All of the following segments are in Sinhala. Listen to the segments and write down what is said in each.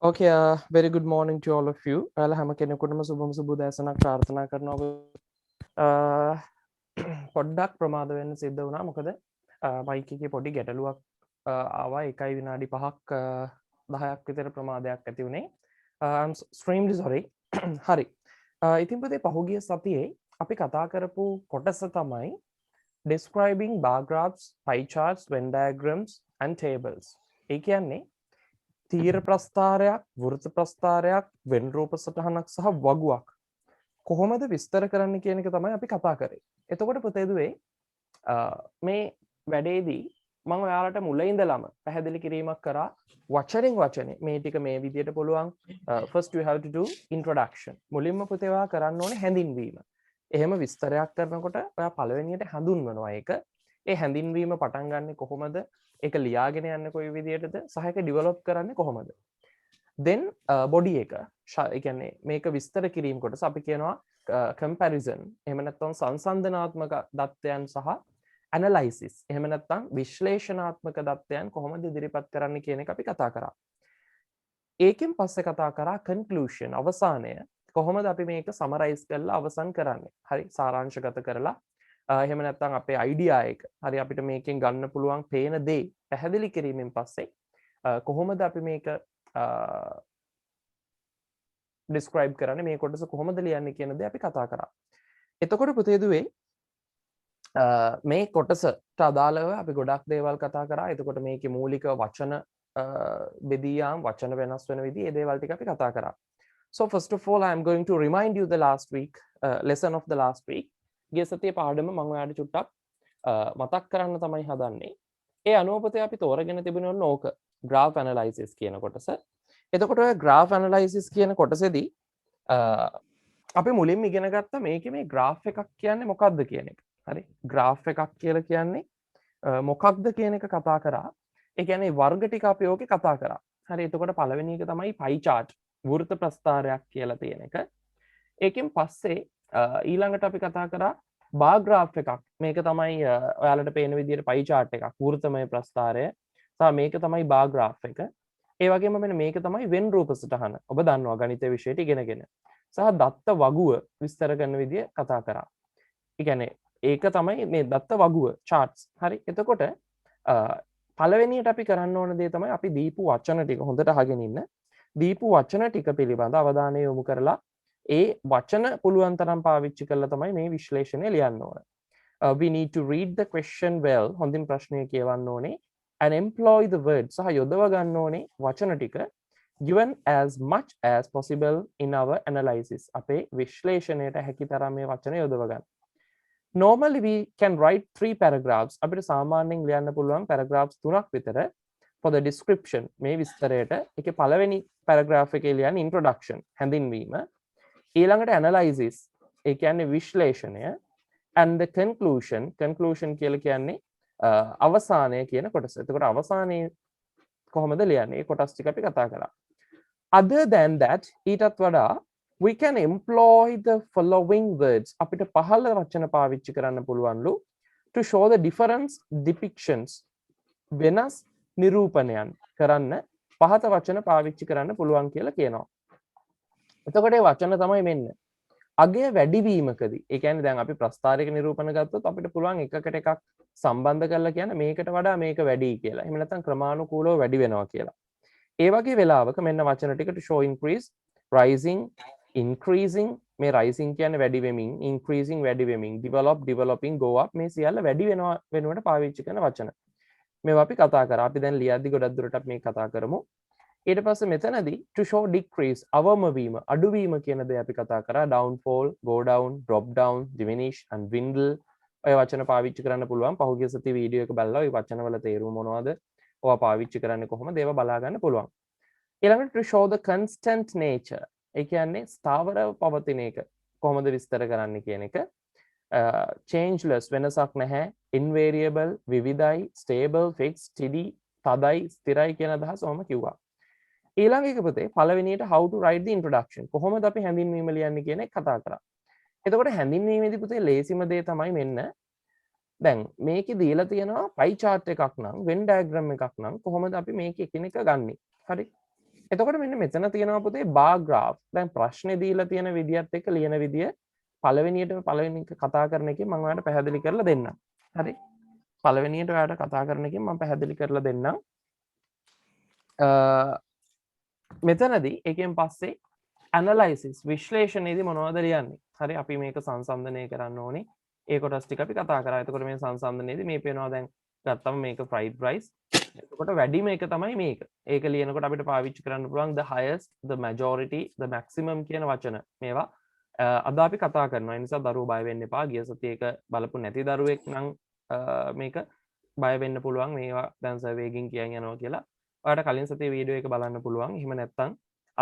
Okay, very good morning to all of you. ඔයාලා හැම කෙනෙකුටම සුබම සුබ උදෑසනක් ප්‍රාර්ථනා කරනවා. පොඩ්ඩක් ප්‍රමාද වෙන්න සිද්ධ වුණා. මොකද මයික් එකේ පොඩි ගැටලුවක් ආවා. 1 විනාඩි 5ක් 10ක් විතර ප්‍රමාදයක් ඇති වුණේ. I'm extremely sorry. හරි. ඉතින් පුතේ පහුගිය සතියේ අපි කතා කරපු කොටස තමයි describing bar graphs, pie charts, Venn diagrams and tables. ඒ කියන්නේ තීර ප්‍රස්ථාරයක්, වෘත ප්‍රස්ථාරයක්, වෙන් රූප සටහනක් සහ වගුවක් කොහොමද විස්තර කරන්න කියන එක තමයි අපි කතා කරේ. එතකොට පුතේ දුවේ මේ වැඩේදී මම ඔයාලට මුල ඉඳලම පැහැදිලි කිරීමක් කරා වචනෙන් වචනේ මේ ටික මේ විදියට පුළුවන්. First you have to do introduction. මුලින්ම පුතේ ඔයා කරන්න ඕනේ හැඳින්වීම. එහෙම විස්තරයක් කරනකොට ඔයා පළවෙනියට හඳුන්වනවා ඒක. ඒ හැඳින්වීම පටන් ගන්නෙ කොහොමද? ඒක ලියාගෙන යන්නේ කොයි විදියටද? සහ ඒක ඩෙවලොප් කරන්නේ කොහොමද? then body එක ඒ කියන්නේ මේක විස්තර කිරීම කොටස අපි කියනවා comparison. එහෙම නැත්නම් සංසන්දනාත්මක දත්තයන් සහ analysis. එහෙම නැත්නම් විශ්ලේෂණාත්මක දත්තයන් කොහොමද ඉදිරිපත් කරන්න කියන එක අපි කතා කරා. ඒකෙන් පස්සේ කතා කරා conclusion අවසානය. කොහොමද අපි මේක summarize කරලා අවසන් කරන්නේ? හරි සාරාංශගත කරලා එහෙම නැත්නම් අපේ අයිඩියා එක හරි අපිට මේකෙන් ගන්න පුළුවන් පේන දේ පැහැදිලි කිරීමෙන් පස්සේ කොහොමද අපි මේක describe කරන්නේ මේ කොටස කොහොමද ලියන්නේ කියන දේ අපි කතා කරා. එතකොට පුතේ දුවේ මේ කොටසට අදාළව අපි ගොඩක් දේවල් කතා කරා. එතකොට මේකේ මූලික වචන බෙදී යාම් වචන වෙනස් වෙන විදිහ ඒ දේවල් ටික අපි කතා කරා. So first of all I am going to remind you the last week lesson of the last week. ගිය සතියේ පාඩම මම ඔයාලට චුට්ටක් මතක් කරන්න තමයි හදන්නේ. ඒ අනුව පුතේ අපි තෝරගෙන තිබුණේ ඔන්න ඕක graph analysis කියන කොටස. එතකොට ඔය graph analysis කියන කොටසේදී අපි මුලින්ම ඉගෙන ගත්තා මේකේ මේ graph එකක් කියන්නේ මොකක්ද කියන එක. හරි. graph එකක් කියලා කියන්නේ මොකක්ද කියන එක කතා කරා. ඒ කියන්නේ වර්ග ටික අපි ඕකේ කතා කරා. හරි. එතකොට පළවෙනි එක තමයි pie chart වෘත්ත ප්‍රස්ථාරයක් කියලා තියෙන එක. ඒකෙන් පස්සේ ඊළඟට අපි කතා කරා bar graph එකක්. මේක තමයි ඔයාලට පේන විදිහට pie chart එකක්. වෘත්තමය ප්‍රස්ථාරය. සහ මේක තමයි bar graph එක. ඒ වගේම මෙන්න මේක තමයි වෙන් රූප සටහන. ඔබ දන්නවා ගණිත විෂයට ඉගෙනගෙන. සහ දත්ත වගුව විස්තර කරන විදිය කතා කරා. ඒ කියන්නේ ඒක තමයි මේ දත්ත වගුව charts. හරි. එතකොට පළවෙනියට අපි කරන්න ඕන දේ තමයි අපි දීපු වචන ටික හොඳට අහගෙන ඉන්න. දීපු වචන ටික පිළිබඳ අවධානය යොමු කරලා ඒ වචන පුළුවන් තරම් පාවිච්චි කරලා තමයි මේ විශ්ලේෂණය ලියන්න ඕන. We need to read the question well. හොඳින් ප්‍රශ්නය කියවන්න ඕනේ. And employ the words. සහ යොදව ගන්න ඕනේ වචන ටික given as much as possible in our analysis. අපේ විශ්ලේෂණයට හැකි තරම් මේ වචන යොදව ගන්න. Normally we can write 3 paragraphs. අපිට සාමාන්‍යයෙන් ලියන්න පුළුවන් paragraphs 3ක් විතර for the description. මේ විස්තරයට ඒකේ පළවෙනි paragraph එකේ ලියන්නේ introduction හැඳින්වීම. ඊළඟට analysis ඒ කියන්නේ විශ්ලේෂණය and the conclusion කියලා කියන්නේ අවසානය කියන කොටස. එතකොට අවසානයේ කොහොමද ලියන්නේ? ඒ කොටස් ටික අපි කතා කරා. Other than that ඊටත් වඩා we can employ the following words. අපිට පහළ වචන පාවිච්චි කරන්න පුළුවන්ලු to show the difference depictions. වෙනස් නිරූපණයන් කරන්න පහත වචන පාවිච්චි කරන්න පුළුවන් කියලා කියනවා. එතකොට ඒ වචන තමයි මෙන්න. අගය වැඩිවීමකදී. ඒ කියන්නේ දැන් අපි ප්‍රස්ථාරයක නිරූපණ ගත්තොත් අපිට පුළුවන් එකකට එකක් සම්බන්ධ කරලා කියන්න මේකට වඩා මේක වැඩි කියලා. එහෙම නැත්නම් ක්‍රමානුකූලව වැඩි වෙනවා කියලා. ඒ වගේ වෙලාවක මෙන්න වචන ටික to show increase, rising, increasing මේ rising කියන්නේ වැඩි වෙමින්, increasing වැඩි වෙමින්, develop, developing, go up මේ සියල්ල වැඩි වෙනවා වෙනුවට පාවිච්චි කරන වචන. මේවා අපි කතා කරා. අපි දැන් ලියද්දි ගොඩක් දුරට මේක කතා කරමු. ඊට පස්සේ මෙතනදී to show decrease අවම වීම අඩුවීම කියන දේ අපි කතා කරා. downfall, go down, drop down, diminish and dwindle ඔය වචන පාවිච්චි කරන්න පුළුවන්. පහුගිය සතියේ වීඩියෝ එක බලලා ওই වචනවල තේරුම මොනවද? ඔයා පාවිච්චි කරන්නේ කොහොමද? ඒවා බලා ගන්න පුළුවන්. ඊළඟට to show the constant nature. ඒ කියන්නේ ස්ථාවරව පවතින එක කොහොමද විස්තර කරන්නේ කියන එක. changeless වෙනසක් නැහැ. invariable විවිධයි, stable, fixed, steady, තදයි, ස්ථිරයි කියන අදහස ඔහම කිව්වා. ඊළඟ එක පුතේ පළවෙනියට how to write the introduction. කොහොමද අපි හැඳින්වීම ලියන්නේ කියන එක කතා කරා. එතකොට හැඳින්වීමේදී පුතේ ලේසිම දේ තමයි මෙන්න. දැන් මේකේ දීලා තියෙනවා pie chart එකක් නම් Venn diagram එකක් නම් කොහොමද අපි මේක එකිනෙක ගන්නෙ? හරි. එතකොට මෙන්න මෙතන තියෙනවා පුතේ බාර් ග්‍රාෆ්. දැන් ප්‍රශ්නේ දීලා තියෙන විදියත් එක්ක ලියන විදිය පළවෙනි කතා කරන එකෙන් මම ඔයාලට පැහැදිලි කරලා දෙන්නම්. හරි. පළවෙනියට ඔයාලට කතා කරන එකෙන් මම පැහැදිලි කරලා දෙන්නම්. මෙතනදී එකෙන් පස්සේ ඇනලයිසිස් විශ්ලේෂණයේදී මොනවද ලියන්නේ? හරි අපි මේක සංසන්දනය කරන්න ඕනේ. ඒ කොටස් ටික අපි කතා කරා. එතකොට මේ සංසන්දනයේදී මේ පේනවා දැන් ගත්තම මේක ෆ්‍රයිඩ් රයිස්. එතකොට වැඩිම එක තමයි මේක. ඒක ලියනකොට අපිට පාවිච්චි කරන්න පුළුවන් the highest, the majority, the maximum කියන වචන. මේවා අද අපි කතා කරනවා. ඒ නිසා දරුවෝ බය වෙන්න එපා. ගිය සතියේ ඒක බලපු නැති දරුවෙක් නම් මේක බය වෙන්න පුළුවන්. මේවා දැන් සර්වේගෙන් කියන් යනවා කියලා. ඔයාලට කලින් සතියේ වීඩියෝ එක බලන්න පුළුවන්. එහෙම නැත්නම්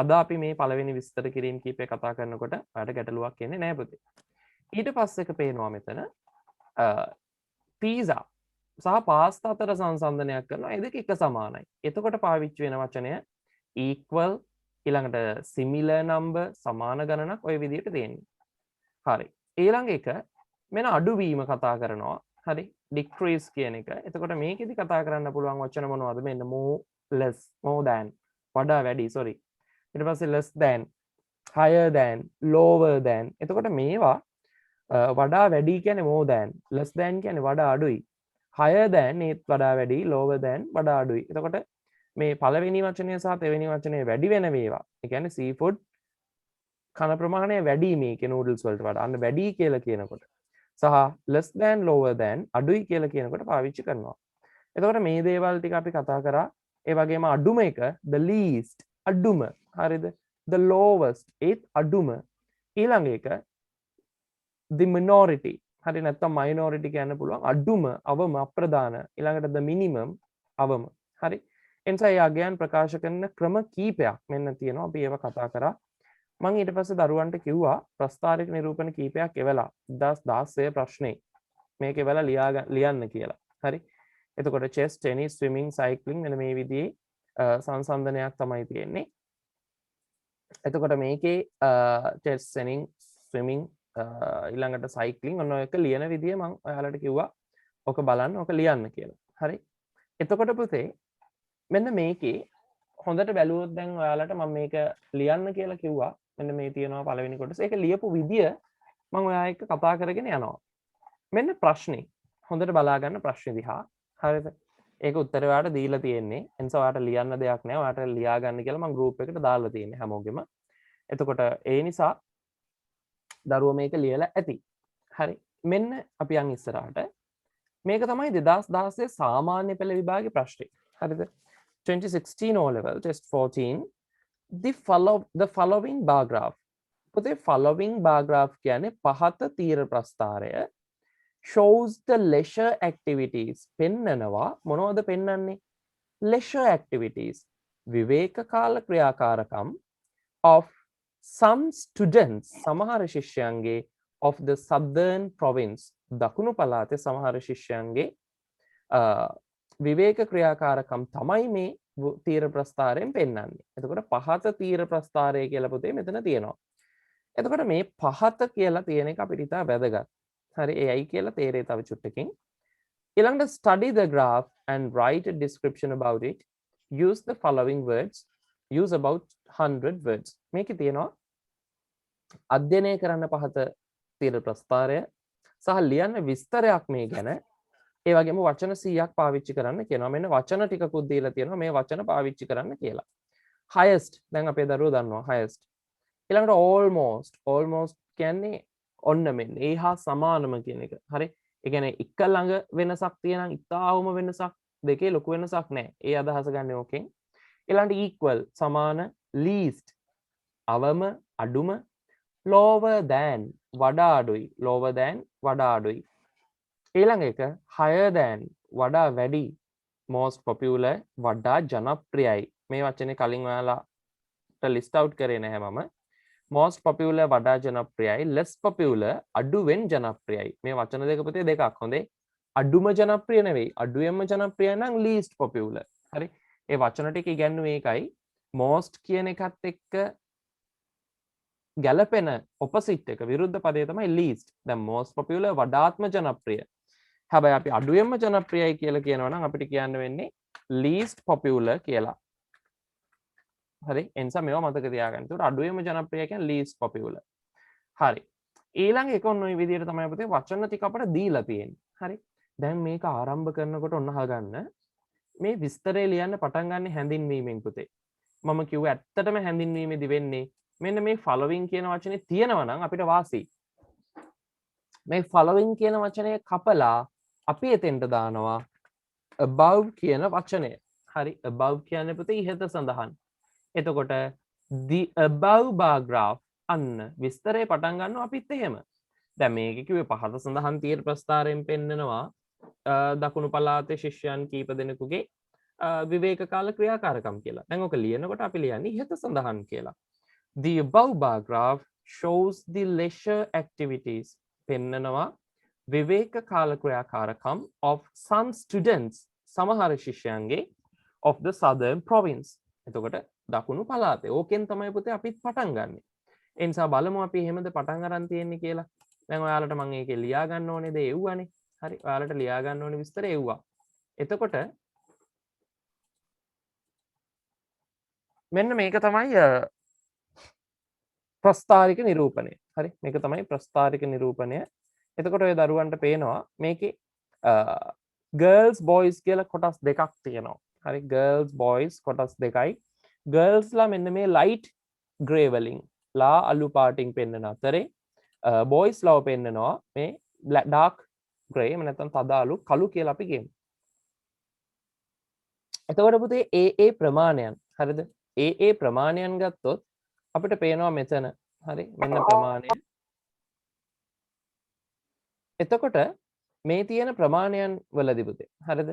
අද අපි මේ පළවෙනි විස්තර කිරීම කීපය කතා කරනකොට ඔයාලට ගැටලුවක් එන්නේ නැහැ පුතේ. ඊට පස්සේ එක පේනවා මෙතන පීසා සහ පාස්තා අතර සංසන්දනයක් කරනවා. ඒ දෙක එක සමානයි. එතකොට පාවිච්චි වෙන වචනය equal, ඊළඟට similar number, සමාන ගණනක් ඔය විදිහට තියෙන්නේ. හරි. ඊළඟ එක මෙන්න අඩුවීම කතා කරනවා. හරි. decrease කියන එක. එතකොට මේකෙදි කතා කරන්න පුළුවන් වචන මොනවද? මෙන්න more, less, more than, වඩා වැඩි, sorry. ඊට පස්සේ less than, higher than, lower than. එතකොට මේවා වඩා වැඩි කියන්නේ more than, less than කියන්නේ වඩා අඩුයි, higher than ඒත් වඩා වැඩි, lower than වඩා අඩුයි. එතකොට මේ පළවෙනි වචනය සහ දෙවෙනි වචනය වැඩි වෙන වේවා. ඒ කියන්නේ seafood කන ප්‍රමාණය වැඩි මේකේ noodles වලට වඩා. අන්න වැඩි කියලා කියනකොට. සහ less than, lower than අඩුයි කියලා කියනකොට පාවිච්චි කරනවා. එතකොට මේ දේවල් ටික අපි කතා කරා. ඒ වගේම අඩුම එක the least අඩුම. හරිද? the lowest ඒත් අඩුම. ඊළඟ එක the minority. හරි නැත්නම් minority කියන්න පුළුවන්. අඩුම, අවම, අප්‍රධාන. ඊළඟට the minimum අවම. හරි. එනිසා ඒ අගයන් ප්‍රකාශ කරන ක්‍රම කීපයක් මෙන්න තියෙනවා. අපි ඒවා කතා කරා. මම ඊට පස්සේ දරුවන්ට කිව්වා ප්‍රස්තාරික නිරූපණ කීපයක් එවලා 2016 ප්‍රශ්නේ මේක එවලා ලියන්න කියලා. හරි. එතකොට chess, tennis, swimming, cycling මෙන්න මේ විදිහේ සංසන්දනයක් තමයි තියෙන්නේ. එතකොට මේකේ chess, swimming ඊළඟට cycling ඔන්න ඔය එක ලියන විදිය මම ඔයාලට කිව්වා ඔක බලන්න ඔක ලියන්න කියලා. හරි. එතකොට පුතේ මෙන්න මේකේ හොඳට බැලුවොත් දැන් ඔයාලට මම මේක ලියන්න කියලා කිව්වා. මෙන්න මේ තියෙනවා පළවෙනි කොටස. ඒක ලියපු විදිය මම ඔයා එක්ක කතා කරගෙන යනවා. මෙන්න ප්‍රශ්නේ. හොඳට බලා ගන්න ප්‍රශ්නේ දිහා. හරිද? ඒක උත්තරේ ඔයාලට දීලා තියෙන්නේ. එනිසා ඔයාලට ලියන්න දෙයක් නැහැ. ඔයාලට ලියා ගන්න කියලා මම group එකට දාලා තියෙන්නේ හැමෝගෙම. එතකොට ඒ නිසා දරුවෝ මේක ලියලා ඇති. හරි. මෙන්න අපි යන් ඉස්සරහට. මේක තමයි 2016 සාමාන්‍ය පෙළ විභාගේ ප්‍රශ්නේ. හරිද? 2016 O level test 14 the following bar graph. පුතේ following bar graph කියන්නේ පහත තීර ප්‍රස්ථාරය shows the leisure activities. පෙන්නනවා මොනවද පෙන්නන්නේ? leisure activities. විවේක කාල ක්‍රියාකාරකම් of some students සමහර ශිෂ්‍යයන්ගේ of the southern province දකුණු පළාතේ සමහර ශිෂ්‍යයන්ගේ විවේක ක්‍රියාකාරකම් තමයි මේ තීර ප්‍රස්ථාරයෙන් පෙන්වන්නේ. එතකොට පහත තීර ප්‍රස්ථාරය කියලා පුතේ මෙතන තියෙනවා. එතකොට මේ පහත කියලා තියෙන එක අපිට ඉතා වැදගත්. හරි ඒයි කියලා තේරෙයි තව චුට්ටකින්. ඊළඟට study the graph and write a description about it. Use the following words. Use about 100 words. මේකේ තියෙනවා අධ්‍යයනය කරන්න පහත තීර ප්‍රස්ථාරය සහ ලියන්න විස්තරයක් මේ ගැන. ඒ වගේම වචන 100ක් පාවිච්චි කරන්න කියනවා. මෙන්න වචන ටිකකුත් දීලා තියෙනවා මේ වචන පාවිච්චි කරන්න කියලා. highest දැන් අපේ දරුවෝ දන්නවා highest. ඊළඟට almost කියන්නේ ඔන්න මෙන්න ඒ හා සමානම කියන එක. හරි. ඒ කියන්නේ එක ළඟ වෙනසක් තියෙනම් ඉතාවම වෙනසක් දෙකේ ලොකු වෙනසක් නැහැ. ඒ අදහස ගන්න ඕකෙන්. ඊළඟට equal සමාන, least අවම අඩුම, lower than වඩා අඩුයි, lower than වඩා අඩුයි. ඊළඟ එක higher than වඩා වැඩි, most popular වඩා ජනප්‍රියයි. මේ වචනේ කලින් ඔයාලාට list out කරේ නැහැ මම. most popular වඩා ජනප්‍රියයි, less popular අඩුවෙන් ජනප්‍රියයි. මේ වචන දෙක පුතේ දෙකක්. හොඳේ. අඩුම ජනප්‍රිය නෙවෙයි. අඩුවෙන්ම ජනප්‍රිය නම් least popular. හරි. ඒ වචන ටික ඉගැන්නුවේ ඒකයි. most කියන එකත් එක්ක ගැලපෙන opposite එක විරුද්ධ පදය තමයි least. දැන් most popular වඩාත්ම ජනප්‍රිය. හැබැයි අපි අඩුවෙන්ම ජනප්‍රියයි කියලා කියනවා නම් අපිට කියන්න වෙන්නේ least popular කියලා. හරි ඒ නිසා මේවා මතක තියාගන්න. ඒකට අඩුවෙන්ම ජනප්‍රිය කියන්නේ least popular. හරි. ඊළඟ එක ඔන්න ඔය විදිහට තමයි පුතේ වචන ටික අපිට දීලා තියෙන්නේ. හරි. දැන් මේක ආරම්භ කරනකොට ඔන්න අහගන්න මේ විස්තරය ලියන්න පටන් ගන්න හැඳින්වීමෙන් පුතේ. මම කිව්ව ඇත්තටම හැඳින්වීමේදී වෙන්නේ මෙන්න මේ following කියන වචනේ තියෙනවා නම් අපිට වාසි. මේ following කියන වචනය කපලා අපි එතෙන්ට දානවා above කියන වචනය. හරි above කියන්නේ පුතේ ඉහත සඳහන්. එතකොට the above bar graph අන්න විස්තරේ පටන් ගන්නවා අපිත් එහෙම. දැන් මේක කිව්වේ පහත සඳහන් තියෙන ප්‍රස්ථාරයෙන් පෙන්නනවා දකුණු පළාතේ ශිෂ්‍යයන් කීප දෙනෙකුගේ විවේක කාල ක්‍රියාකාරකම් කියලා. දැන් ඔක ලියනකොට අපි ලියන්නේ ඉහත සඳහන් කියලා. The above bar graph shows the leisure activities පෙන්නනවා විවේක කාල ක්‍රියාකාරකම් of some students සමහර ශිෂ්‍යයන්ගේ of the southern province. එතකොට දකුණු පළාතේ ඕකෙන් තමයි පුතේ අපිත් පටන් ගන්නෙ. ඒ නිසා බලමු අපි එහෙමද පටන් අරන් තියෙන්නේ කියලා. දැන් ඔයාලට මම ඒකේ ලියා ගන්න ඕනේ දේ එව්වනේ. හරි ඔයාලට ලියා ගන්න ඕනේ විස්තරය එව්වා. එතකොට මෙන්න මේක තමයි ප්‍රස්ථාරික නිරූපණය. හරි මේක තමයි ප්‍රස්ථාරික නිරූපණය. එතකොට ඔය දරුවන්ට පේනවා මේකේ girls boys කියලා කොටස් දෙකක් තියෙනවා. හරි girls boys කොටස් දෙකයි. girls ලා මෙන්න මේ light grey වලින් ලා අලු පාටින් පෙන්වන අතරේ boys ලාව පෙන්නනවා මේ dark grey එහෙම නැත්නම් තද අලු කළු කියලා අපි කියමු. එතකොට පුතේ ඒ ප්‍රමාණයන් හරිද? ඒ ප්‍රමාණයන් ගත්තොත් අපිට පේනවා මෙතන හරි මෙන්න ප්‍රමාණය. එතකොට මේ තියෙන ප්‍රමාණයන් වලදී පුතේ හරිද?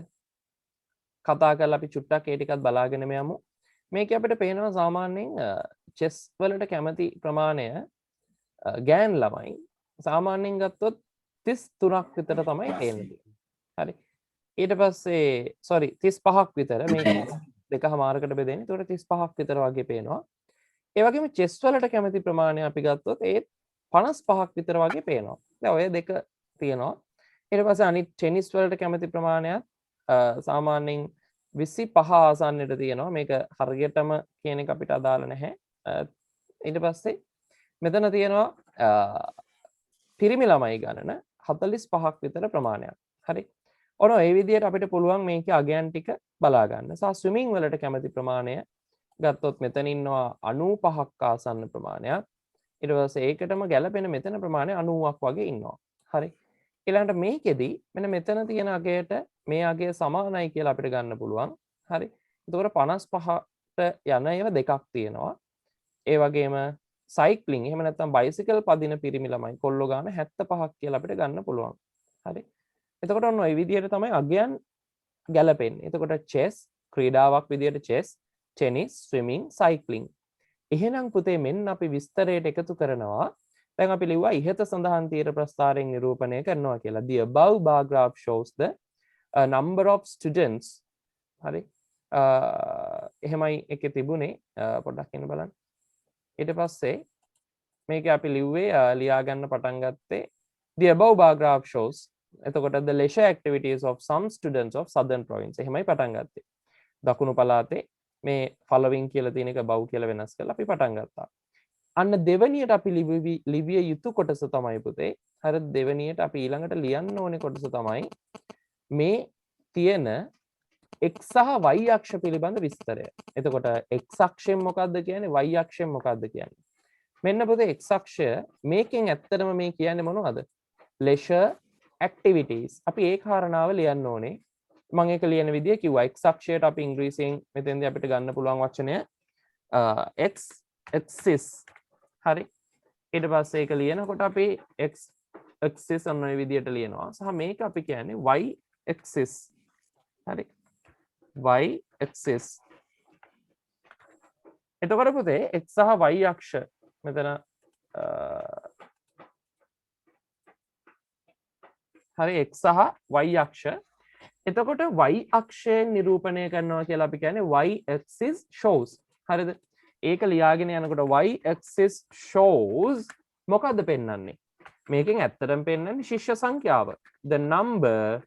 කතා කරලා අපි චුට්ටක් ඒ ටිකත් බලාගෙන යමු. මේක අපිට පේනවා සාමාන්‍යයෙන් චෙස් වලට කැමති ප්‍රමාණය ගෑන් ළමයි සාමාන්‍යයෙන් ගත්තොත් 33ක් විතර තමයි තියෙන්නේ. හරි. ඊට පස්සේ sorry 35ක් විතර මේක දෙකමාරකට බෙදෙන්නේ. ඒකට 35ක් විතර වගේ පේනවා. ඒ වගේම චෙස් වලට කැමති ප්‍රමාණය අපි ගත්තොත් ඒ 55ක් විතර වගේ පේනවා. දැන් ඔය දෙක තියෙනවා. ඊට පස්සේ අනිත් ටෙනිස් වලට කැමති ප්‍රමාණයත් සාමාන්‍යයෙන් 25 ආසන්නයට තියෙනවා. මේක හරියටම කියන එක අපිට අදාළ නැහැ. ඊට පස්සේ මෙතන තියෙනවා පිරිමි ළමයි ගණන 45ක් විතර ප්‍රමාණයක්. හරි. ඔන්න ඒ විදිහට අපිට පුළුවන් මේකේ අගයන් ටික බලා ගන්න. සහ ස්විමින් වලට කැමති ප්‍රමාණය ගත්තොත් මෙතන ඉන්නවා 95ක් ආසන්න ප්‍රමාණයක්. ඊට පස්සේ ඒකටම ගැලපෙන මෙතන ප්‍රමාණය 90ක් වගේ ඉන්නවා. හරි. ඊළඟට මේකෙදි මෙන්න මෙතන තියෙන අගයට මේ අගය සමානයි කියලා අපිට ගන්න පුළුවන්. හරි. එතකොට 55ට යන ඒවා දෙකක් තියෙනවා. ඒ වගේම සයික්ලින් එහෙම නැත්නම් බයිසිකල් පදින පිරිමි ළමයි කොල්ලෝ ගාන 75ක් කියලා අපිට ගන්න පුළුවන්. හරි. එතකොට ඔන්න ওই විදිහට තමයි අගයන් ගැලපෙන්නේ. එතකොට chess ක්‍රීඩාවක් විදිහට chess, tennis, swimming, cycling. එහෙනම් පුතේ මෙන්න අපි විස්තරයට එකතු කරනවා. දැන් අපි ලිව්වා ඉහත සඳහන් තීර ප්‍රස්ථාරයෙන් නිරූපණය කරනවා කියලා. The above bar graph shows the number of students. හරි. එහෙමයි එකේ තිබුණේ පොඩ්ඩක් ඉන්න බලන්න. ඊට පස්සේ මේක අපි ලිව්වේ ලියා ගන්න පටන් ගත්තේ the above bar graph shows එතකොට the leisure activities of some students of southern province එහෙමයි පටන් ගත්තේ. දකුණු පළාතේ මේ following කියලා තියෙන එක above කියලා වෙනස් කරලා අපි පටන් ගත්තා. අන්න දෙවැනියට අපි ලිවිය යුතු කොටස තමයි පුතේ. හරි දෙවැනියට අපි ඊළඟට ලියන්න ඕනේ කොටස තමයි මේ තියෙන x සහ y අක්ෂ පිළිබඳ විස්තරය. එතකොට x අක්ෂයෙන් මොකක්ද කියන්නේ y අක්ෂයෙන් මොකක්ද කියන්නේ? මෙන්න පුතේ x අක්ෂය මේකෙන් ඇත්තටම මේ කියන්නේ මොනවද? leisure activities. අපි ඒ කාරණාව ලියන්න ඕනේ. මම ඒක ලියන විදිය කිව්වා. x අක්ෂයට අපි ඉංග්‍රීසියෙන් මෙතෙන්දී අපිට ගන්න පුළුවන් වචනය x axis. හරි. ඊට පස්සේ ඒක ලියනකොට අපි x axis අන්න ඔය විදියට ලියනවා. සහ මේක අපි කියන්නේ y axis. හරි. y axis. එතකොට පුතේ x සහ y අක්ෂ මෙතන හරි x සහ y අක්ෂ. එතකොට y අක්ෂයෙන් නිරූපණය කරනවා කියලා අපි කියන්නේ y axis shows. හරිද? ඒක ලියාගෙන යනකොට y axis shows මොකද්ද පෙන්වන්නේ? මේකෙන් ඇත්තටම පෙන්වන්නේ ශිෂ්‍ය සංඛ්‍යාව. The number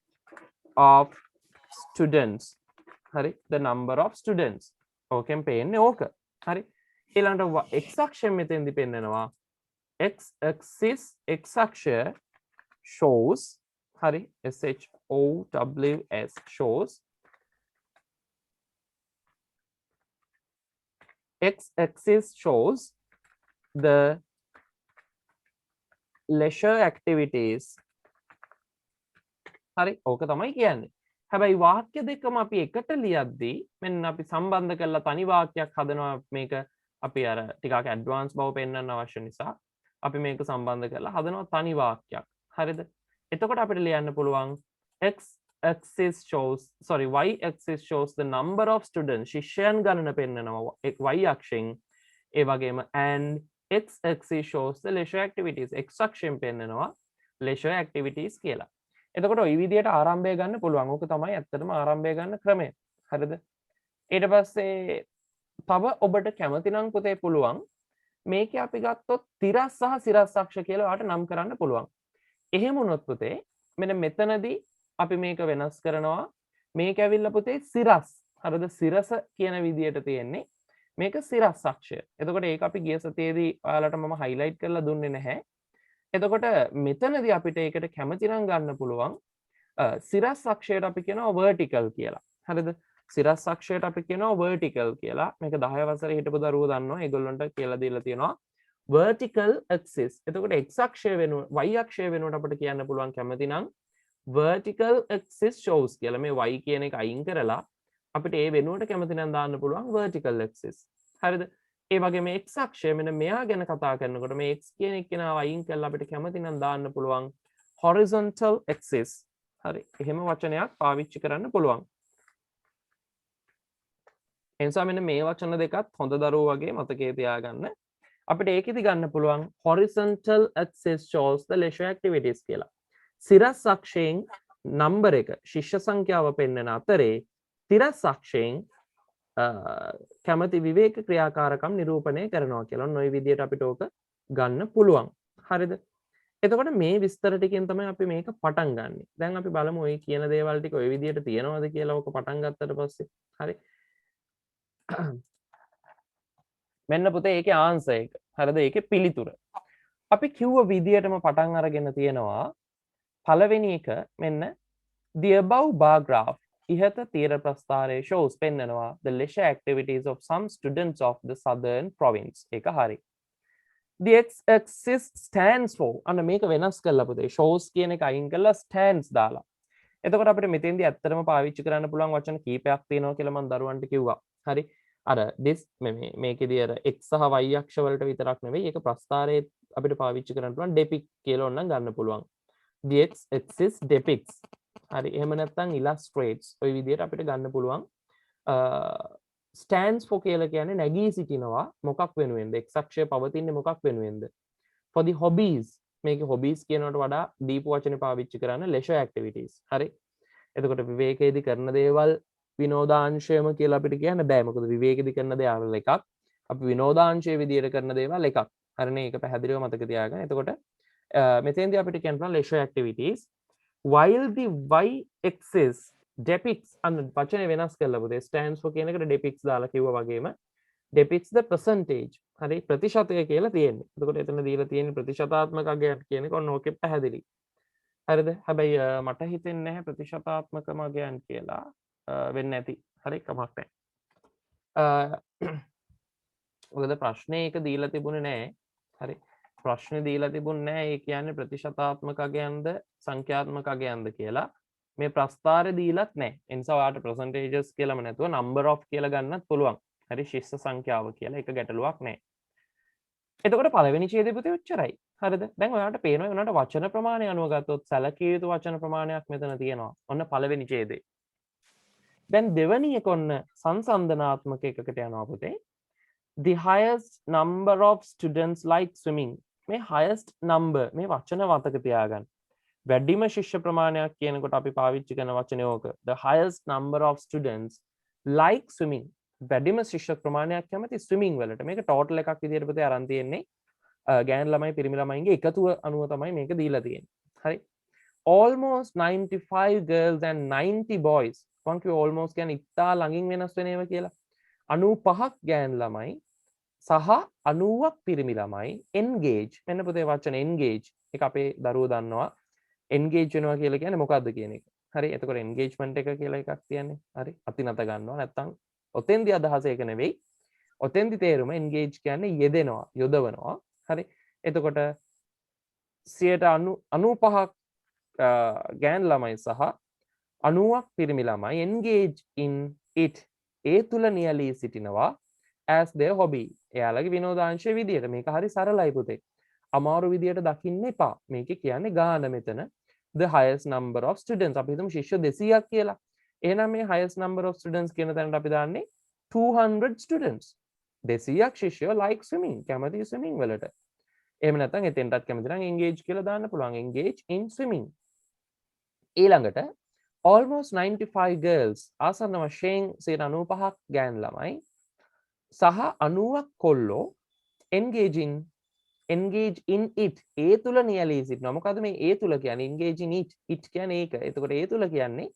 of students. හරි the number of students. ඕකෙන් පේන්නේ ඕක. හරි ඊළඟට x අක්ෂයෙන් මෙතෙන්දි පෙන්නනවා x axis x අක්ෂය shows hari shows shows x axis shows the leisure activities hari ඕක තමයි කියන්නේ හැබැයි වාක්‍ය දෙකම අපි එකට ලියද්දී මෙන්න අපි සම්බන්ධ කරලා තනි වාක්‍යයක් හදනවා මේක අපි අර ටිකක් ඇඩ්වාන්ස් බව පෙන්වන්න අවශ්‍ය නිසා අපි මේක සම්බන්ධ කරලා හදනවා තනි වාක්‍යයක් හරිද එතකොට අපිට ලියන්න පුළුවන් x axis shows y axis shows the number of students ශිෂ්‍යයන් ගණන පෙන්නනවා y අක්ෂයෙන් ඒ වගේම and x axis shows the leisure activities x අක්ෂයෙන් පෙන්නනවා leisure activities කියලා එතකොට ওই විදිහට ආරම්භය ගන්න පුළුවන් ඕක තමයි ඇත්තටම ආරම්භය ගන්න ක්‍රමය හරිද ඊට පස්සේ තව ඔබට කැමති නම් පුතේ පුළුවන් මේකේ අපි ගත්තොත් තිරස් සහ සිරස් අක්ෂ කියලා ඔයාලට නම් කරන්න පුළුවන් එහෙම වුණොත් පුතේ මෙන්න මෙතනදී අපි මේක වෙනස් කරනවා මේක ඇවිල්ලා පුතේ සිරස් හරිද සිරස කියන විදියට තියෙන්නේ මේක සිරස් අක්ෂය එතකොට ඒක අපි ගිය සතියේදී ඔයාලට මම highlight කරලා දුන්නේ නැහැ එතකොට මෙතනදී අපිට ඒකට කැමති නම් ගන්න පුළුවන් සිරස් අක්ෂයට අපි කියනවා vertical කියලා හරිද සිරස් අක්ෂයට අපි කියනවා vertical කියලා මේක 10 වසරේ හිටපු දරුවෝ දන්නවා ඒගොල්ලන්ට කියලා දීලා තියෙනවා vertical axis එතකොට x අක්ෂය වෙනුවට y අක්ෂය වෙනුවට අපිට කියන්න පුළුවන් කැමති නම් vertical axis shows කියලා මේ y කියන එක අයින් කරලා අපිට ඒ වෙනුවට කැමති නම් දාන්න පුළුවන් vertical axis හරිද ඒ වගේම x අක්ෂය මෙන්න මෙයා ගැන කතා කරනකොට මේ x කියන එක නාව අයින් කරලා අපිට කැමති නම් දාන්න පුළුවන් horizontal axis හරි එහෙම වචනයක් පාවිච්චි කරන්න පුළුවන් එනිසා මෙන්න මේ වචන දෙකත් හොඳ දරුවෝ වගේ මතකයේ තියාගන්න අපිට ඒකෙදි ගන්න පුළුවන් horizontal axis shows the leisure activities කියලා සිරස් අක්ෂයෙන් නම්බර එක ශිෂ්‍ය සංඛ්‍යාව පෙන්වන අතරේ තිරස් අක්ෂයෙන් කැමති විවේක ක්‍රියාකාරකම් නිරූපණය කරනවා කියලා ඔන්න ඔය විදිහට අපිට ඕක ගන්න පුළුවන් හරිද එතකොට මේ විස්තර ටිකෙන් තමයි අපි මේක පටන් ගන්නෙ දැන් අපි බලමු ඔය කියන දේවල් ටික ඔය විදිහට තියනවද කියලා ඕක පටන් ගත්තට පස්සේ හරි මෙන්න පුතේ ඒකේ ආන්සර් එක හරිද ඒකේ පිළිතුර අපි කිව්ව විදිහටම පටන් අරගෙන තියෙනවා පළවෙනි එක මෙන්න the above bar graph ඉහත තීර ප්‍රස්ථාරයේ shows පෙන්නනවා the leisure activities of some students of the southern province ඒක හරි the x axis stands for අන්න මේක වෙනස් කරලා පුතේ shows කියන එක අයින් කරලා stands දාලා එතකොට අපිට මෙතෙන්දී ඇත්තටම පාවිච්චි කරන්න පුළුවන් වචන කීපයක් තියෙනවා කියලා මම දරුවන්ට කිව්වා හරි අර this මේකේදී අර x සහ y අක්ෂ වලට විතරක් නෙවෙයි ඒක ප්‍රස්ථාරයේ අපිට පාවිච්චි කරන්න පුළුවන් depict කියලා ඕනනම් ගන්න පුළුවන් the x axis depicts හරි එහෙම නැත්නම් illustrates ඔය විදිහට අපිට ගන්න පුළුවන් stands for කියලා කියන්නේ නැගී සිටිනවා මොකක් වෙනුවෙන්ද x අක්ෂය පවතින්නේ මොකක් වෙනුවෙන්ද for the hobbies මේකේ hobbies කියනකට වඩා දීපු වචනේ පාවිච්චි කරන්න leisure activities හරි එතකොට විවේකයේදී කරන දේවල් විනෝදාංශයම කියලා අපිට කියන්න බෑ මොකද විවේකයේදී කරන දේවල් එකක් අපි විනෝදාංශයේ විදිහට කරන දේවල් එකක් හරිනේ ඒක පැහැදිලිව මතක තියාගන්න එතකොට මෙතෙන්දී අපිට කියන්න leisure activities while the y axis depicts අන්න වචනේ වෙනස් කරලා පුතේ stands for කියන එකට depicts දාලා කිව්වා වගේම depicts the percentage හරි ප්‍රතිශතය කියලා තියෙන්නේ. එතකොට එතන දීලා තියෙන ප්‍රතිශතාත්මක අගයක් කියන එක ඔන්න ඕකේ පැහැදිලි. හරිද? හැබැයි මට හිතෙන්නේ නැහැ ප්‍රතිශතාත්මක අගයන් කියලා වෙන්නේ නැති. හරි කමක් නැහැ. මොකද ප්‍රශ්නේ එක දීලා තිබුණේ නැහැ. හරි. ප්‍රශ්නේ දීලා තිබුණේ නැහැ ඒ කියන්නේ ප්‍රතිශතාත්මක අගයන්ද සංඛ්‍යාත්මක අගයන්ද කියලා. මේ ප්‍රස්ථාරය දීලත් නැහැ. ඒ නිසා ඔයාලට percentages කියලාම නැතුව number of කියලා ගන්නත් පුළුවන්. හරි ශිෂ්‍ය සංඛ්‍යාව කියලා එක ගැටලුවක් නැහැ. එතකොට පළවෙනි ඡේදය පුතේ ඔච්චරයි. හරිද? දැන් ඔයාලට පේනවා උනාට වචන ප්‍රමාණය අනුව ගත්තොත් සැලකිය යුතු වචන ප්‍රමාණයක් මෙතන තියෙනවා. ඔන්න පළවෙනි ඡේදේ. දැන් දෙවෙනි එක ඔන්න සංසන්දනාත්මක එකකට යනවා පුතේ. The highest number of students like swimming. මේ highest number මේ වචන මතක තියාගන්න. වැඩිම ශිෂ්‍ය ප්‍රමාණයක් කියනකොට අපි පාවිච්චි කරන වචනේ ඕක. The highest number of students like swimming. වැඩිම ශිෂ්‍ය ප්‍රමාණයක් කැමති ස්විමින් වලට. මේක ටෝටල් එකක් විදිහට පුතේ අරන් තියෙන්නේ. ගෑනු ළමයි පිරිමි ළමයින්ගේ එකතුව අනුව තමයි මේක දීලා තියෙන්නේ. හරි. Almost 95 girls and 90 boys. මං කිව්ව almost කියන්නේ ඉතා ළඟින් වෙනස් වෙන ඒවා කියලා. 95ක් ගෑනු ළමයි සහ 90ක් පිරිමි ළමයි engage මෙන්න පුතේ වචන engage එක අපේ දරුවෝ දන්නවා engage වෙනවා කියලා කියන්නේ මොකක්ද කියන එක. හරි එතකොට engagement එක කියලා එකක් තියන්නේ. හරි අතිනත ගන්නවා නැත්තම් ඔතෙන්දි අදහස ඒක නෙවෙයි. ඔතෙන්දි තේරුම engage කියන්නේ යෙදෙනවා යොදවනවා. හරි එතකොට 95ක් ගෑන් ළමයි සහ 90ක් පිරිමි ළමයි engage in it ඒ තුල නියැලී සිටිනවා as their hobby එයාලගේ විනෝදාංශයේ විදියට. මේක හරි සරලයි පුතේ. අමාරු විදියට දකින්න එපා. මේකේ කියන්නේ ගාන මෙතන the highest number of students අපි හිතමු ශිෂ්‍ය 200ක් කියලා. එහෙනම් මේ highest number of students කියන තැනට අපි දාන්නේ 200 students. 200ක් ශිෂ්‍යෝ like swimming කැමති swimming වලට. එහෙම නැත්නම් එතෙන්ටත් කැමති නම් engage කියලා දාන්න පුළුවන්. engage in swimming. ඊළඟට almost 95 girls ආසන්න වශයෙන් 95ක් ගෑන් ළමයි සහ 90ක් කොල්ලෝ engage in it ඒ තුල නියැලී සිටිනවා. මොකද මේ ඒ තුල කියන්නේ engage in it කියන්නේ ඒක. එතකොට ඒ තුල කියන්නේ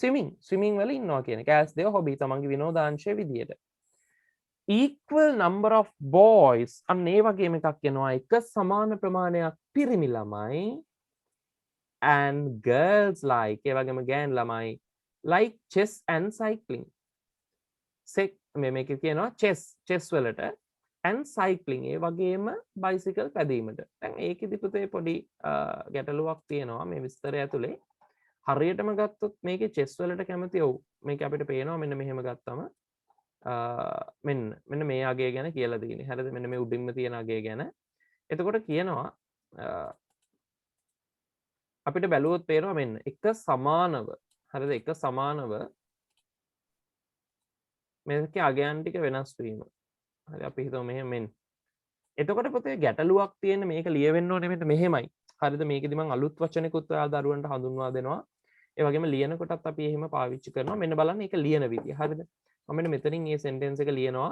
swimming වල ඉන්නවා කියන එක. as their hobby තමන්ගේ විනෝදාංශයේ විදියට. equal number of boys අන්න ඒ වගේම එකක් එනවා. එක සමාන ප්‍රමාණයක් පිරිමි ළමයි and girls like ඒ වගේම ගෑන් ළමයි like chess and cycling. මේක කියනවා chess වලට and cycling ඒ වගේම bicycle පැදීමට. දැන් ඒකෙදි පුතේ පොඩි ගැටලුවක් තියෙනවා මේ විස්තරය ඇතුලේ. හරියටම ගත්තොත් මේකේ chess වලට කැමති ඔව්. මේක අපිට පේනවා මෙන්න මෙහෙම ගත්තම මෙන්න මේ අගය ගැන කියලා තියෙන්නේ. හරිද? මෙන්න මේ උඩින්ම තියෙන අගය ගැන. එතකොට කියනවා අපිට බැලුවොත් පේනවා මෙන්න එක සමානව හරිද? එක සමානව මේකේ අගයන් ටික වෙනස් වීම. හරි අපි හිතමු මෙන්න. එතකොට පුතේ ගැටලුවක් තියෙන මේක ලියවෙන්න ඕනේ මෙහෙමයි. හරිද? මේකෙදි මම අලුත් වචනෙකුත් ඔයාලා දරුවන්ට හඳුන්වා දෙනවා. ඒ වගේම ලියනකොටත් අපි එහෙම පාවිච්චි කරනවා. මෙන්න බලන්න ඒක ලියන විදිය. හරිද? මම මෙන්න මෙතනින් මේ සෙන්ටෙන්ස් එක ලියනවා.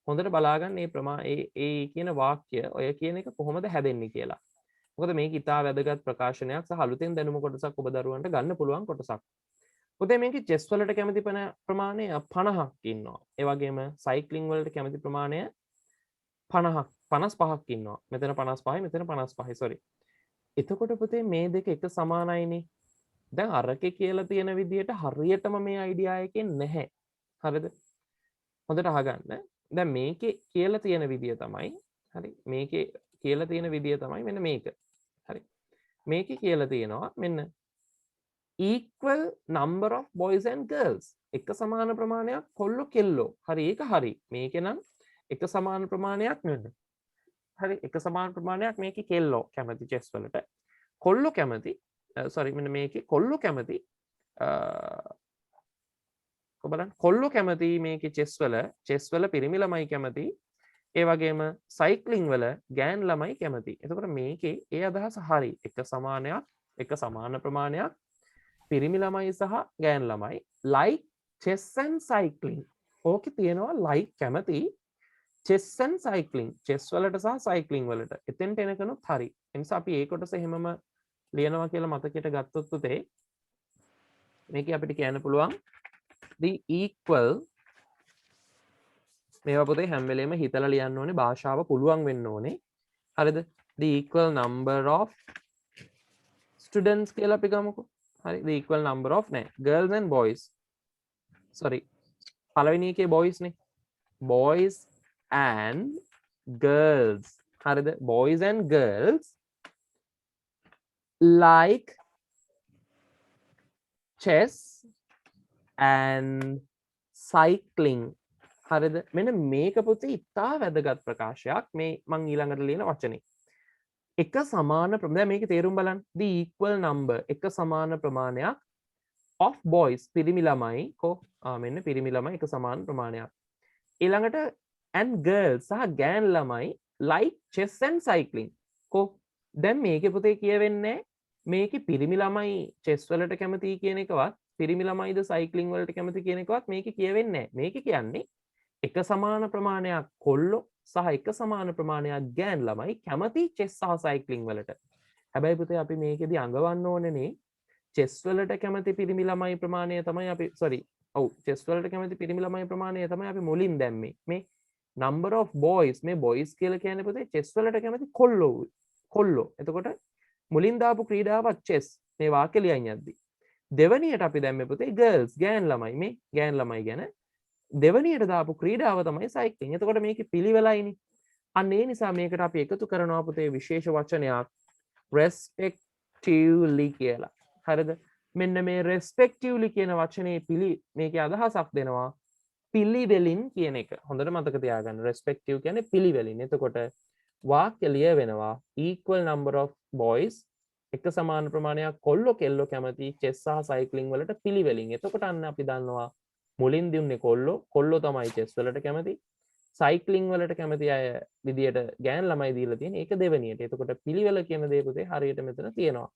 හොඳට බලාගන්න ඒ කියන වාක්‍ය ඔය කියන එක කොහොමද හැදෙන්නේ කියලා. මොකද මේක ඉතා වැදගත් ප්‍රකාශනයක් සහ අලුතෙන් දැනුම කොටසක් ඔබ දරුවන්ට ගන්න පුළුවන් කොටසක්. පුතේ මේකේ chess වලට කැමති ප්‍රමාණය 50ක් ඉන්නවා. ඒ වගේම cycling වලට කැමති ප්‍රමාණය 55ක් ඉන්නවා. මෙතන 55යි මෙතන 55යි sorry. එතකොට පුතේ මේ දෙක එක සමානයිනේ. දැන් අරකේ කියලා තියෙන විදිහට හරියටම මේ අයිඩියා එකේ නැහැ. හරිද? හොඳට අහගන්න. දැන් මේකේ කියලා තියෙන විදිය තමයි හරි මේකේ කියලා තියෙන විදිය තමයි මෙන්න මේක. හරි. මේකේ කියලා තියෙනවා මෙන්න equal number of boys and girls. එක සමාන ප්‍රමාණයක් කොල්ලෝ කෙල්ලෝ. හරි ඒක හරි. මේකේ නම් එක සමාන ප්‍රමාණයක් නෙවෙයි. හරි එක සමාන ප්‍රමාණයක් මේකේ කෙල්ලෝ කැමති chess වලට. කොල්ලෝ කැමති sorry මෙන්න මේකේ කොල්ලෝ කැමති බලන්න කොල්ලෝ කැමති මේකේ chess වල පිරිමි ළමයි කැමති. ඒ වගේම cycling වල ගෑන් ළමයි කැමති. එතකොට මේකේ ඒ අදහස හරි. එක සමාන ප්‍රමාණයක් පිරිමි ළමයි සහ ගෑන් ළමයි like chess and cycling. ඕකේ තියෙනවා like කැමති chess and cycling. chess වලට සහ cycling වලට. එතෙන්ට එනකනුත් හරි. ඒ නිසා අපි ඒ කොටස එහෙමම ලියනවා කියලා මතකයට ගත්තොත් උතේ මේකේ අපිට කියන්න පුළුවන් the equal මේවා පුතේ හැම වෙලේම හිතලා ලියන්න ඕනේ භාෂාව පුළුවන් වෙන්න ඕනේ. හරිද? the equal number of students කියලා අපි ගමුකෝ. හරි the equal number of නෑ girls and boys. sorry පළවෙනි එකේ boys නේ. boys and girls. හරිද? boys and girls like chess and cycling. හරිද? මෙන්න මේක පුතේ ඉතා වැදගත් ප්‍රකාශයක්. මේ මං ඊළඟට ලියන වචනේ. එක සමාන දැන් මේකේ තේරුම් බලන්න. the equal number එක සමාන ප්‍රමාණයක් of boys පිරිමි ළමයි මෙන්න පිරිමි ළමයි එක සමාන ප්‍රමාණයක්. ඊළඟට and girls සහ ගෑන් ළමයි like chess and cycling. දැන් මේකේ පුතේ කියවෙන්නේ මේකේ පිරිමි ළමයි chess වලට කැමති කියන එකවත් පිරිමි ළමයිද cycling වලට කැමති කියන එකවත් මේකේ කියවෙන්නේ නැහැ. මේකේ කියන්නේ එක සමාන ප්‍රමාණයක් කොල්ලෝ සහ එක සමාන ප්‍රමාණයක් ගෑන් ළමයි කැමති chess සහ cycling වලට. හැබැයි පුතේ අපි මේකෙදි අඟවන්න ඕනේනේ chess වලට කැමති පිරිමි ළමයි ප්‍රමාණය තමයි අපි chess වලට කැමති පිරිමි ළමයි ප්‍රමාණය තමයි අපි මුලින් දැම්මේ. මේ number of boys මේ boys කියලා කියන්නේ පුතේ chess වලට කැමති කොල්ලෝ. එතකොට මුලින් දාපු ක්‍රීඩාවක් chess මේ වාක්‍ය ලියන් යද්දි. දෙවනියට අපි දැම්මේ පුතේ girls ගෑන් ළමයි මේ ගෑන් ළමයි ගැන. දෙවනියට දාපු ක්‍රීඩාව තමයි cycling. එතකොට මේකේ පිළිවෙලයිනේ. අන්න ඒ නිසා මේකට අපි එකතු කරනවා පුතේ විශේෂ වචනයක් respectively කියලා. හරිද? මෙන්න මේ respectively කියන වචනේ මේකේ අදහසක් දෙනවා පිළිවෙලින් කියන එක. හොඳට මතක තියාගන්න. respective කියන්නේ පිළිවෙලින්. එතකොට වාක්‍ය ලියවෙනවා equal number of boys එක සමාන ප්‍රමාණයක් කොල්ලෝ කෙල්ලෝ කැමති chess සහ cycling වලට පිළිවෙලින්. එතකොට අන්න අපි දන්නවා මුලින් දුන්නේ කොල්ලෝ තමයි chess වලට කැමති. cycling වලට කැමති අය විදියට ගෑන් ළමයි දීලා තියෙන. ඒක දෙවෙනියට. එතකොට පිළිවෙල කියන දේ පුතේ හරියට මෙතන තියෙනවා.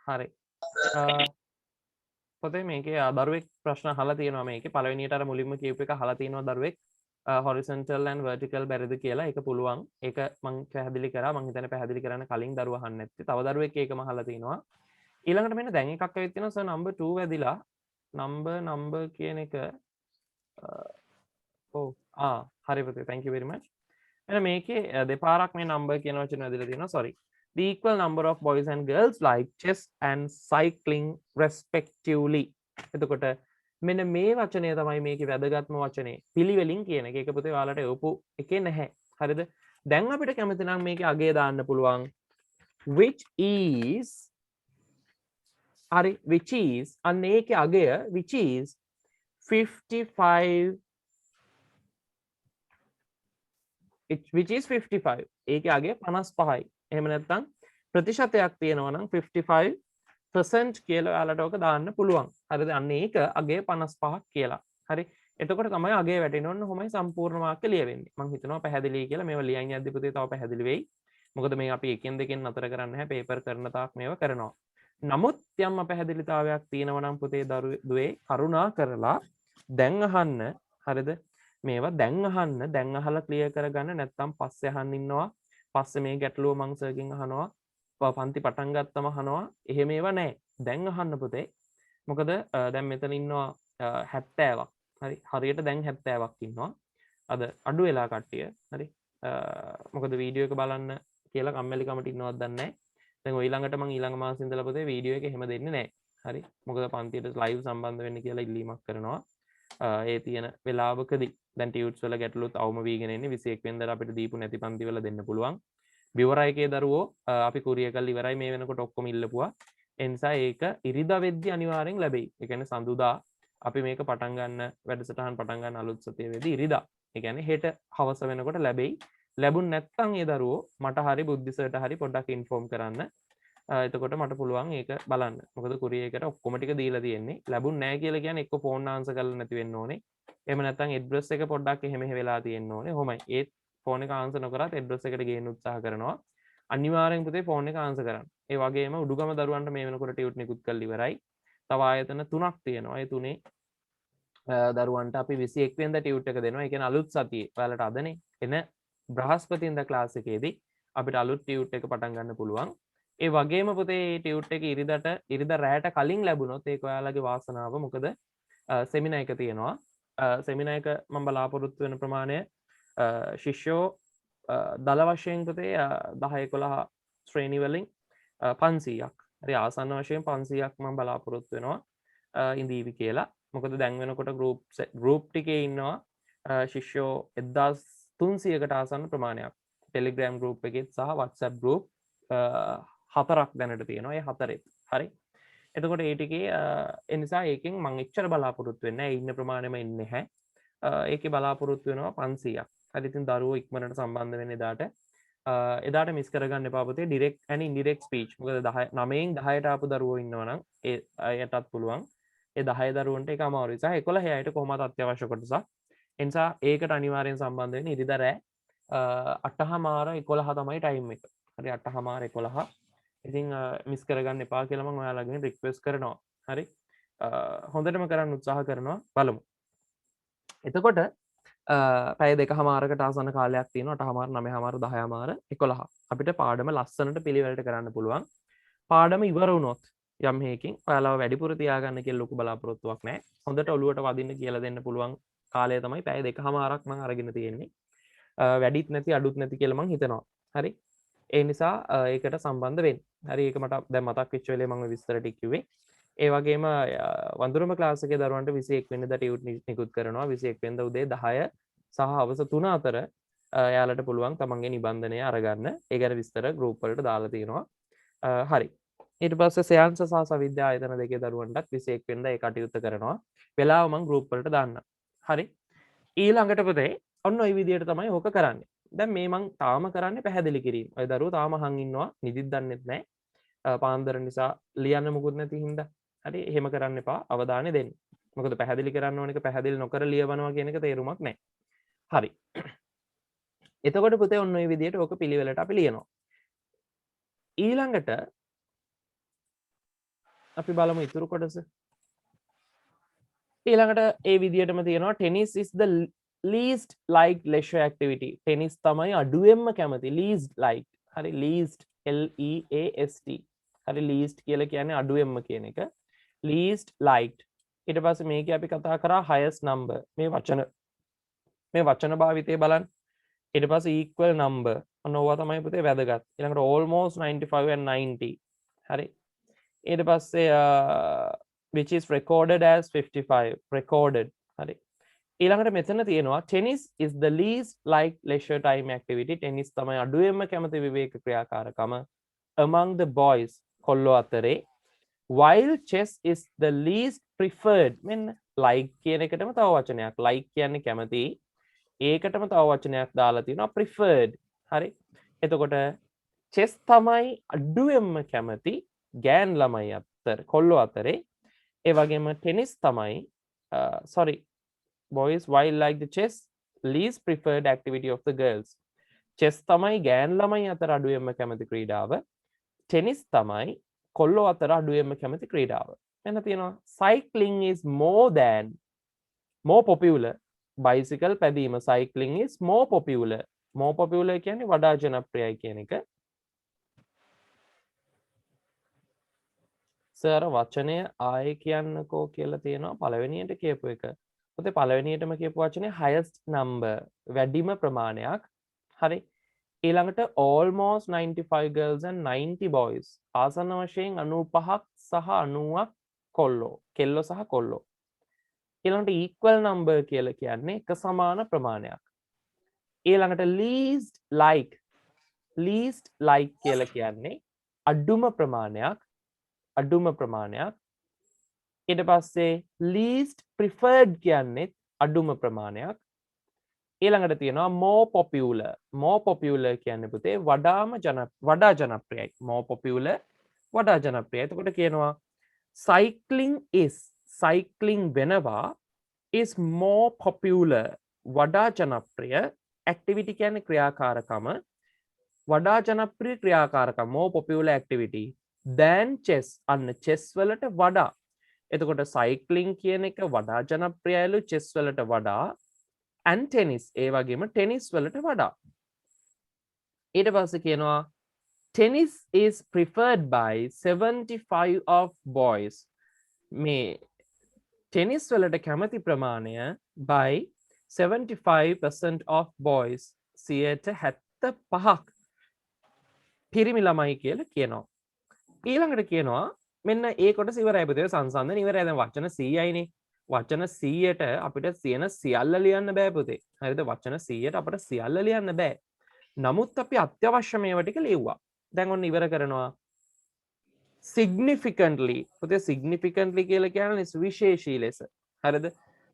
හරි. පොතේ මේකේ දරුවෙක් ප්‍රශ්න අහලා තියෙනවා මේකේ පළවෙනියට අර මුලින්ම කියපු එක අහලා තියෙනවා දරුවෙක් horizontal and vertical බැරිද කියලා. ඒක පුළුවන්. ඒක මම පැහැදිලි කරා. මම හිතන්නේ පැහැදිලි කරන්න කලින් දරුවා අහන්න නැත්තේ. තව දරුවෙක් ඒකම අහලා තිනවා. ඊළඟට මෙන්න දැන් එකක් ඇවිත් තියෙනවා සර් number 2 වැදිලා number කියන එක හරි පුතේ thank you very much. එහෙනම් මේකේ දෙපාරක් මේ number කියන වචන වැදිලා තියෙනවා. sorry. The equal number of boys and girls like chess and cycling respectively. එතකොට මෙන්න මේ වචනය තමයි මේකේ වැදගත්ම වචනේ. පිළිවෙලින් කියන එක. ඒක පුතේ ඔයාලට එවපු එකේ නැහැ. හරිද? දැන් අපිට කැමති නම් මේකේ අගය දාන්න පුළුවන්. which is අන්න ඒකේ අගය which is 55 ඒකේ අගය 55යි. එහෙම නැත්නම් ප්‍රතිශතයක් තියෙනවා නම් 55% කියලා ඔයාලට ඔක දාන්න පුළුවන්. හරිද? අන්න ඒක අගය 55ක් කියලා. හරි. එතකොට තමයි අගය වැටෙන්න ඕන. කොහොමයි සම්පූර්ණ වාක්‍ය ලියවෙන්නේ. මම හිතනවා පැහැදිලියි කියලා. මේවා ලියන් යද්දි පුතේ තව පැහැදිලි වෙයි. මොකද මේ අපි එකෙන් දෙකෙන් නතර කරන්නේ නැහැ. පේපර් කරන තාක් මේවා කරනවා. නමුත් යම් අපැහැදිලිතාවයක් තියෙනවා නම් පුතේ දුවේ කරුණා කරලා දැන් අහන්න. හරිද? මේවා දැන් අහන්න. දැන් අහලා ක්ලියර් කරගන්න. නැත්නම් පස්සේ අහන්න ඉන්නවා. පස්සේ මේ ගැටලුව මං සර්ගෙන් අහනවා. පන්ති පටන් ගත්තම අහනවා. එහෙම ඒවා නැහැ. දැන් අහන්න පුතේ. මොකද දැන් මෙතන ඉන්නවා 70ක්. හරි. හරියට දැන් 70ක් ඉන්නවා. අද අඩු වෙලා කට්ටිය. හරි. මොකද වීඩියෝ එක බලන්න කියලා කම්මැලිකමට ඉන්නවද දන්නේ නැහැ. දැන් ඔය ඊළඟට මං ඊළඟ මාසෙ ඉඳලා පුතේ වීඩියෝ එක එහෙම දෙන්නේ නැහැ. හරි. මොකද පන්තියට ලයිව් සම්බන්ධ වෙන්න කියලා ඉල්ලීමක් කරනවා. ඒ තියෙන වෙලාවකදී දැන් ටියුට්ස් වල ගැටලුත් අවම වීගෙන එන්නේ 21 වෙනිදාට අපිට දීපු නැති පන්ති වල දෙන්න පුළුවන්. බිවරයිකේ දරුවෝ අපි කුරිය කරලා ඉවරයි මේ වෙනකොට ඔක්කොම ඉල්ලපුවා. ඒ නිසා ඒක ඉරිදා වෙද්දි අනිවාර්යෙන් ලැබෙයි. ඒ කියන්නේ සඳුදා අපි මේක පටන් ගන්න වැඩසටහන් පටන් ගන්න අලුත් සතියේ වෙද්දි ඉරිදා. ඒ කියන්නේ හෙට හවස වෙනකොට ලැබෙයි. ලැබුණ නැත්නම් ඒ දරුවෝ මට හරි බුද්ධිසර්ට හරි පොඩ්ඩක් ඉන්ෆෝම් කරන්න. එතකොට මට පුළුවන් ඒක බලන්න. මොකද කුරියර් එකට ඔක්කොම ටික දීලා තියෙන්නේ. ලැබුණ නැහැ කියලා කියන්නේ එක්ක ෆෝන් ආන්සර් කරලා නැති වෙන්න ඕනේ. එහෙම නැත්නම් ඇඩ්‍රස් එක පොඩ්ඩක් එහෙම වෙලා තියෙන්න ඕනේ. කොහොමයි? ඒත් ෆෝන් එක ආන්සර් නොකරත් ඇඩ්‍රස් එකට ගේන්න උත්සාහ කරනවා. අනිවාර්යෙන් පුතේ ෆෝන් එක ආන්සර් කරන්න. ඒ වගේම උඩුගම දරුවන්ට මේ වෙනකොට ටියුට් නිකුත් කරලා ඉවරයි. තව ආයතන 3ක් තියෙනවා. ඒ තුනේ දරුවන්ට අපි 21 වෙනිදා ටියුට් එක දෙනවා. ඒ කියන්නේ අලුත් සතියේ. ඔයාලට අදනේ එන බ්‍රහස්පතින්දා ක්ලාස් එකේදී අපිට අලුත් ටියුට් එක පටන් ගන්න පුළුවන්. ඒ වගේම පුතේ ටියුට් එක ඉරිදා රැයට කලින් ලැබුණොත් ඒක ඔයාලගේ වාසනාව. මොකද සෙමිනා එක තියෙනවා. සෙමිනා එක මම බලාපොරොත්තු වෙන ප්‍රමාණය ශිෂ්‍යෝ දල වශයෙන් පුතේ 10-11 ශ්‍රේණි වලින් 500ක්. හරි ආසන්න වශයෙන් 500ක් මම බලාපොරොත්තු වෙනවා ඉඳීවි කියලා. මොකද දැන් වෙනකොට ගෲප් ටිකේ ඉන්නවා ශිෂ්‍යෝ 1300කට ආසන්න ප්‍රමාණයක්. ටෙලිග්‍රෑම් ගෲප් එකෙත් සහ WhatsApp ගෲප් 4ක් දැනට තියෙනවා. ඒ 4ෙත්. හරි. එතකොට ඒ ටිකේ ඒ නිසා ඒකෙන් මම එච්චර බලාපොරොත්තු වෙන්නේ නැහැ. ඉන්න ප්‍රමාණයම ඉන්නේ නැහැ. ඒකේ බලාපොරොත්තු වෙනවා 500ක්. හරි. ඉතින් දරුවෝ ඉක්මනට සම්බන්ධ වෙන්න එදාට මිස් කරගන්න එපා පුතේ ඩිරෙක්ට් ඇන්ඩ් ඉන්ඩිරෙක්ට් ස්පීච්. මොකද 9න් 10ට ආපු දරුවෝ ඉන්නවා නම් ඒ අයටත් පුළුවන්. ඒ 10 දරුවන්ට ඒක අමාරුයි. සහ 11 අයට කොහොමද අත්‍යවශ්‍ය කොටසක්. ඒ නිසා ඒකට අනිවාර්යෙන් සම්බන්ධ වෙන්න ඉරිදා රෑ 8:00 තමයි ටයිම් එක. හරි 8:00 ඉතින් මිස් කරගන්න එපා කියලා මම ඔයාලගෙන් රික්වෙස්ට් කරනවා. හරි. හොඳටම කරන්න උත්සාහ කරනවා බලමු. එතකොට පැය 2කමාරකට ආසන්න කාලයක් තියෙනවා 8කමාර 9කමාර 10කමාර 11 අපිට පාඩම ලස්සනට පිළිවෙලට කරන්න පුළුවන් පාඩම ඉවර වුණොත් යම් හේකින් ඔයාලව වැඩිපුර තියාගන්න කියලා ලොකු බලාපොරොත්තුවක් නැහැ හොඳට ඔලුවට වදින්න කියලා දෙන්න පුළුවන් කාලය තමයි පැය 2කමාරක් මම අරගෙන තියෙන්නේ වැඩිත් නැති අඩුත් නැති කියලා මම හිතනවා හරි ඒ නිසා ඒකට සම්බන්ධ වෙන්න හරි ඒක මට දැන් මතක් වෙච්ච වෙලේ මම විස්තර ටික කිව්වේ ඒ වගේම වඳුරම ක්ලාස් එකේ දරුවන්ට 21 වෙනිදා ටියුට් නිකුත් කරනවා 21 වෙනිදා උදේ 10 සහ හවස 3 අතර එයාලට පුළුවන් තමන්ගේ නිබන්ධනය අරගන්න ඒ ගැන විස්තර ගෲප් වලට දාලා තියෙනවා හරි ඊට පස්සේ සයන්ස් සහ සවිද්‍යා ආයතන දෙකේ දරුවන්ටත් 21 වෙනිදා ඒ කටයුත්ත කරනවා වෙලාව මම ගෲප් වලට දාන්න හරි ඊළඟට පුතේ ඔන්න ওই විදිහට තමයි ඕක කරන්නේ දැන් මේ මං තාම කරන්නේ පැහැදිලි කිරීම ඔය දරුවෝ තාම අහන් ඉන්නවා නිදිත් දන්නෙත් නැහැ පාන්දර නිසා ලියන්න මුකුත් නැති හින්දා හරි එහෙම කරන්න එපා අවධානය දෙන්න මොකද පැහැදිලි කරන්න ඕන එක පැහැදිලි නොකර ලියවනවා කියන එක තේරුමක් නැහැ හරි එතකොට පුතේ ඔන්න ඔය විදිහට ඕක පිළිවෙලට අපි ලියනවා ඊළඟට අපි බලමු ඉතුරු කොටස ඊළඟට ඒ විදිහටම තියෙනවා tennis is the least liked leisure activity tennis තමයි අඩුවෙන්ම කැමති least liked හරි least L E A S T හරි least කියලා කියන්නේ අඩුවෙන්ම කියන එක least liked ඊට පස්සේ මේක අපි කතා කරා highest number මේ වචන භාවිතය බලන්න ඊට පස්සේ equal number ඔන්න ඕවා තමයි පුතේ වැදගත් ඊළඟට almost 95 and 90 හරි ඊට පස්සේ which is recorded as 55 recorded හරි ඊළඟට මෙතන තියෙනවා tennis is the least liked leisure time activity tennis තමයි අඩුවෙන්ම කැමති විවේක ක්‍රියාකාරකම among the boys කොල්ලෝ අතරේ while chess is the least preferred මෙන්න like කියන එකටම තව වචනයක් like කියන්නේ කැමති ඒකටම තව වචනයක් දාලා තියෙනවා preferred හරි එතකොට chess තමයි අඩුවෙන්ම කැමති ගෑන් ළමයි අතර කොල්ලෝ අතරේ ඒ වගේම tennis තමයි sorry boys while like the chess least preferred activity of the girls chess තමයි ගෑන් ළමයි අතර අඩුවෙන්ම කැමති ක්‍රීඩාව tennis තමයි කොල්ලෝ අතර අඩුවෙන්ම කැමති ක්‍රීඩාව එන්න තියෙනවා cycling is more popular bicycle පැදීම cycling is more popular කියන්නේ වඩා ජනප්‍රියයි කියන එක සර් වචනය ආයේ කියන්නකෝ කියලා තියෙනවා පළවෙනියට කියපු එක පුතේ පළවෙනියටම කියපු වචනේ highest number වැඩිම ප්‍රමාණයක් හරි ඊළඟට almost 95 girls and 90 boys ආසන්න වශයෙන් 95ක් සහ 90ක් කෙල්ලෝ සහ කොල්ලෝ ඊළඟට equal number කියලා කියන්නේ එක සමාන ප්‍රමාණයක් ඊළඟට least like කියලා කියන්නේ අඩුම ප්‍රමාණයක් ඊට පස්සේ least preferred කියන්නේ අඩුම ප්‍රමාණයක් ඊළඟට තියෙනවා more popular කියන්නේ පුතේ වඩා ජනප්‍රියයි more popular වඩා ජනප්‍රියයි එතකොට කියනවා cycling වෙනවා is more popular වඩා ජනප්‍රිය activity කියන්නේ ක්‍රියාකාරකම වඩා ජනප්‍රිය ක්‍රියාකාරකම more popular activity than chess අන්න chess වලට වඩා එතකොට cycling කියන එක වඩා ජනප්‍රියයිලු chess වලට වඩා and tennis ඒ වගේම tennis වලට වඩා ඊට පස්සේ කියනවා tennis is preferred by 75 of boys මේ tennis වලට කැමති ප්‍රමාණය by 75% of boys 75ක් පිරිමි ළමයි කියලා කියනවා ඊළඟට කියනවා මෙන්න ඒ කොටස ඉවරයි පුතේ සංසන්දන ඉවරයි දැන් වචන 100යිනේ වචන 100ට අපිට සියන සියල්ල ලියන්න බෑ පුතේ හරිද වචන 100ට අපිට සියල්ල ලියන්න බෑ නමුත් අපි අත්‍යවශ්‍ය මේවා ටික ලියුවා දැන් ඔන්න ඉවර කරනවා significantly පුතේ significantly කියලා කියන්නේ සුවිශේෂී ලෙස හරිද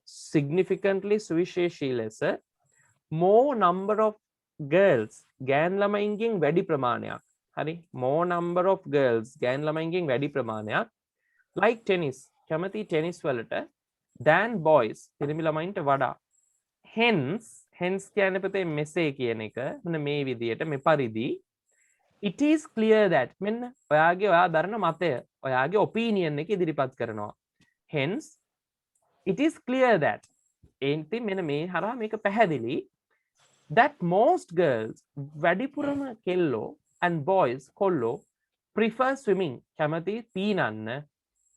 significantly සුවිශේෂී ලෙස more number of girls ගෑන් ළමයින්ගෙන් වැඩි ප්‍රමාණයක් හරි more number of girls ගෑන් ළමයින්ගෙන් වැඩි ප්‍රමාණයක් like tennis කැමති ටෙනිස් වලට than boys පිරිමි ළමයින්ට වඩා hence කියන්නේ පුතේ මෙසේ කියන එක මෙන්න මේ විදියට මේ පරිදි it is clear that මෙන්න ඔයා දරන මතය ඔයාගේ opinion එක ඉදිරිපත් කරනවා hence it is clear that ඒන්ති මෙන්න මේ හරහා මේක පැහැදිලි that most girls වැඩිපුරම කෙල්ලෝ and boys කොල්ලෝ prefer swimming කැමති පීනන්න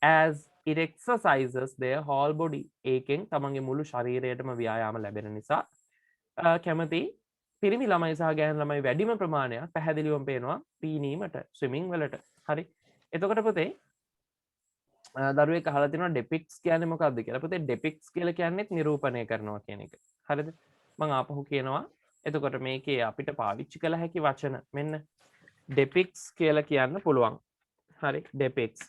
as it exercises their whole body ඒකෙන් තමන්ගේ මුළු ශරීරයටම ව්‍යායාම ලැබෙන නිසා කැමති පිරිමි ළමයි සහ ගෑනු ළමයි වැඩිම ප්‍රමාණයක් පැහැදිලිවම පේනවා පීනීමට ස්විමින් වලට හරි එතකොට පුතේ දරුවෙක් අහලා තිනවා ඩෙපික්ස් කියන්නේ මොකක්ද කියලා පුතේ ඩෙපික්ස් කියලා කියන්නේත් නිරූපණය කරනවා කියන එක හරිද මම ආපහු කියනවා එතකොට මේකේ අපිට පාවිච්චි කළ හැකි වචන මෙන්න ඩෙපික්ස් කියලා කියන්න පුළුවන් හරි ඩෙපික්ස්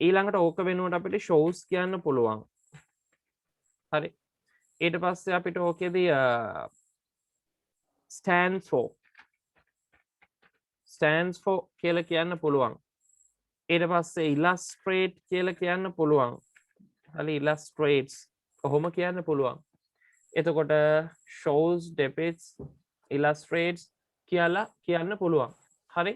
ඊළඟට ඕක වෙනුවට අපිට shows කියන්න පුළුවන් හරි ඊට පස්සේ අපිට ඕකේදී stands for කියලා කියන්න පුළුවන් ඊට පස්සේ illustrate කියලා කියන්න පුළුවන් හරි illustrates කොහොම කියන්න පුළුවන් එතකොට shows depicts illustrates කියලා කියන්න පුළුවන් හරි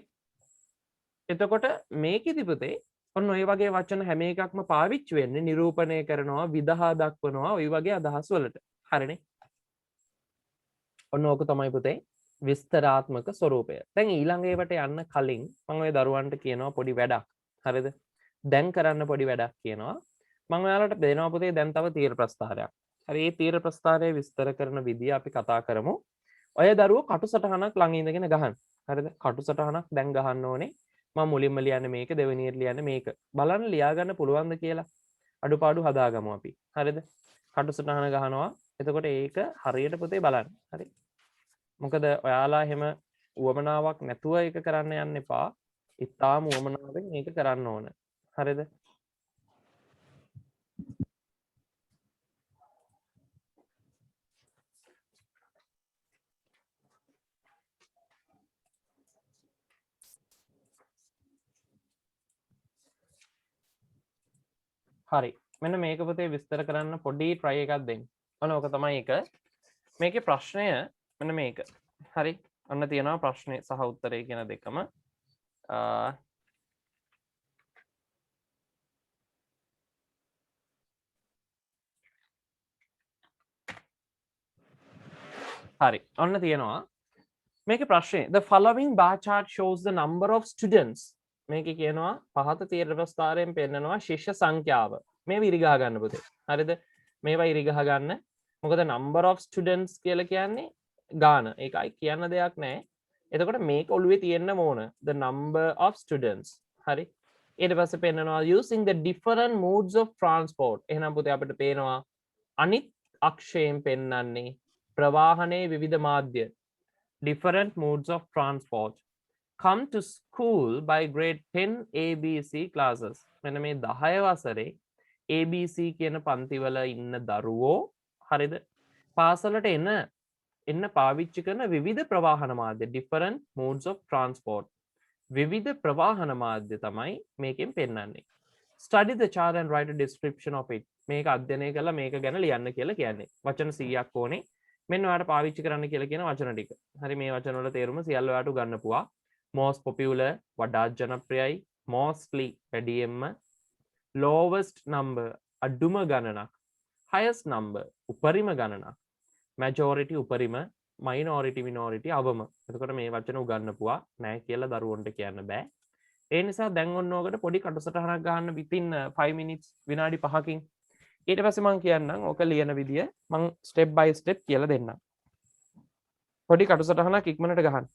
එතකොට මේකෙදි පුතේ ඔන්න ඔය වගේ වචන හැම එකක්ම පාවිච්චි වෙන්නේ නිරූපණය කරනවා විදහා දක්වනවා ඔය වගේ අදහස් වලට හරිනේ ඔන්න ඕක තමයි පුතේ විස්තරාත්මක ස්වරූපය දැන් ඊළඟ ඒවට යන්න කලින් මම ඔය දරුවන්ට කියනවා පොඩි වැඩක් හරිද දැන් කරන්න පොඩි වැඩක් කියනවා මම ඔයාලට දෙනවා පුතේ දැන් තව තීර ප්‍රස්තාරයක් හරි මේ තීර ප්‍රස්තාරය විස්තර කරන විදිය අපි කතා කරමු ඔය දරුවෝ කටු සටහනක් ළඟ ඉඳගෙන ගහන්න හරිද කටු සටහනක් දැන් ගහන්න ඕනේ මම මුලින්ම ලියන්නේ මේක දෙවෙනියට ලියන්නේ මේක බලන්න ලියා ගන්න පුළුවන්ද කියලා අඩුපාඩු හදාගමු අපි හරිද කටු සටහන ගහනවා එතකොට ඒක හරියට පුතේ බලන්න හරි මොකද ඔයාලා එහෙම උවමනාවක් නැතුව ඒක කරන්න යන්න එපා ඉතාම උවමනාවෙන් මේක කරන්න ඕන හරිද හරි මෙන්න මේක පුතේ විස්තර කරන්න පොඩි try එකක් දෙන්න. ඔන්න ඕක තමයි එක. මේකේ ප්‍රශ්නය මෙන්න මේක. හරි. ඔන්න තියෙනවා ප්‍රශ්නේ සහ උත්තරේ කියන දෙකම. හරි. ඔන්න තියෙනවා මේකේ ප්‍රශ්නේ the following bar chart shows the number of students මේකේ කියනවා පහත තීර ප්‍රස්ථාරයෙන් පෙන්නනවා ශිෂ්‍ය සංඛ්‍යාව. මේ විරිගහ ගන්න පුතේ. හරිද? මේවා ඉරිගහ ගන්න. මොකද number of students කියලා කියන්නේ ගාන. ඒකයි කියන්න දෙයක් නැහැ. එතකොට මේක ඔළුවේ තියෙන්න ඕන. the number of students. හරි. ඊට පස්සේ පෙන්නනවා using the different modes of transport. එහෙනම් පුතේ අපිට පේනවා අනිත් අක්ෂයෙන් පෙන්නන්නේ ප්‍රවාහනයේ විවිධ මාධ්‍ය. different modes of transport come to school by grade 10 ABC classes මෙන්න මේ 10 වසරේ ABC කියන පන්තිවල ඉන්න දරුවෝ හරිද පාසලට එන්න පාවිච්චි කරන විවිධ ප්‍රවාහන මාධ්‍ය different modes of transport විවිධ ප්‍රවාහන මාධ්‍ය තමයි මේකෙන් පෙන්නන්නේ study the chart and write a description of it මේක අධ්‍යයනය කරලා මේක ගැන ලියන්න කියලා කියන්නේ වචන 100ක් ඕනේ මෙන්න ඔයාලට පාවිච්චි කරන්න කියලා කියන වචන ටික. හරි මේ වචන වල තේරුම සියල්ල ඔයාලට උගන්වපුවා. most popular වඩාත් ජනප්‍රියයි, mostly වැඩියෙන්ම, lowest number අඩුම ගණනක්, highest number උපරිම ගණනක්, majority උපරිම, minority minority අවම. එතකොට මේ වචන උගන්වපුවා නෑ කියලා දරුවන්ට කියන්න බෑ. ඒ නිසා දැන් ඔන්න ඔකට පොඩි කටසටහනක් ගන්න within 5 minutes විනාඩි 5කින් ඊට පස්සේ මම කියන්නම් ඕක ලියන විදිය මම ස්ටෙප් බයි ස්ටෙප් කියලා දෙන්නම්. පොඩි කටුසටහනක් ඉක්මනට ගහන්න.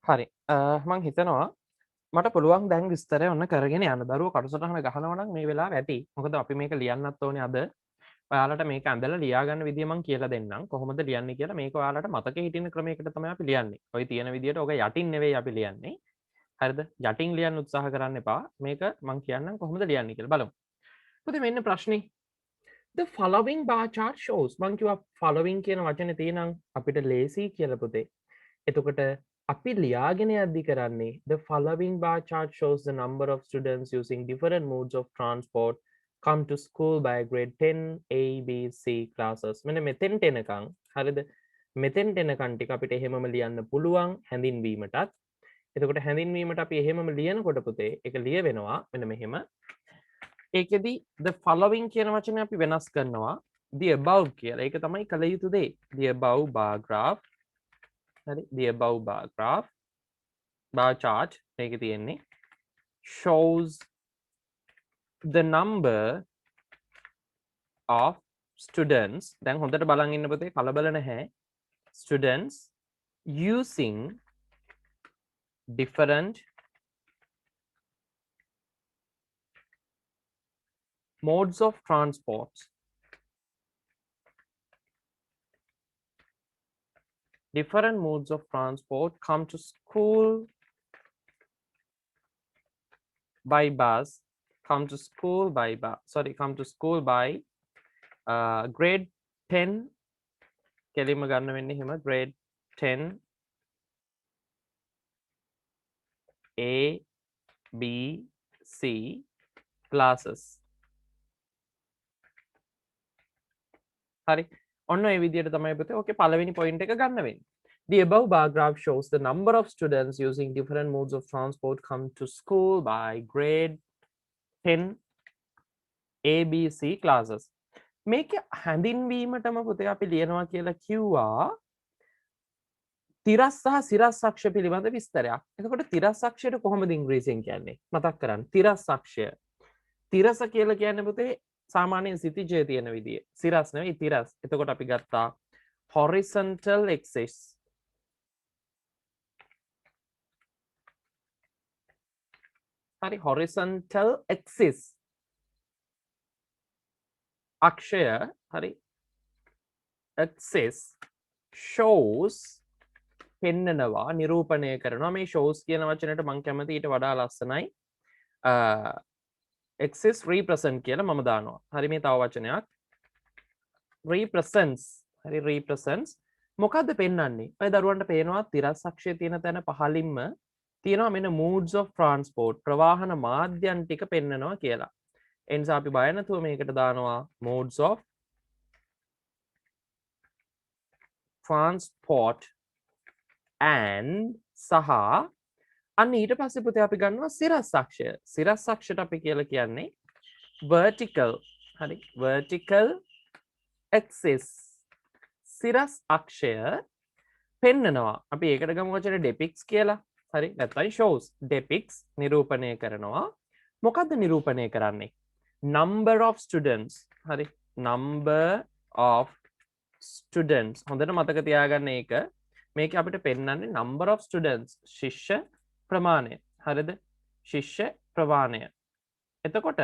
හරි මං හිතනවා මට පුළුවන් දැන් විස්තරය ඔන්න කරගෙන යන්න දරුවෝ කටසටහන ගහනවා නම් මේ වෙලාව ඇති. මොකද අපි මේක ලියන්නත් ඕනේ අද. ඔයාලට මේක ඇඳලා ලියා ගන්න විදිය මං කියලා දෙන්නම්. කොහොමද ලියන්නේ කියලා මේක ඔයාලට මතකෙ හිටින ක්‍රමයකට තමයි අපි ලියන්නේ. ඔය තියෙන විදියට ඔක යටින් නෙවෙයි අපි ලියන්නේ. හරිද? යටින් ලියන්න උත්සාහ කරන්න එපා. මේක මං කියන්නම් කොහොමද ලියන්නේ කියලා බලමු. පුතේ මෙන්න ප්‍රශ්නේ. The following bar chart shows මං කිව්වා following කියන වචනේ තියෙනම් අපිට ලේසි කියලා පුතේ. එතකොට අපි ලියාගෙන යද්දි කරන්නේ the following bar chart shows the number of students using different modes of transport come to school by grade 10 A B C classes. මෙන්න මෙතෙන්ට එනකන් හරිද? මෙතෙන්ට එනකන් ටික අපිට එහෙමම ලියන්න පුළුවන් හැඳින්වීමටත්. එතකොට හැඳින්වීමට අපි එහෙමම ලියනකොට පුතේ ඒක ලියවෙනවා මෙන්න මෙහෙම. ඒකෙදි the following කියන වචනේ අපි වෙනස් කරනවා the above කියලා. ඒක තමයි කළ යුතු දේ. The above bar graph. හරි the above bar graph bar chart මේකේ තියෙන්නේ shows the number of students දැන් හොඳට බලන් ඉන්න පුතේ කලබල නැහැ students using different modes of transport come to school by bus come to school by grade 10 කෙලින්ම ගන්න වෙන්නේ එහෙම grade 10 A B C classes හරි ඔන්න ඒ විදිහට තමයි පුතේ ඕකේ පළවෙනි පොයින්ට් එක ගන්න වෙන්නේ. The above bar graph shows the number of students using different modes of transport come to school by grade 10 ABC classes. මේක හැඳින්වීමටම පුතේ අපි ලියනවා කියලා කිව්වා තිරස් සහ සිරස් අක්ෂ පිළිබඳ විස්තරයක්. එතකොට තිරස් අක්ෂයට කොහොමද ඉංග්‍රීසියෙන් කියන්නේ? මතක් කරන්න. තිරස් අක්ෂය. තිරස කියලා කියන්නේ පුතේ සාමාන්‍යයෙන් සිතිජය තියෙන විදිය. සිරස් නෙවෙයි තිරස්. එතකොට අපි ගත්තා horizontal axis. හරි horizontal axis. අක්ෂය හරි axis shows පෙන්නනවා නිරූපණය කරනවා මේ shows කියන වචනයට මම කැමති ඊට වඩා ලස්සනයි axis represent කියලා මම දානවා. හරි මේ තව වචනයක් represents හරි represents මොකද්ද පෙන්වන්නේ? ඔය දරුවන්ට පේනවා තිරස් අක්ෂයේ තියෙන තැන පහළින්ම තියෙනවා මෙන්න modes of transport ප්‍රවාහන මාධ්‍යයන් ටික පෙන්නනවා කියලා. ඒ නිසා අපි බය නැතුව මේකට දානවා modes of transport and සහ අන්න ඊට පස්සේ පුතේ අපි ගන්නවා සිරස් අක්ෂය. සිරස් අක්ෂයට අපි කියලා කියන්නේ vertical හරි vertical axis සිරස් අක්ෂය පෙන්නනවා. අපි ඒකට ගමු වචනේ depicts කියලා. හරි නැත්නම් shows depicts නිරූපණය කරනවා. මොකද්ද නිරූපණය කරන්නේ? number of students හරි number of students හොඳට මතක තියාගන්න ඒක. මේක අපිට පෙන්වන්නේ number of students ශිෂ්‍ය ප්‍රමාණය. හරිද? ශිෂ්‍ය ප්‍රමාණය. එතකොට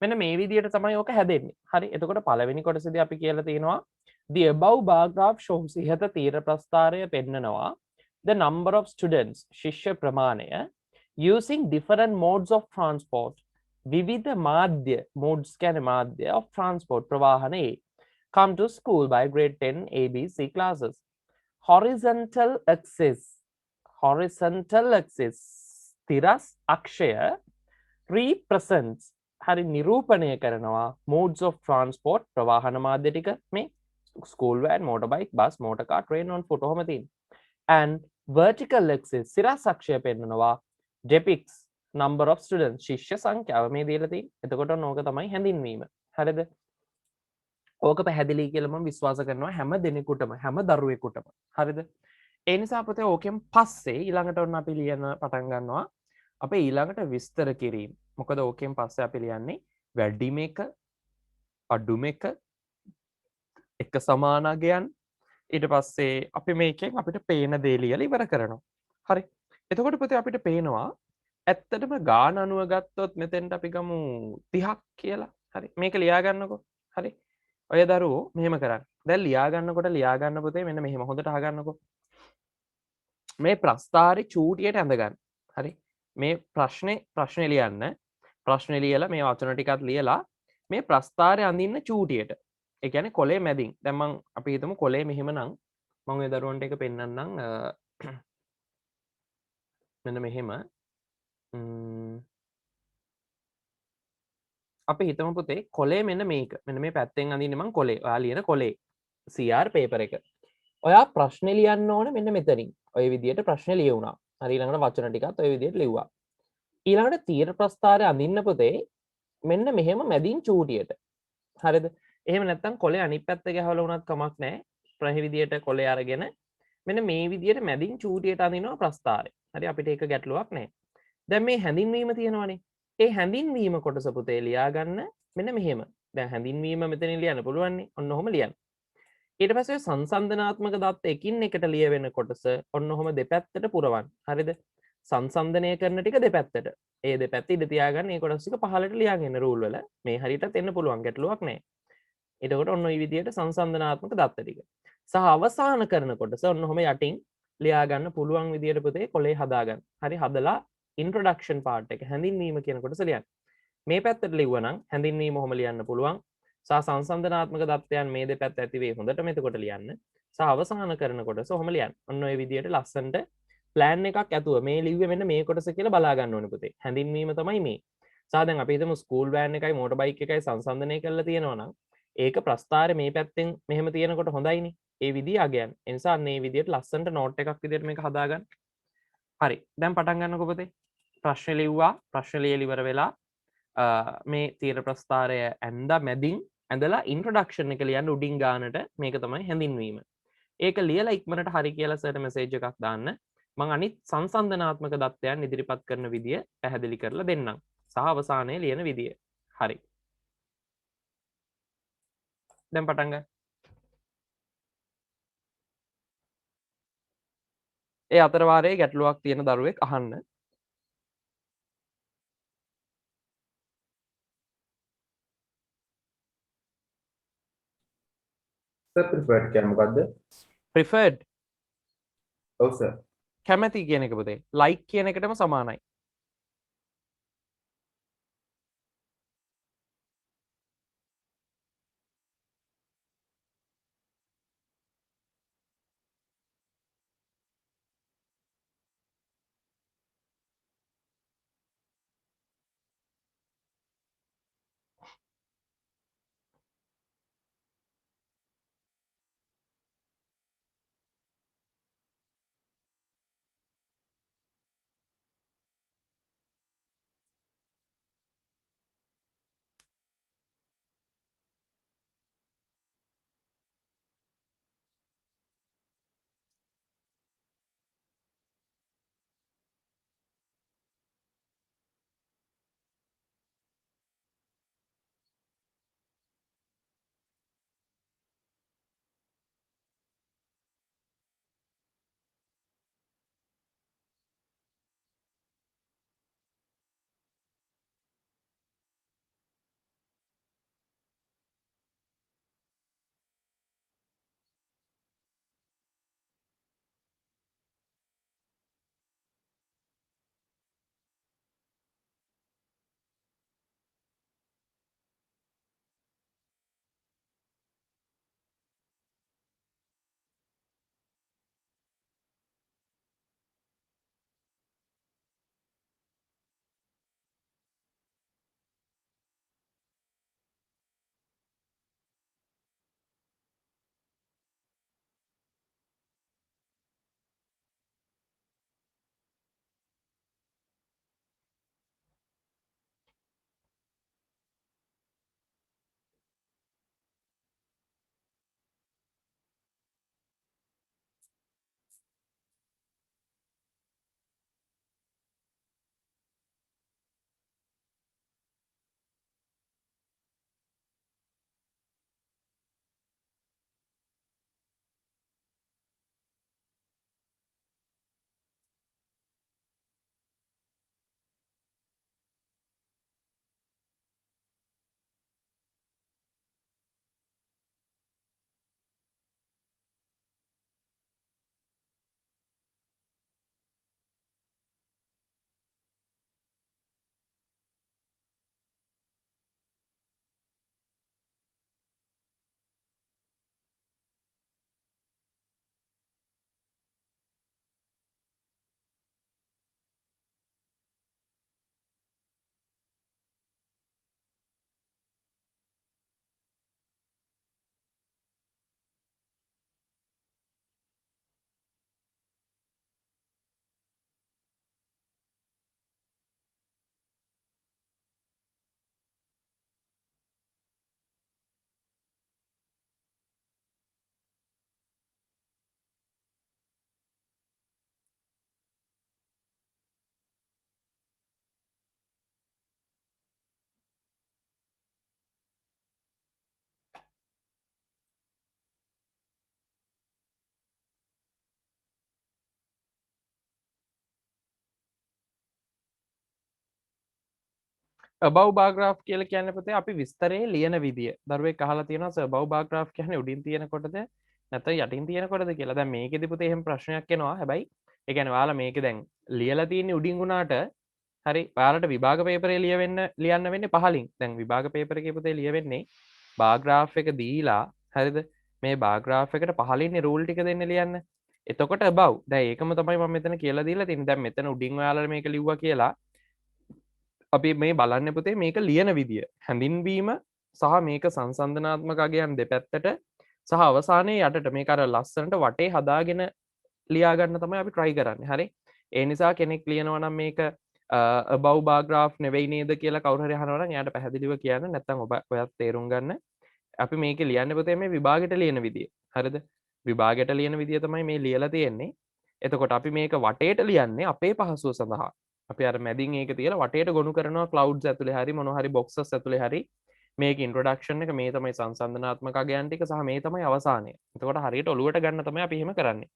මෙන්න මේ විදිහට තමයි ඕක හැදෙන්නේ. හරි. එතකොට පළවෙනි කොටසේදී අපි කියලා තියෙනවා the above bar graph shows ඉහත තීර ප්‍රස්ථාරය පෙන්නනවා the number of students ශිෂ්‍ය ප්‍රමාණය using different modes of transport විවිධ මාධ්‍ය modes කියන්නේ මාධ්‍ය of transport ප්‍රවාහනේ come to school by grade 10 ABC classes. Horizontal axis තිරස් අක්ෂය represents හරි නිරූපණය කරනවා modes of transport ප්‍රවාහන මාධ්‍ය ටික මේ school van motorbike bus motor car train on foot ඔහොම තියෙන and vertical axis සිරස් අක්ෂය පෙන්නනවා depicts number of students ශිෂ්‍ය සංඛ්‍යාව මේ දීලා තියෙන. එතකොට ඕක තමයි හැඳින්වීම. හරිද? ඕක පැහැදිලි කියලා මම විශ්වාස කරනවා හැම දෙනෙකුටම හැම දරුවෙකුටම. හරිද? ඒ නිසා පුතේ ඕකෙන් පස්සේ ඊළඟට ඔන්න අපි ලියන පටන් ගන්නවා අපේ ඊළඟට විස්තර කිරීම. මොකද ඕකෙන් පස්සේ අපි ලියන්නේ වැඩිම එක අඩුම එක එක සමානගයන් ඊට පස්සේ අපි මේකෙන් අපිට පේන දේ ලියලා ඉවර කරනවා. හරි. එතකොට පුතේ අපිට පේනවා ඇත්තටම ගාන අනුව ගත්තොත් මෙතෙන්ට අපි ගමු 30ක් කියලා. හරි. මේක ලියා ගන්නකො. හරි. ඔය දරුවෝ මෙහෙම කරන්න. දැන් ලියා ගන්නකොට ලියා ගන්න පුතේ මෙන්න මෙහෙම හොඳට අහගන්නකො. මේ ප්‍රස්ථාරේ චූටියට ඇඳගන්න. හරි. මේ ප්‍රශ්නේ ලියන්න. ප්‍රශ්නේ ලියලා මේ වචන ටිකත් ලියලා මේ ප්‍රස්ථාරේ අඳින්න චූටියට. ඒ කියන්නේ කොලේ මැදින්. දැන් අපි හිතමු කොලේ මෙහෙමනම් මම ඔය දරුවන්ට එක පෙන්නන්නම්. මෙන්න මෙහෙම. අපි හිතමු පුතේ කොලේ මෙන්න මේක. මෙන්න මේ පැත්තෙන් අඳින්නේ මං කොලේ. ඔයා ලියන කොලේ. CR පේපර් එක. ඔයා ප්‍රශ්නේ ලියන්න ඕනේ මෙන්න මෙතනින්. ඔය විදියට ප්‍රශ්නේ ලියුණා. හරි ඊළඟට වචන ටිකත් ඔය විදියට ලිව්වා. ඊළඟට තීර ප්‍රස්ථාරය අඳින්න පුතේ මෙන්න මෙහෙම මැදින් චූටියට. හරිද? එහෙම නැත්නම් කොලේ අනිත් පැත්ත ගහවල වුණත් කමක් නැහැ. ප්‍රහි විදියට කොලේ අරගෙන මෙන්න මේ විදියට මැදින් චූටියට අඳිනවා ප්‍රස්ථාරය. හරි අපිට ඒක ගැටලුවක් නැහැ. දැන් මේ හැඳින්වීම තියෙනවනේ. ඒ හැඳින්වීම කොටස පුතේ ලියා ගන්න මෙන්න මෙහෙම. දැන් හැඳින්වීම මෙතනින් ලියන්න පුළුවන් නේ. ඔන්න ඔහොම ලියන්න. ඊට පස්සේ සංසන්දනාත්මක දත්ත එකින් එකට ලියවෙන කොටස ඔන්න ඔහොම දෙපැත්තට පුරවන්න. හරිද? සංසන්දනය කරන ටික දෙපැත්තට. ඒ දෙපැත්ත ඉඳ තියාගන්න ඒ කොටස් ටික පහළට ලියාගෙන රූල් වල මේ හරියටත් එන්න පුළුවන් ගැටලුවක් නැහැ. එතකොට ඔන්න ඔය විදිහට සංසන්දනාත්මක දත්ත ටික. සහ අවසාන කරන කොටස ඔන්න ඔහොම යටින් ලියා ගන්න පුළුවන් විදිහට පුතේ කොලේ හදාගන්න. හරි හදලා ඉන්ට්‍රොඩක්ෂන් පාර්ට් එක හැඳින්වීම කියන කොටස ලියන්න. මේ පැත්තට ලිව්වනම් හැඳින්වීම ඔහොම ලියන්න පුළුවන්. සහ සංසන්දනාත්මක දත්තයන් මේ දෙපැත්ත ඇති වේ හොඳටම එතකොට ලියන්න. සහ අවසාන කරන කොටස ඔහොම ලියන්න. ඔන්න ඔය විදිහට ලස්සනට ප්ලෑන් එකක් ඇතුව මේ ලිව්වේ මෙන්න මේ කොටස කියලා බලා ගන්න ඕනේ පුතේ. හැඳින්වීම තමයි මේ. සහ දැන් අපි හිතමු ස්කූල් වෑන් එකයි මෝටර් බයික් එකයි සංසන්දනය කරලා තියෙනවා නම් ඒක ප්‍රස්ථාරේ මේ පැත්තෙන් මෙහෙම තියෙනකොට හොඳයිනේ. ඒ විදිහ අගයන්. ඒ නිසා අන්න ඒ විදිහට ලස්සනට නෝට් එකක් විදිහට මේක හදාගන්න. හරි. දැන් පටන් ගන්නකො පුතේ. ප්‍රශ්න ලිව්වා. ප්‍රශ්න ලියලා ඉවර වෙලා මේ තීර ප්‍රස්ථාරය ඇඳ මැදින් ඇඳලා ඉන්ට්‍රොඩක්ෂන් එක ලියන්න උඩින් ගානට මේක තමයි හැඳින්වීම. ඒක ලියලා ඉක්මනට හරි කියලා සර්ට මෙසේජ් එකක් දාන්න. මං අනිත් සංසන්දනාත්මක දත්තයන් ඉදිරිපත් කරන විදිය පැහැදිලි කරලා දෙන්නම්. සහ අවසානයේ ලියන විදිය. හරි. දැන් පටන් ගන්න. ඒ අතර වාරයේ ගැටලුවක් තියෙන දරුවෙක් අහන්න. සර් ප්‍රිෆර්ඩ් කියන්නේ මොකද්ද? preferred ඔව් සර්. කැමැති කියන එක පුතේ. like කියන එකටම සමානයි. above bar graph කියලා කියන්නේ පුතේ අපි විස්තරේ ලියන විදිය. දරුවෙක් අහලා තියෙනවා above bar graph කියන්නේ උඩින් තියෙන කොටද නැත්නම් යටින් තියෙන කොටද කියලා. දැන් මේකෙදි පුතේ එහෙම ප්‍රශ්නයක් එනවා. හැබැයි ඒ කියන්නේ ඔයාලා මේකේ දැන් ලියලා තියෙන්නේ උඩින් වුණාට හරි ඔයාලට විභාග පේපරේ ලියන්න වෙන්නේ පහලින්. දැන් විභාග පේපර් එකේ පුතේ ලියවෙන්නේ bar graph එක දීලා හරිද? මේ bar graph එකට පහලින්නේ rule ටික දෙන්න ලියන්න. එතකොට above. දැන් ඒකම තමයි මම මෙතන කියලා දීලා තියෙන්නේ. දැන් මෙතන උඩින් ඔයාලා මේක ලිව්වා කියලා අපි මේ බලන්න පුතේ මේක ලියන විදිය හැඳින්වීම සහ මේක සංසන්ධනාත්මක අගයන් දෙපැත්තට සහ අවසානයේ යටට මේක අර ලස්සනට වටේ හදාගෙන ලියාගන්න තමයි අපි try කරන්නේ. හරි. ඒ නිසා කෙනෙක් ලියනවා නම් මේක above bar graph නෙවෙයි නේද කියලා කවුරු හරි අහනවා නම් එයාට පැහැදිලිව කියන්න. නැත්නම් ඔයත් තේරුම් ගන්න. අපි මේක ලියන්න පුතේ මේ විභාගෙට ලියන විදිය. හරිද? විභාගෙට ලියන විදිය තමයි මේ ලියලා තියෙන්නේ. එතකොට අපි මේක වටේට ලියන්නේ අපේ පහසුව සඳහා. අපි අර මැදින් ඒක තියලා වටේට ගොනු කරනවා clouds ඇතුලේ හරි මොන හරි boxes ඇතුලේ හරි මේක introduction එක මේ තමයි සංසන්දනාත්මක අගයන් ටික සහ මේ තමයි අවසානය. එතකොට හරියට ඔලුවට ගන්න තමයි අපි එහෙම කරන්නේ.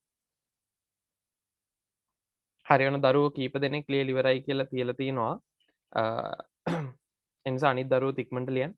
හරි වෙන දරුවෝ කීප දෙනෙක් ලියලා ඉවරයි කියලා තියලා තිනවා. ඒ නිසා අනිත් දරුවෝ ඉක්මනට ලියන්න.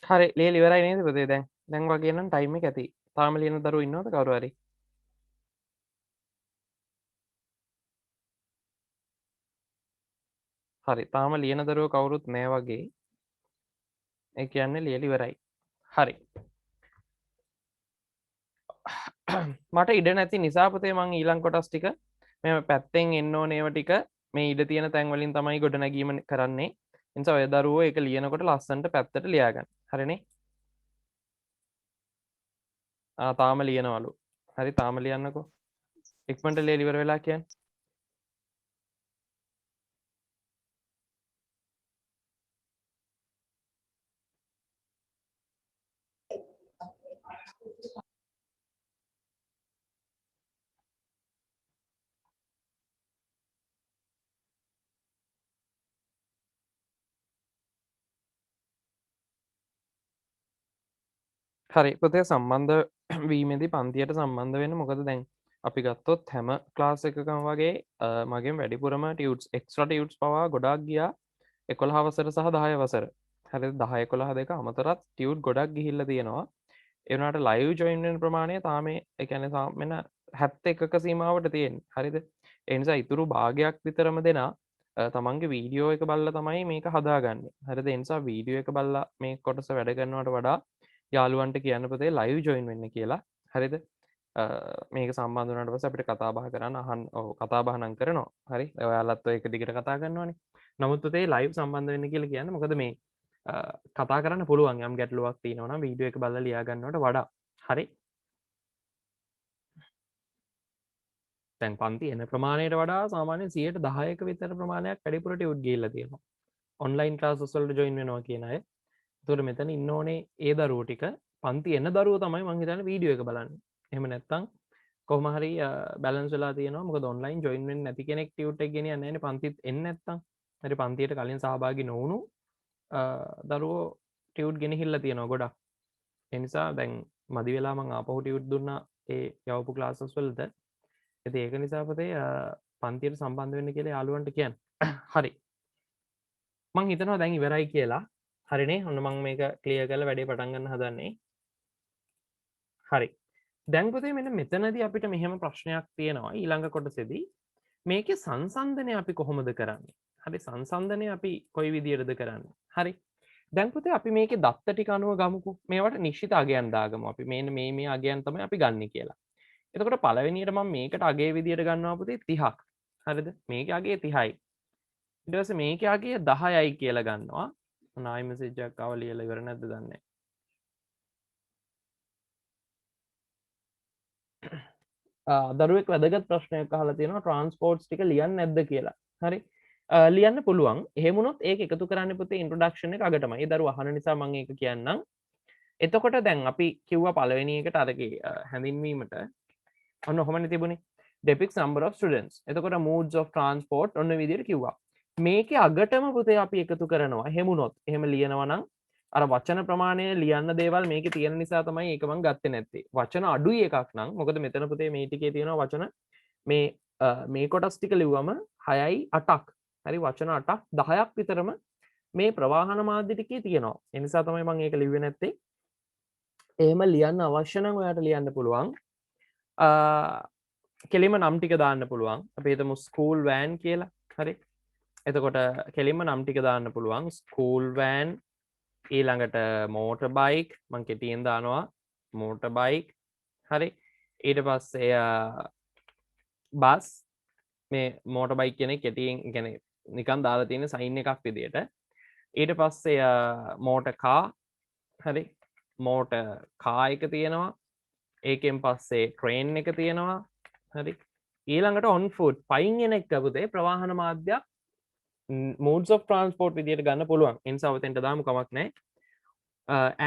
හරි ලියලා ඉවරයි නේද පුතේ දැන්? දැන් වගේ නම් ටයිම් එක ඇති. තාම ලියන දරුවෝ ඉන්නවද කවුරු හරි? හරි. තාම ලියන දරුවෝ කවුරුත් නෑ වගේ. ඒ කියන්නේ ලියලා ඉවරයි. හරි. මට ඉඩ නැති නිසා පුතේ මං ඊළඟ කොටස් ටික මෙහෙම පැත්තෙන් එන්න ඕන ඒවා ටික මේ ඉඩ තියෙන තැන් වලින් තමයි ගොඩනැගීම කරන්නේ. ඒ නිසා ඔය දරුවෝ ඒක ලියනකොට ලස්සනට පැත්තට ලියා ගන්න. හරිනේ? තාම ලියනවලු. හරි තාම ලියන්නකෝ. ඉක්මනට ලියලා ඉවර වෙලා කියන්නේ. හරි පුතේ සම්බන්ධ වීමේදී පන්තියට සම්බන්ධ වෙන්න මොකද දැන් අපි ගත්තොත් හැම ක්ලාස් එකකම වගේ මගෙන් වැඩිපුරම ටියුට්ස් එක්ස්ට්‍රා ටියුට්ස් පවා ගොඩක් ගියා 11 වසර සහ 10 වසර. හරිද 10 11 දෙක අමතරත් ටියුට් ගොඩක් ගිහිල්ලා තියෙනවා. ඒ වුණාට ලයිව් ජොයින් වෙන ප්‍රමාණය තාම ඒ කියන්නේ සාමාන්‍ය 71ක සීමාවට තියෙන්නේ. හරිද? ඒ නිසා ඉතුරු භාගයක් විතරම දෙනා තමන්ගේ වීඩියෝ එක බලලා තමයි මේක හදාගන්නේ. හරිද? ඒ නිසා වීඩියෝ එක බලලා මේ කොටස වැඩ කරනවට වඩා යාළුවන්ට කියන්න පුතේ ලයිව් ජොයින් වෙන්න කියලා. හරිද? මේක සම්බන්ධ වුණාට පස්සේ අපිට කතා බහ කරන්න කතා බහ නම් කරනවා. හරි? ඔයාලත් ඔය එක දිගට කතා කරනවානේ. නමුත් පුතේ ලයිව් සම්බන්ධ වෙන්න කියලා කියන්නේ මොකද මේ කතා කරන්න පුළුවන් යම් ගැටලුවක් තියෙනවා නම් වීඩියෝ එක බලලා ලියා ගන්නවට වඩා. හරි? දැන් පන්ති එන ප්‍රමාණයට වඩා සාමාන්‍යයෙන් 10%ක විතර ප්‍රමාණයක් වැඩිපුර ටියුට් ගිහිල්ලා තියෙනවා. ඔන්ලයින් ක්ලාසස් වලට ජොයින් වෙනවා කියන අය. ඒතකොට මෙතන ඉන්න ඕනේ ඒ දරුවෝ ටික පන්ති එන දරුවෝ තමයි මං හිතන්නේ වීඩියෝ එක බලන්නේ. එහෙම නැත්නම් කොහොම හරි බැලන්ස් වෙලා තියෙනවා. මොකද ඔන්ලයින් ජොයින් වෙන්නේ නැති කෙනෙක් ටියුට් එක ගෙනියන්නේ නැහැනේ පන්තිත් එන්නේ නැත්නම්. හරි පන්තියට කලින් සහභාගී නොවුණු දරුවෝ ටියුට් ගෙනහිල්ලා තියෙනවා ගොඩක්. ඒ නිසා දැන් මදි වෙලා මං ආපහු ටියුට් දුන්නා ඒ යවපු ක්ලාසස් වලට. ඉතින් ඒක නිසා පුතේ පන්තියට සම්බන්ධ වෙන්න කියලා යාළුවන්ට කියන්න. හරි. මං හිතනවා දැන් ඉවරයි කියලා. හරිනේ ඔන්න මං මේක ක්ලියර් කරලා වැඩේ පටන් ගන්න හදන්නේ. හරි. දැන් පුතේ මෙන්න මෙතනදී අපිට මෙහෙම ප්‍රශ්නයක් තියෙනවා ඊළඟ කොටසේදී. මේකේ සංසන්දනය අපි කොහොමද කරන්නේ? හරි සංසන්දනය අපි කොයි විදියටද කරන්නේ? හරි. දැන් පුතේ අපි මේකේ දත්ත ටික අනුව ගමුකෝ. මේවට නිශ්චිත අගයන් දාගමු. අපි මේ අගයන් තමයි අපි ගන්නෙ කියලා. එතකොට පළවෙනියට මම මේකට අගයේ විදියට ගන්නවා පුතේ 30ක්. හරිද? මේකේ අගය 30යි. ඊට පස්සේ මේකේ අගය 10යි කියලා ගන්නවා. ආයි මෙසේජ් එකක් ආව ලියලා ඉවර නැද්ද දන්නේ නැහැ. දරුවෙක් වැදගත් ප්‍රශ්නයක් අහලා තියෙනවා ට්‍රාන්ස්පෝර්ට්ස් ටික ලියන්නේ නැද්ද කියලා. හරි. ලියන්න පුළුවන්. එහෙම වුණොත් ඒක එකතු කරන්න පුතේ ඉන්ට්‍රොඩක්ෂන් එක අගටමයි. ඒ දරුවා අහන නිසා මම ඒක කියන්නම්. එතකොට දැන් අපි කිව්වා පළවෙනි එකට අරගේ හැඳින්වීමට ඔන්න ඔහොමනේ තිබුණේ. depicts number of students. එතකොට modes of transport ඔන්න විදිහට කිව්වා. මේකේ අගටම පුතේ අපි එකතු කරනවා. එහෙම වුණොත් එහෙම ලියනවා නම් අර වචන ප්‍රමාණය ලියන්න දේවල් මේකේ තියෙන නිසා තමයි ඒක මම ගත්තේ නැත්තේ. වචන අඩුයි එකක් නම් මොකද මෙතන පුතේ මේ ටිකේ තියෙනවා වචන මේ කොටස් ටික ලිව්වම 6යි 8ක්. හරි වචන 8ක් 10ක් විතරම මේ ප්‍රවාහන මාධ්‍ය ටිකේ තියෙනවා. ඒ නිසා තමයි මම ඒක ලිව්වේ නැත්තේ. එහෙම ලියන්න අවශ්‍ය නම් ඔයාට ලියන්න පුළුවන්. කෙලිම නම් ටික දාන්න පුළුවන්. අපි හිතමු ස්කූල් වෑන් කියලා. හරි. එතකොට කෙලිම නම් ටික දාන්න පුළුවන්. ස්කූල් වෑන් ඊළඟට මෝටර් බයික් මම කෙටියෙන් දානවා මෝටර් බයික්. හරි. ඊට පස්සේ බස් මේ මෝටර් බයික් කියන්නේ කෙටියෙන් කියන්නේ නිකන් දාලා තියෙන සයින් එකක් විදියට. ඊට පස්සේ මෝටර් කා හරි. මෝටර් කා එක තියෙනවා. ඒකෙන් පස්සේ ට්‍රේන් එක තියෙනවා. හරි. ඊළඟට on foot පයින් එන එක පුතේ ප්‍රවාහන මාධ්‍යයක් modes of transport විදියට ගන්න පුළුවන්. ඒ නිසා ඔතෙන්ට දාමු කමක් නැහැ.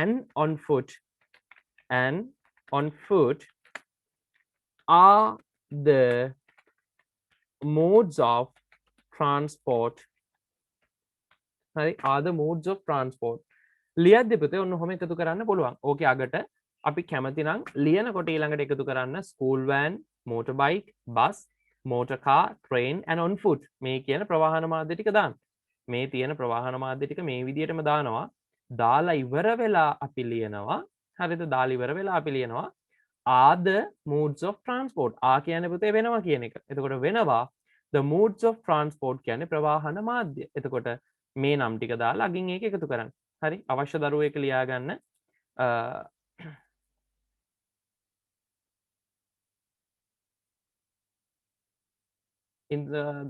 And on foot are the modes of transport. හරි are the modes of transport. ලියද්දි පුතේ ඔන්න ඔහොම එකතු කරන්න පුළුවන්. ඕකේ අගට අපි කැමති නම් ලියනකොට ඊළඟට එකතු කරන්න school van, motor bike, bus, motor car, train and on foot මේ කියන ප්‍රවාහන මාධ්‍ය ටික දාන්න. මේ තියෙන ප්‍රවාහන මාධ්‍ය ටික මේ විදිහටම දානවා. දාලා ඉවර වෙලා අපි ලියනවා. හරිද? දාලා ඉවර වෙලා අපි ලියනවා are the modes of transport. ආ කියන්නේ පුතේ වෙනවා කියන එක. එතකොට වෙනවා the modes of transport කියන්නේ ප්‍රවාහන මාධ්‍ය. එතකොට මේ නම් ටික දාලා අගින් ඒක එකතු කරන්න. හරි? අවශ්‍ය දරුවෝ එක ලියා ගන්න.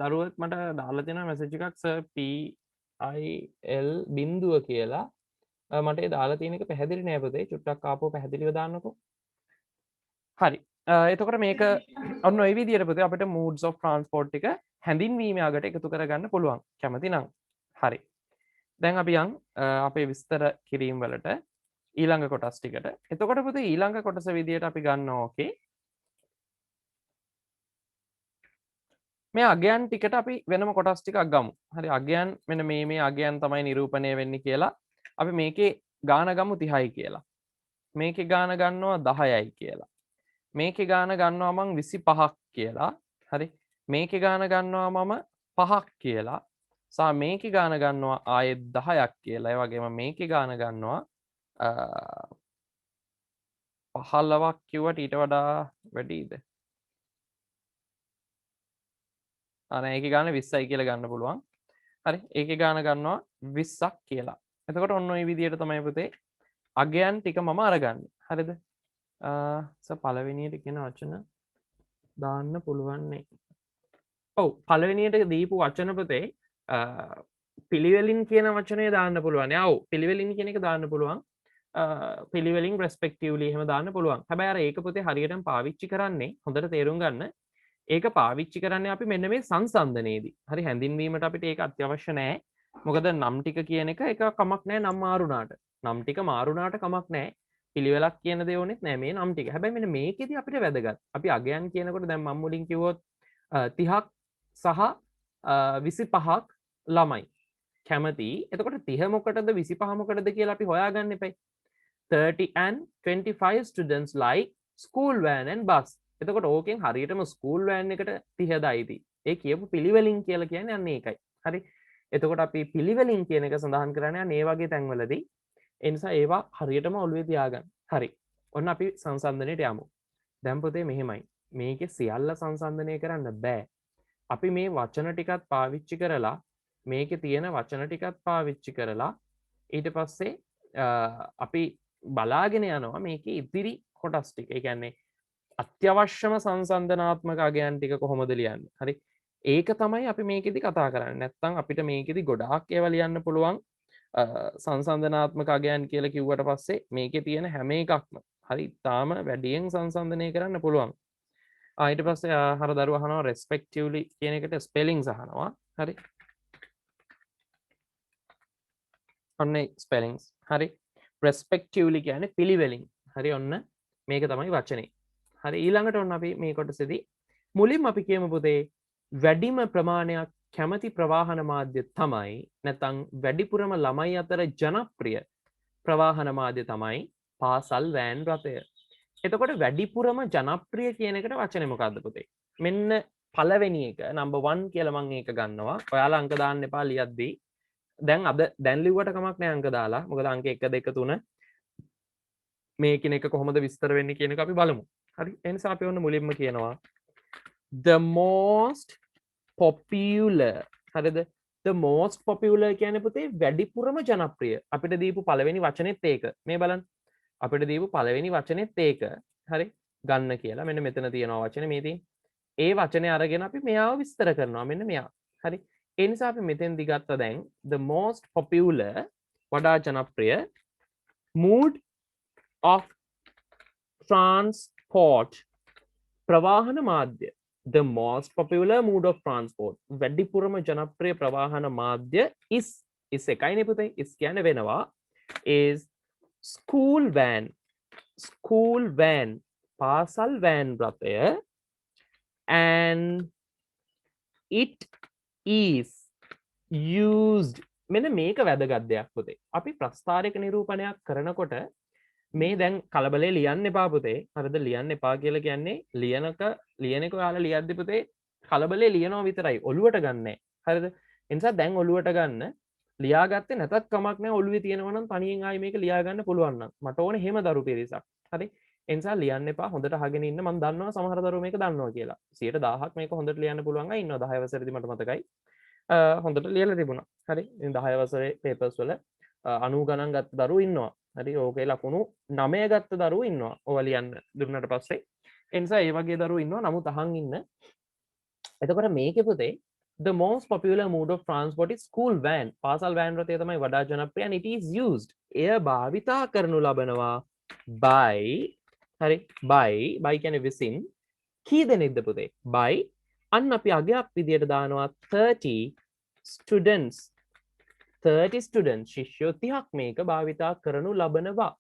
දරුවෙක් මට දාලා තියෙන මැසේජ් එකක් සර් PIL බිඳුව කියලා මට ඒ දාලා තියෙන එක පැහැදිලි නෑ පුතේ චුට්ටක් ආපහු පැහැදිලිව දාන්නකෝ. හරි. එතකොට මේක ඔන්න ඔය විදිහට පුතේ අපිට modes of transport ටික හැඳින්වීමේ අගට එකතු කරගන්න පුළුවන්. කැමති නම්. හරි. දැන් අපි යන් අපේ විස්තර කිරීම වලට ඊළඟ කොටස් ටිකට. එතකොට පුතේ ඊළඟ කොටස විදිහට අපි ගන්නවා ඕකේ මේ අගයන් ටිකට අපි වෙනම කොටස් ටිකක් ගමු. හරි අගයන් මෙන්න මේ අගයන් තමයි නිරූපණය වෙන්නේ කියලා. අපි මේකේ ගාන ගමු 30යි කියලා. මේකේ ගාන ගන්නවා 10යි කියලා. මේකේ ගාන ගන්නවා මං 25ක් කියලා. හරි. මේකේ ගාන ගන්නවා මම 5ක් කියලා. සහ මේකේ ගාන ගන්නවා ආයෙත් 10ක් කියලා. ඒ වගේම මේකේ ගාන ගන්නවා 15ක් කිව්වට ඊට වඩා වැඩිද? ඒක ගාන 20යි කියලා ගන්න පුළුවන්. හරි. ඒකේ ගාන ගන්නවා 20ක් කියලා. එතකොට ඔන්න ඔය විදිහට තමයි පුතේ අගයන් ටික මම අරගන්නේ. හරිද? පළවෙනියට කියන වචන දාන්න පුළුවන් නේ. ඔව් පළවෙනියට දීපු වචන පුතේ පිළිවෙලින් කියන වචනය දාන්න පුළුවන්. ඔව් පිළිවෙලින් කියන එක දාන්න පුළුවන්. පිළිවෙලින් respectively එහෙම දාන්න පුළුවන්. හැබැයි අර ඒක පුතේ හරියටම පාවිච්චි කරන්නේ හොඳට තේරුම් ගන්න. ඒක පාවිච්චි කරන්නේ අපි මෙන්න මේ සංසන්දනයේදී. හරි හැඳින්වීමට අපිට ඒක අත්‍යවශ්‍ය නැහැ. මොකද නම් ටික කියන එක කමක් නැහැ නම් මාරුණාට. නම් ටික මාරුණාට කමක් නැහැ. පිළිවෙලක් කියන දේ ඕනෙත් නැහැ මේ නම් ටික. හැබැයි මෙන්න මේකෙදි අපිට වැදගත්. අපි අගයන් කියනකොට දැන් මම මුලින් කිව්වොත් 30ක් සහ 25ක් ළමයි කැමති. එතකොට 30 මොකටද 25 මොකටද කියලා අපි හොයාගන්න එපයි. 30 and 25 students like school van and bus. එතකොට ඕකෙන් හරියටම ස්කූල් වෑන් එකට 30 දායිති. ඒ කියපු පිළිවෙලින් කියලා කියන්නේ අන්න ඒකයි. හරි. එතකොට අපි පිළිවෙලින් කියන එක සඳහන් කරන්නේ අන්න ඒ වගේ තැන්වලදී. ඒ නිසා ඒවා හරියටම ඔළුවේ තියාගන්න. හරි. ඔන්න අපි සංසන්දනයට යමු. දැන් පුතේ මෙහෙමයි. මේකේ සියල්ල සංසන්දනය කරන්න බෑ. අපි මේ වචන ටිකත් පාවිච්චි කරලා මේකේ තියෙන වචන ටිකත් පාවිච්චි කරලා ඊට පස්සේ අපි බලාගෙන යනවා මේකේ ඉදිරි කොටස් ටික. ඒ කියන්නේ අත්‍යවශ්‍යම සංසන්දනාත්මක අගයන් ටික කොහොමද ලියන්නේ. හරි. ඒක තමයි අපි මේකෙදි කතා කරන්නේ. නැත්නම් අපිට මේකෙදි ගොඩාක් ඒවා ලියන්න පුළුවන්. සංසන්දනාත්මක අගයන් කියලා කිව්වට පස්සේ මේකේ තියෙන හැම එකක්ම හරි තාම වැඩියෙන් සංසන්දනය කරන්න පුළුවන්. ඊට පස්සේ හර දරුවා අහනවා respectively කියන එකට spellings අහනවා. හරි. ඔන්න spellings. හරි. respectively කියන්නේ පිළිවෙලින්. හරි ඔන්න මේක තමයි වචනේ. හරි ඊළඟට ඔන්න අපි මේ කොටසේදී මුලින්ම අපි කියමු පුතේ වැඩිම ප්‍රමාණයක් කැමති ප්‍රවාහන මාධ්‍ය තමයි නැත්නම් වැඩිපුරම ළමයි අතර ජනප්‍රිය ප්‍රවාහන මාධ්‍ය තමයි පාසල් වෑන් රථය. එතකොට වැඩිපුරම ජනප්‍රිය කියන එකට වචනේ මොකද්ද පුතේ? මෙන්න පළවෙනි එක number 1 කියලා මම ඒක ගන්නවා. ඔයාලා අංක දාන්න එපා ලියද්දී. දැන් ලිව්වට කමක් නැහැ අංක දාලා. මොකද අංක 1 2 3 මේ කියන එක කොහොමද විස්තර වෙන්නේ කියන එක අපි බලමු. හරි. ඒ නිසා අපි ඔන්න මුලින්ම කියනවා the most popular. හරිද? the most popular කියන්නේ පුතේ වැඩිපුරම ජනප්‍රිය. අපිට දීපු පළවෙනි වචනේත් ඒක. මේ බලන්න. අපිට දීපු පළවෙනි වචනේත් ඒක. හරි? ගන්න කියලා. මෙන්න මෙතන තියෙනවා වචනේ මේ තියෙන. ඒ වචනේ අරගෙන අපි මෙයාව විස්තර කරනවා. මෙන්න මෙයා. හරි? ඒ නිසා අපි මෙතෙන්දි ගත්ත දැන් the most popular වඩා ජනප්‍රිය mode of transport ප්‍රවාහන මාධ්‍ය. The most popular mode of transport වැඩිපුරම ජනප්‍රිය ප්‍රවාහන මාධ්‍ය is එකයිනේ පුතේ is කියන්නේ වෙනවා is school van පාසල් වෑන් රථය and it is used මෙන්න මේක වැදගත් දෙයක් පුතේ. අපි ප්‍රස්ථාරයක නිරූපණයක් කරනකොට මේ දැන් කලබලේ ලියන්න එපා පුතේ. හරිද? ලියන්න එපා කියලා කියන්නේ ලියනක ඔයාලා ලියද්දි පුතේ කලබලේ ලියනවා විතරයි. ඔලුවට ගන්නෑ. හරිද? ඒ නිසා දැන් ඔලුවට ගන්න. ලියාගත්තේ නැතත් කමක් නැහැ. ඔලුවේ තියෙනවා නම් තනියෙන් ආයි මේක ලියා ගන්න පුළුවන් නම්. මට ඕනේ එහෙම දරු පිරිසක්. හරි? ඒ නිසා ලියන්න එපා. හොඳට අහගෙන ඉන්න. මම දන්නවා සමහර දරුවෝ මේක දන්නවා කියලා. 100,000ක් මේක හොඳට ලියන්න පුළුවන් අය ඉන්නවා. 10 වසරේදී මට මතකයි. හොඳට ලියලා තිබුණා. හරි? ඉතින් 10 වසරේ පේපර්ස් වල 90 ගණන් ගත්ත දරුවෝ ඉන්නවා. හරි ඕකේ ලකුණු 9 ගත්ත දරුවෝ ඉන්නවා. ඔවා ලියන්න දුන්නට පස්සේ. ඒ නිසා ඒ වගේ දරුවෝ ඉන්නවා. නමුත් අහන් ඉන්න. එතකොට මේකේ පුතේ the most popular mode of transport is school van. පාසල් වෑන් රථය තමයි වඩා ජනප්‍රිය and it is used. එය භාවිතා කරනු ලබනවා by හරි by කියන්නේ විසින් කී දෙනෙක්ද පුතේ? by අන්න අපි අගයක් විදියට දානවා 30 students ශිෂ්‍යෝ 30ක් මේක භාවිතා කරනු ලබනවා.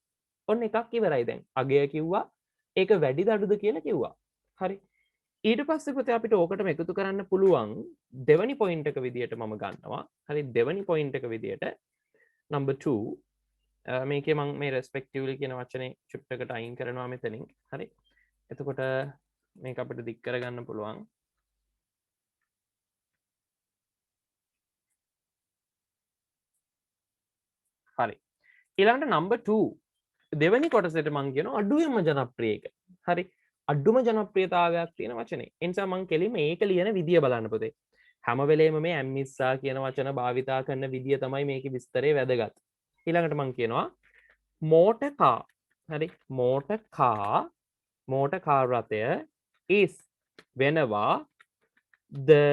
ඔන්න එකක් ඉවරයි දැන්. අගය කිව්වා. ඒක වැඩිද අඩුද කියලා කිව්වා. හරි. ඊට පස්සේ පුතේ අපිට ඕකටම එකතු කරන්න පුළුවන් දෙවනි පොයින්ට් එක විදියට මම ගන්නවා. හරි දෙවනි පොයින්ට් එක විදියට number 2 මේකේ මම මේ respectively කියන වචනේ චුට්ටකට අයින් කරනවා මෙතනින්. හරි. එතකොට මේක අපිට දික් කරගන්න පුළුවන්. හරි. ඊළඟට number 2 දෙවෙනි කොටසට මම කියනවා අඩුවෙන්ම ජනප්‍රිය එක. හරි. අඩුම ජනප්‍රියතාවයක් තියෙන වචනේ. ඒ නිසා මම කෙලින්ම මේක ලියන විදිය බලන්න පුතේ. හැම වෙලේම මේ ඇම්මිස්සා කියන වචන භාවිතා කරන විදිය තමයි මේකේ විස්තරේ වැදගත්. ඊළඟට මම කියනවා motor car. හරි. motor car රථය is වෙනවා the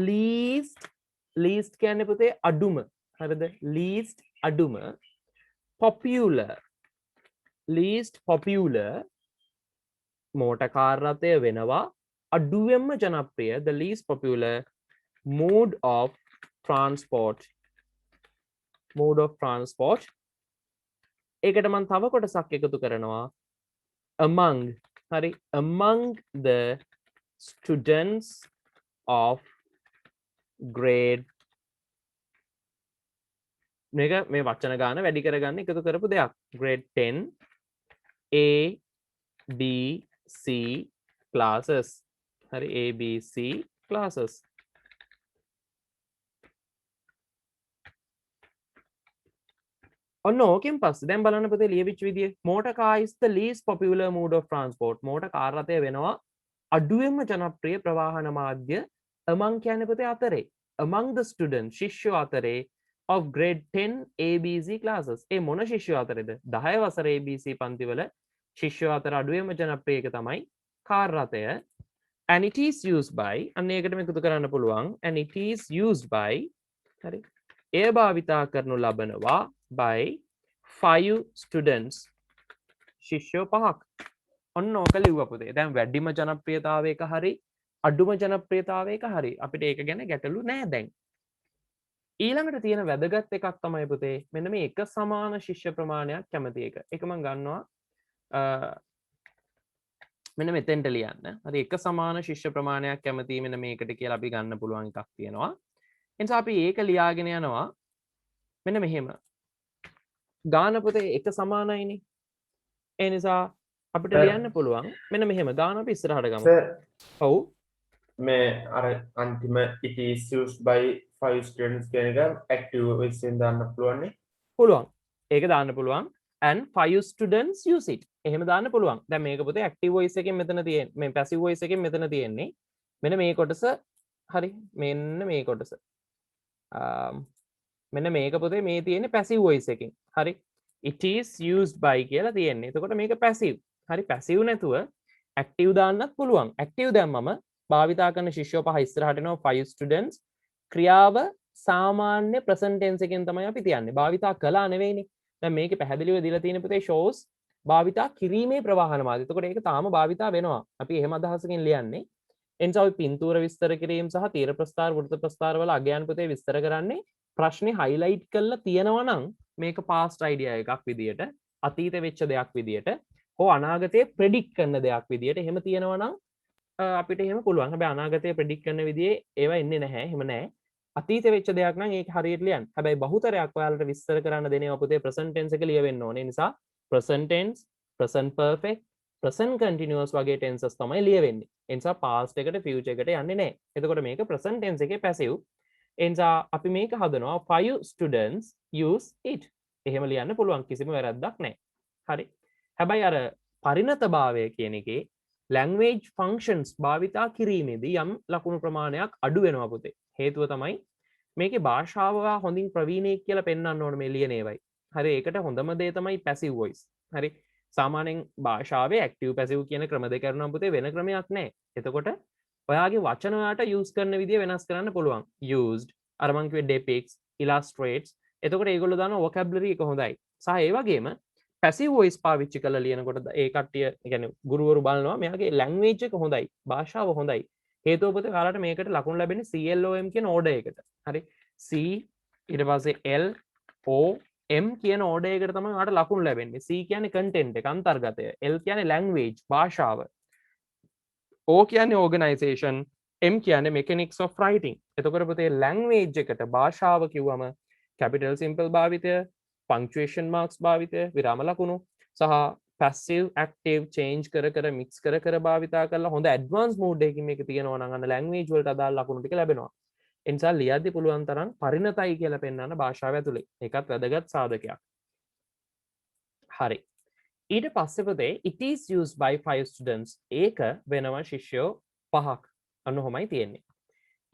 least කියන්නේ පුතේ අඩුම. හරිද? least අඩුම least popular motor car රථය වෙනවා අඩුවෙන්ම ජනප්‍රිය the least popular mode of transport ඒකට මම තව කොටසක් එකතු කරනවා among the students of grade මේක මේ වචන ගාන වැඩි කරගන්න එකතු කරපු දෙයක් grade 10 A B C classes. හරි A B C classes. ඔන්න ඕකෙන් පස්සේ දැන් බලන්න පුතේ ලියවිච්ච විදිය motor car is the least popular mode of transport. motor car රථය වෙනවා අඩුවෙන්ම ජනප්‍රිය ප්‍රවාහන මාධ්‍ය among කියන්නේ පුතේ අතරේ. among the students ශිෂ්‍යෝ අතරේ of grade 10 ABC classes. ඒ මොන ශිෂ්‍යෝ අතරේද? 10 වසර ABC පන්තිවල ශිෂ්‍යෝ අතර අඩුවෙන්ම ජනප්‍රිය එක තමයි කාර් රථය. and it is used by අන්න ඒකට මේකතු කරන්න පුළුවන්. and it is used by හරි. එය භාවිතා කරනු ලබනවා by 5 students ශිෂ්‍යෝ 5ක්. ඔන්න ඕක ලිව්වා පුතේ. දැන් වැඩිම ජනප්‍රියතාවයක හරි අඩුම ජනප්‍රියතාවයක හරි අපිට ඒක ගැන ගැටලු නෑ දැන්. ඊළඟට තියෙන වැදගත් එකක් තමයි පුතේ මෙන්න මේ එක සමාන ශිෂ්‍ය ප්‍රමාණයක් කැමති එක. ඒක මම ගන්නවා මෙන්න මෙතෙන්ට ලියන්න. හරි එක සමාන ශිෂ්‍ය ප්‍රමාණයක් කැමති මෙන්න මේකට කියලා අපි ගන්න පුළුවන් එකක් තියෙනවා. එනිසා අපි ඒක ලියාගෙන යනවා මෙන්න මෙහෙම. ගාන පුතේ එක සමානයිනේ. ඒ නිසා අපිට ලියන්න පුළුවන් මෙන්න මෙහෙම. ගාන අපි ඉස්සරහට ගමු. සර් ඔව්. මේ අර අන්තිම it is used by 5 students කියන එක active voice එකෙන් දාන්න පුළුවන් නේ? පුළුවන්. ඒක දාන්න පුළුවන්. and 5 students use it. එහෙම දාන්න පුළුවන්. දැන් මේක පුතේ active voice එකෙන් මෙතන තියෙන්නේ. මේ passive voice එකෙන් මෙතන තියෙන්නේ. මෙන්න මේ කොටස හරි. මෙන්න මේ කොටස. මෙන්න මේක පුතේ මේ තියෙන්නේ passive voice එකෙන්. හරි. it is used by කියලා තියෙන්නේ. එතකොට මේක passive. හරි passive නැතුව active දාන්නත් පුළුවන්. active දැම්මම භාවිතා කරන ශිෂ්‍යෝ 5 ඉස්සරහට එනවා 5 students. ක්‍රියාව සාමාන්‍ය present tense එකෙන් තමයි අපි තියන්නේ. භාවිතා කළා නෙවෙයිනේ. දැන් මේකේ පැහැදිලිව දීලා තියෙන පුතේ shows භාවිතා කිරීමේ ප්‍රවාහන මාධ්‍ය. එතකොට ඒක තාම භාවිතා වෙනවා. අපි එහෙම අදහසකින් ලියන්නේ. එනිසා අපි පින්තූර විස්තර කිරීම සහ තීර ප්‍රස්ථාර වෘත්ත ප්‍රස්ථාර වල අගයන් පුතේ විස්තර කරන්නේ ප්‍රශ්නේ highlight කරලා තියෙනවා නම් මේක past idea එකක් විදියට, අතීත වෙච්ච දෙයක් විදියට, හෝ අනාගතයේ predict කරන දෙයක් විදියට එහෙම තියෙනවා නම් අපිට එහෙම පුළුවන්. හැබැයි අනාගතයේ predict කරන විදිහේ ඒවා එන්නේ නැහැ. එහෙම නැහැ. අතීත වෙච්ච දෙයක් නම් ඒක හරියට ලියන්න. හැබැයි බහුතරයක් ඔයාලට විස්තර කරන්න දෙනවා පුතේ present tense එක ලියවෙන්න ඕනේ. නිසා present tense, present perfect, present continuous වගේ tenses තමයි ලියවෙන්නේ. ඒ නිසා past එකට future එකට යන්නේ නැහැ. එතකොට මේක present tense එකේ passive. ඒ නිසා අපි මේක හදනවා 5 students use it. එහෙම ලියන්න පුළුවන්. කිසිම වැරද්දක් නැහැ. හරි. හැබැයි අර පරිණතභාවය කියන එකේ language functions භාවිතා කිරීමේදී යම් ලකුණු ප්‍රමාණයක් අඩු වෙනවා පුතේ. හේතුව තමයි මේකේ භාෂාව හොඳින් ප්‍රවීණයෙක් කියලා පෙන්වන්න ඕන මේ ලියන ඒවයි. හරි ඒකට හොඳම දේ තමයි passive voice. හරි සාමාන්‍යයෙන් භාෂාවේ active passive කියන ක්‍රම දෙක කරනවා පුතේ වෙන ක්‍රමයක් නැහැ. එතකොට ඔයාගේ වචන වලට use කරන විදිය වෙනස් කරන්න පුළුවන්. used අර මං කිව්වේ depicts, illustrates. එතකොට ඒගොල්ලෝ දාන vocabulary එක හොඳයි. සහ ඒ වගේම passive voice පාවිච්චි කරලා ලියනකොට ඒ කට්ටිය කියන්නේ ගුරුවරු බලනවා මෙයාගේ language එක හොඳයි, භාෂාව හොඳයි. හේතුව පුතේ ඔයාලට මේකට ලකුණු ලැබෙන්නේ CLOM කියන order එකට. හරි. C ඊට පස්සේ L O M කියන order එකට තමයි ඔයාලට ලකුණු ලැබෙන්නේ. C කියන්නේ content එක අන්තර්ගතය. L කියන්නේ language භාෂාව. O කියන්නේ organization. M කියන්නේ mechanics of writing. එතකොට පුතේ language එකට භාෂාව කිව්වම capital simple භාවිතය, punctuation marks භාවිතය, විරාම ලකුණු සහ passive active change කර කර mix කර කර භාවිතා කරලා හොඳ advanced mode එකකින් මේක තියෙනවා නම් අන්න language වලට අදාළ ලකුණු ටික ලැබෙනවා. ඒ නිසා ලියද්දී පුළුවන් තරම් පරිණතයි කියලා පෙන්වන්න භාෂාව ඇතුලේ. ඒකත් වැදගත් සාධකයක්. හරි. ඊට පස්සේ පුතේ it is used by 5 students. ඒක වෙනවා ශිෂ්‍යෝ 5ක්. අන්න ඔහොමයි තියෙන්නේ.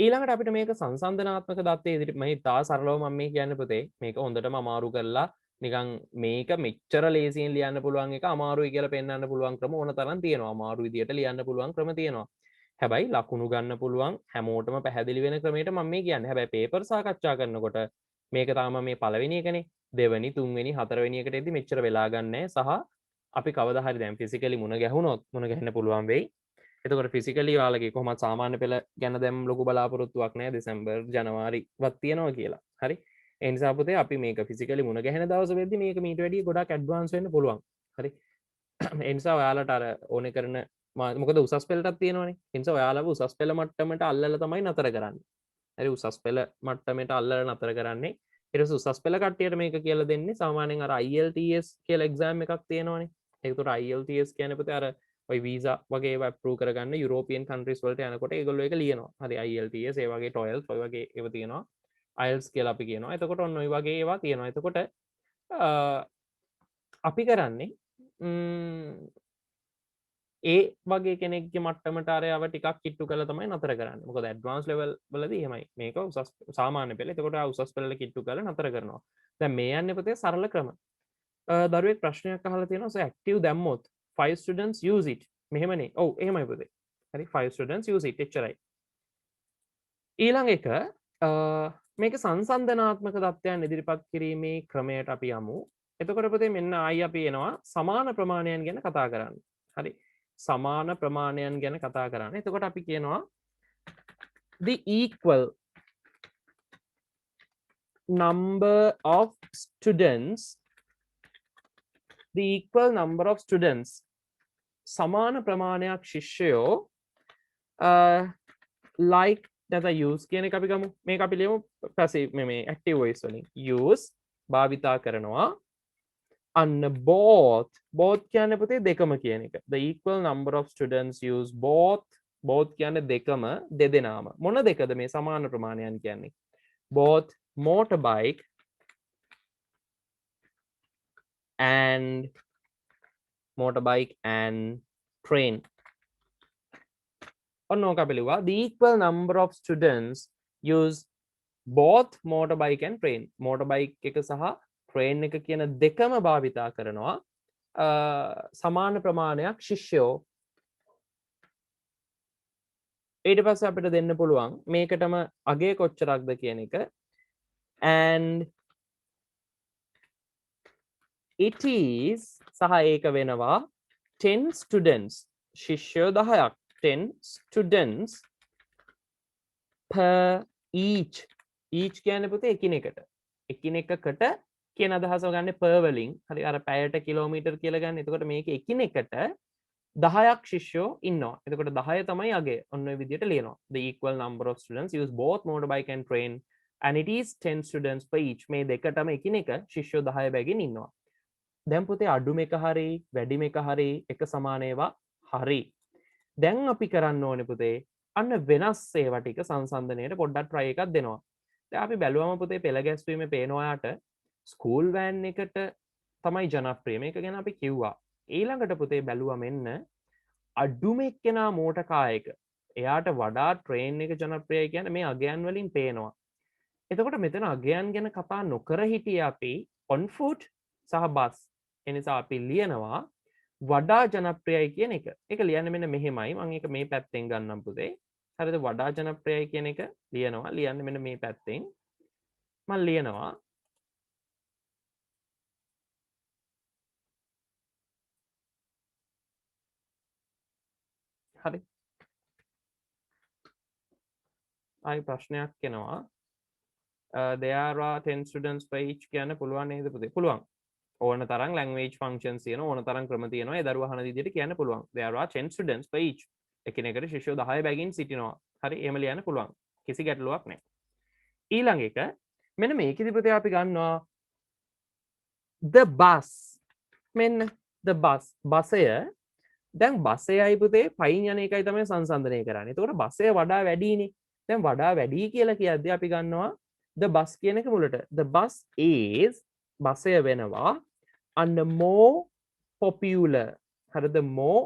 ඊළඟට අපිට මේක සංසන්දනාත්මක දත්තේ ඉදිරියට මම තා සරලව මම මේ කියන්නේ පුතේ මේක හොඳටම අමාරු කරලා නිකන් මේක මෙච්චර ලේසියෙන් ලියන්න පුළුවන් එක අමාරුයි කියලා පෙන්වන්න පුළුවන් ක්‍රම ඕන තරම් තියෙනවා. අමාරු විදියට ලියන්න පුළුවන් ක්‍රම තියෙනවා. හැබැයි ලකුණු ගන්න පුළුවන් හැමෝටම පැහැදිලි වෙන ක්‍රමයට මම මේ කියන්නේ. හැබැයි පේපර් සාකච්ඡා කරනකොට මේක තාම මේ පළවෙනි එකනේ. දෙවෙනි, තුන්වෙනි, හතරවෙනි එකට එද්දි මෙච්චර වෙලා ගන්නෑ. සහ අපි කවදා හරි දැන් ෆිසිකලි මුණ ගැහුණොත් මුණ ගැහෙන්න පුළුවන් වෙයි. එතකොට ෆිසිකලි ඔයාලගේ කොහොමද සාමාන්‍ය පෙළ ගැන දැන් ලොකු බලාපොරොත්තුවක් නැහැ දෙසැම්බර් ජනවාරි වත් තියනවා කියලා. හරි. ඒ නිසා පුතේ අපි මේක ෆිසිකලි මුණ ගැහෙන දවස වෙද්දි මේක මීට වැඩිය ගොඩක් ඇඩ්වාන්ස් වෙන්න පුළුවන්. හරි. ඒ නිසා ඔයාලට අර ඕනේ කරන මොකද උසස් පෙළටත් තියෙනවනේ. ඒ නිසා ඔයාලව උසස් පෙළ මට්ටමට අල්ලලා තමයි නතර කරන්නේ. හරි උසස් පෙළ මට්ටමට අල්ලලා නතර කරන්නේ. ඊට පස්සේ උසස් පෙළ කට්ටියට මේක කියලා දෙන්නේ සාමාන්‍යයෙන් අර IELTS කියලා එක්සෑම් එකක් තියෙනවනේ. ඒකට IELTS කියන්නේ පුතේ අර ඔය වීසා වගේ ඒවා අප්‍රූව් කරගන්න යුරෝපියන් කන්ට්‍රීස් වලට යනකොට ඒගොල්ලෝ ඒක ලියනවා. හරි IELTS ඒ වගේ TOEFL ඔය වගේ ඒවා තියෙනවා. IELTS කියලා අපි කියනවා. එතකොට ඔන්න ඔය වගේ ඒවා තියෙනවා. එතකොට අපි කරන්නේ ඒ වගේ කෙනෙක්ගේ මට්ටමට අරයව ටිකක් කිට්ටු කරලා තමයි නතර කරන්නේ. මොකද ඇඩ්වාන්ස් ලෙවල් වලදී එහෙමයි. මේක උසස් සාමාන්‍ය පෙළ. එතකොට ආ උසස් පෙළට කිට්ටු කරලා නතර කරනවා. දැන් මේ යන්නේ පුතේ සරල ක්‍රම. දරුවෙක් ප්‍රශ්නයක් අහලා තියෙනවා so active දැම්මොත් 5 students use it. මෙහෙමනේ. ඔව් එහෙමයි පුතේ. හරි 5 students use it එච්චරයි. ඊළඟ එක මේක සංසන්දනාත්මක தත්ත්වයන් ඉදිරිපත් කිරීමේ ක්‍රමයට අපි යමු. එතකොට පුතේ මෙන්න ආයි අපි එනවා සමාන ප්‍රමාණයන් ගැන කතා කරන්න. හරි. සමාන ප්‍රමාණයන් ගැන කතා කරන්න. එතකොට අපි කියනවා the equal number of students සමාන ප්‍රමාණයක් ශිෂ්‍යයෝ like data use කියන එක අපි ගමු. මේක අපි ලියමු passive මේ active voice වලින් use භාවිතා කරනවා අන්න both කියන්නේ පුතේ දෙකම කියන එක. The equal number of students use both කියන්නේ දෙකම දෙදෙනාම. මොන දෙකද මේ සමාන ප්‍රමාණයන් කියන්නේ? Both motorbike and train. ඔන්න ඕක අපි ලිව්වා. The equal number of students use both motorbike and train. motorbike එක සහ train එක කියන දෙකම භාවිතා කරනවා සමාන ප්‍රමාණයක් ශිෂ්‍යයෝ. ඊට පස්සේ අපිට දෙන්න පුළුවන් මේකටම අගය කොච්චරක්ද කියන එක. and it is සහ ඒක වෙනවා 10 students ශිෂ්‍යයෝ 10ක් 10 students per each කියන්නේ පුතේ එකිනෙකට කියන අදහස ගන්න per වලින් හරි අර පැයට කිලෝමීටර් කියලා ගන්න. එතකොට මේක එකිනෙකට 10ක් ශිෂ්‍යයෝ ඉන්නවා. එතකොට 10 තමයි අගය. ඔන්න ඔය විදිහට ලියනවා. The equal number of students use both motorbike and train and it is 10 students per each. මේ දෙකටම එකිනෙක ශිෂ්‍යයෝ 10 බැගින් ඉන්නවා. දැන් පුතේ අඩුම එක හරි වැඩිම එක හරි එක සමාන ඒවා හරි. දැන් අපි කරන්න ඕනේ පුතේ අන්න වෙනස් ඒවා ටික සංසන්දනයේට පොඩ්ඩක් try එකක් දෙනවා. දැන් අපි බැලුවම පුතේ පෙළ ගැස්වීමේ පේන ඔයාට ස්කූල් වෑන් එකට තමයි ජනප්‍රිය. මේක ගැන අපි කිව්වා. ඊළඟට පුතේ බැලුවා මෙන්න අඩුම එක්කෙනා මෝටර් කායක. එයාට වඩා ට්‍රේන් එක ජනප්‍රියයි කියන්නේ මේ අගයන් වලින් පේනවා. එතකොට මෙතන අගයන් ගැන කතා නොකර හිටියේ අපි on foot සහ බස්. එනිසා අපි ලියනවා වඩා ජනප්‍රියයි කියන එක. ඒක ලියන්නේ මෙන්න මෙහෙමයි. මම ඒක මේ පැත්තෙන් ගන්නම් පුතේ. හරිද? වඩා ජනප්‍රියයි කියන එක ලියනවා. ලියන්නේ මෙන්න මේ පැත්තෙන්. මම ලියනවා හරි. ආයි ප්‍රශ්නයක් එනවා. There are 10 students per each කියන්න පුළුවන් නේද පුතේ? පුළුවන්. ඕන තරම් language functions තියෙනවා. ඕන තරම් ක්‍රම තියෙනවා. ඒ දරුවා අහන විදිහට කියන්න පුළුවන්. There are 10 students per each. එකිනෙකට ශිෂ්‍යයෝ 10 බැගින් සිටිනවා. හරි. එහෙම ලියන්න පුළුවන්. කිසි ගැටලුවක් නැහැ. ඊළඟ එක මෙන්න මේකෙදි පුතේ අපි ගන්නවා the bus. මෙන්න the bus. බසය දැන් බසයයි පුතේ පයින් යන එකයි තමයි සංසන්දනය කරන්නේ. එතකොට බසය වඩා වැඩිනේ. දැන් වඩා වැඩි කියලා කියද්දී අපි ගන්නවා the bus කියන එක මුලට. The bus is බසය වෙනවා and more popular. හරිද? more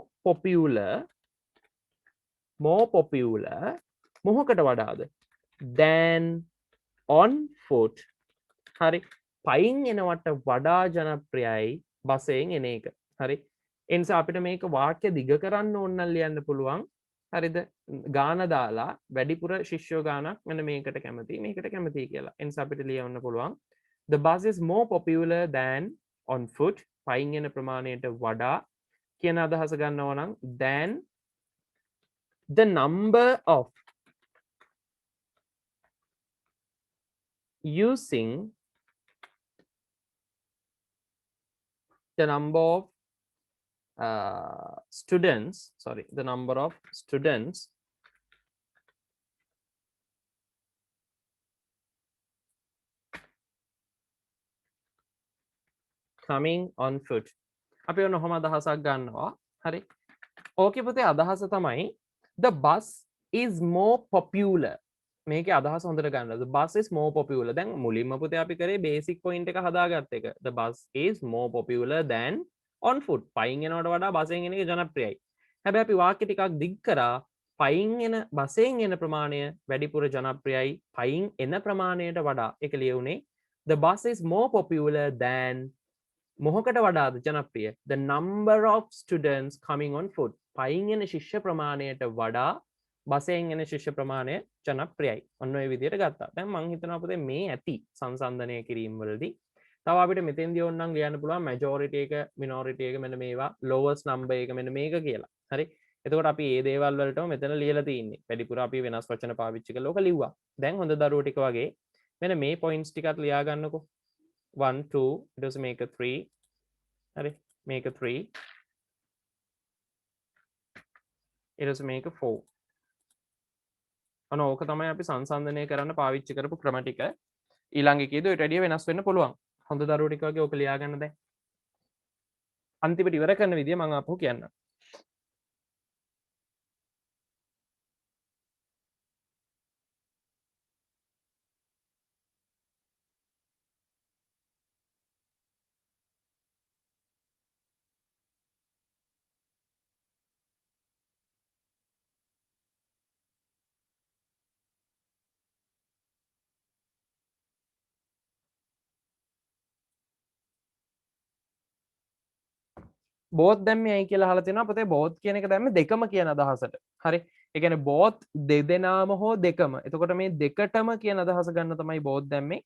popular මොහොකට වඩාද? than on foot. හරි. පයින් එනවට වඩා ජනප්‍රියයි බසයෙන් එන එක. හරි. එනිසා අපිට මේක වාක්‍ය දිග කරන්න ඕන නම් ලියන්න පුළුවන්. හරිද? ගාන දාලා වැඩිපුර ශිෂ්‍යෝ ගානක් මෙන්න මේකට කැමති කියලා. එනිසා අපිට ලියන්න පුළුවන් the bus is more popular than on foot. පයින් එන ප්‍රමාණයට වඩා කියන අදහස ගන්නවා නම් than the number of using the number of students coming on foot. අපි ඔන්න ඔහොම අදහසක් ගන්නවා. හරි. ඕකේ පුතේ අදහස තමයි the bus is more popular. මේකේ අදහස හොඳට ගන්න. The bus is more popular. දැන් මුලින්ම පුතේ අපි කරේ basic point එක හදාගත්ත එක. The bus is more popular than on foot. පයින් යනවට වඩා බසෙන් එන එක ජනප්‍රියයි. හැබැයි අපි වාක්‍ය ටිකක් දිග් කරා පයින් එන බසයෙන් එන ප්‍රමාණය වැඩිපුර ජනප්‍රියයි පයින් එන ප්‍රමාණයට වඩා එක ලියවුණේ the bus is more popular than මොහොකට වඩාද ජනප්‍රිය the number of students coming on foot පයින් එන ශිෂ්‍ය ප්‍රමාණයට වඩා බසයෙන් එන ශිෂ්‍ය ප්‍රමාණය ජනප්‍රියයි ඔන්න ඔය විදිහට ගත්තා දැන් මං හිතනවා පුතේ මේ ඇති සංසන්දනය කිරීම වලදී තව අපිට මෙතෙන්දී ඕනනම් ලියන්න පුළුවන් majority එක minority එක මෙන්න මේවා lowest number එක මෙන්න මේක කියලා හරි එතකොට අපි ඒ දේවල් වලටම මෙතන ලියලා තියෙන්නේ වැඩිපුර අපි වෙනස් වචන පාවිච්චි කරලා ඔක ලිව්වා දැන් හොඳ දරුවෝ ටික වගේ මෙන්න මේ points ටිකත් ලියා ගන්නකෝ 1 2 ඊට පස්සේ මේක 3 හරි මේක 3 ඊට පස්සේ මේක 4 අන ඕක තමයි අපි සංසන්දනය කරන්න පාවිච්චි කරපු ක්‍රම ටික ඊළඟ එකේදී ඊට වැඩිය වෙනස් වෙන්න පුළුවන් හොඳ දරුවෝ ටික වගේ ඕක ලියා ගන්න දැන් අන්තිමට ඉවර කරන විදිය මම අපහු කියන්නම් බෝත් දැම්මේ ඇයි කියලා අහලා තියෙනවා පුතේ බෝත් කියන එක දැම්මේ දෙකම කියන අදහසට. හරි. ඒ කියන්නේ බෝත් දෙදෙනාම හෝ දෙකම. එතකොට මේ දෙකටම කියන අදහස ගන්න තමයි බෝත් දැම්මේ.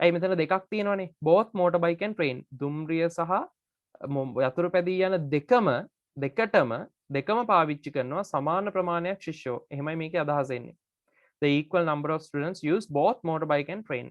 ඇයි මෙතන දෙකක් තියෙනවනේ. බෝත් motor bike and train. දුම්රිය සහ යතුරු පැදී යන දෙකම පාවිච්චි කරනවා සමාන ප්‍රමාණයක් ශිෂ්‍යෝ. එහෙමයි මේකේ අදහස එන්නේ. The equal number of students use both motorbike and train.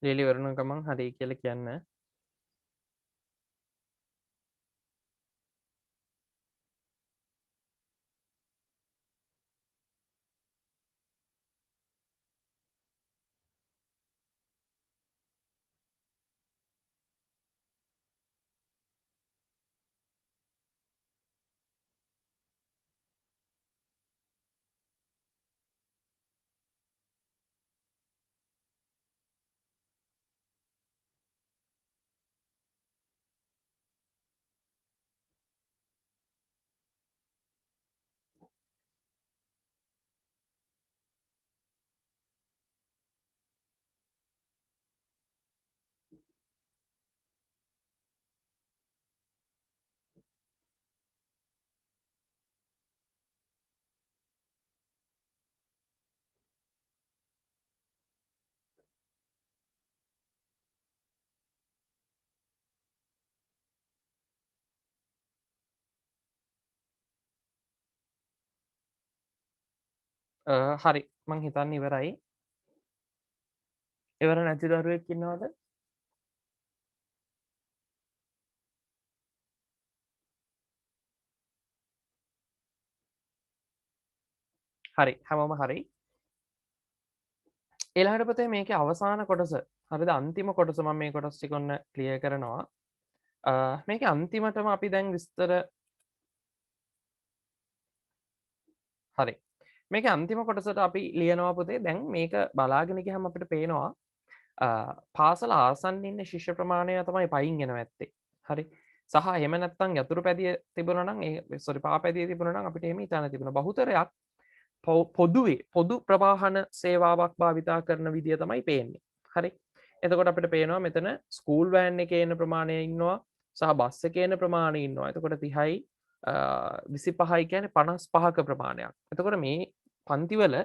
ලියලි වරණ ගමන් හරි කියලා කියන්න. හරි මං හිතන්න ඉවරයි. ඉවර නැති දරුවෙක් ඉන්නවද? හරි හැමෝම හරි. ඊළඟට පුතේ මේකේ අවසාන කොටස හරිද අන්තිම කොටස මම මේ කොටස් ටික ඔන්න ක්ලියර් කරනවා. මේකේ අන්තිමටම අපි දැන් විස්තර හරි. මේකේ අන්තිම කොටසට අපි ලියනවා පුතේ දැන් මේක බලාගෙන ගියහම අපිට පේනවා පාසල ආසන්න ඉන්න ශිෂ්‍ය ප්‍රමාණය තමයි පයින් එනවා ඇත්තේ. හරි. සහ එහෙම නැත්නම් යතුරු පැදිය තිබුණා නම් ඒ සෝරි පා පැදිය තිබුණා නම් අපිට එහෙම හිතන්න තිබුණා. බහුතරයක් පොදුවේ පොදු ප්‍රවාහන සේවාවක් භාවිතා කරන විදිය තමයි පේන්නේ. හරි. එතකොට අපිට පේනවා මෙතන ස්කූල් වෑන් එකේ එන ප්‍රමාණය ඉන්නවා සහ බස් එකේ එන ප්‍රමාණය ඉන්නවා. එතකොට 30යි 25යි කියන්නේ 55ක ප්‍රමාණයක්. එතකොට මේ පන්තිවල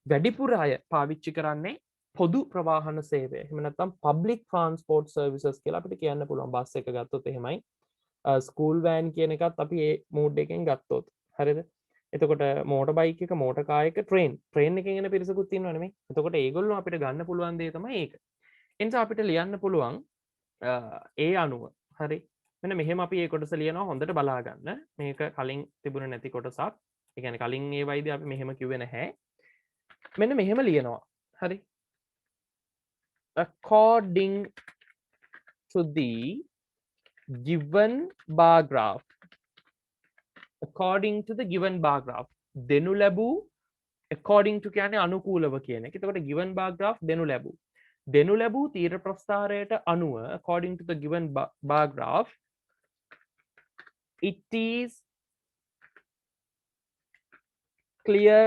වැඩිපුර අය පාවිච්චි කරන්නේ පොදු ප්‍රවාහන සේවය. එහෙම නැත්නම් public transport services කියලා අපිට කියන්න පුළුවන්. බස් එක ගත්තොත් එහෙමයි. ස්කූල් වෑන් කියන එකත් අපි ඒ මූඩ් එකෙන් ගත්තොත්. හරිද? එතකොට මෝටර් බයික් එක මෝටර් කාර් එක ට්‍රේන් එකෙන් එන පිරිසකුත් ඉන්නවනේ මේ. එතකොට ඒගොල්ලෝ අපිට ගන්න පුළුවන් දේ තමයි ඒක. ඒ නිසා අපිට ලියන්න පුළුවන් ඒ අනුව. හරි. මෙන්න මෙහෙම අපි මේ කොටස ලියනවා හොඳට බලා ගන්න. මේක කලින් තිබුණ නැති කොටසක්. ඒ කියන්නේ කලින් ඒ වයිදී අපි මෙහෙම කිව්වේ නැහැ. මෙන්න මෙහෙම ලියනවා. හරි. According to the given bar graph. According to the given bar graph. දෙනු ලැබූ according to කියන්නේ අනුකූලව කියන එක. එතකොට given bar graph දෙනු ලැබූ. දෙනු ලැබූ තීර ප්‍රස්ථාරයට අනුව according to the given bar graph it is clear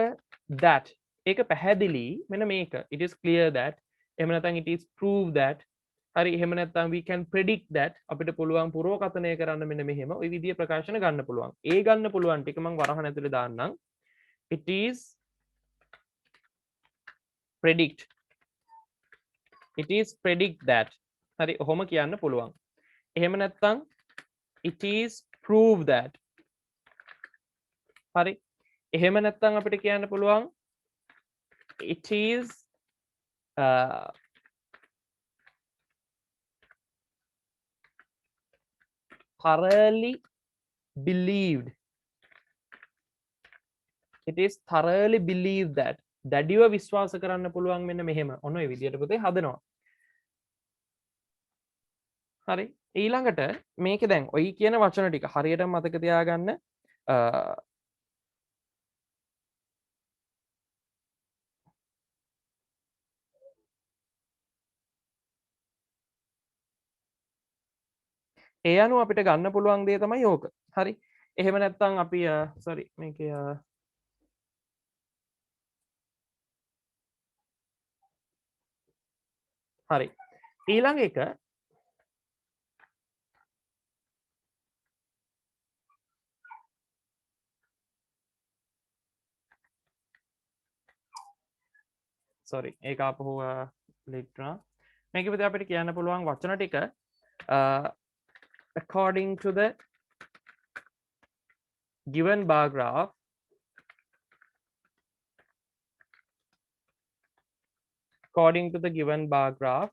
that ඒක පැහැදිලි මෙන්න මේක it is clear that එහෙම නැත්නම් it is proved that හරි එහෙම නැත්නම් we can predict that අපිට පුළුවන් පුරවකථනය කරන්න මෙන්න මෙහෙම ওই විදිහේ ප්‍රකාශන ගන්න පුළුවන්. ඒ ගන්න පුළුවන් ටික මම වරහන් ඇතුලේ දාන්නම්. It is predict. It is predict that. හරි ඔහොම කියන්න පුළුවන්. එහෙම නැත්නම් it is prove that. හරි. එහෙම නැත්නම් අපිට කියන්න පුළුවන් it is thoroughly believed. It is thoroughly believed that. දැඩිව විශ්වාස කරන්න පුළුවන් මෙන්න මෙහෙම. ඔන්න ඔය විදියට පුතේ හදනවා. හරි. ඊළඟට මේකේ දැන් ඔයි කියන වචන ටික හරියටම මතක තියාගන්න. ඒ අනුව අපිට ගන්න පුළුවන් දේ තමයි ඕක. හරි. එහෙම නැත්නම් අපි sorry මේකේ හරි. ඊළඟ එක sorry ඒක ආපහු ලිට් වුණා. මේක විතර අපිට කියන්න පුළුවන් වචන ටික according to the given bar graph according to the given bar graph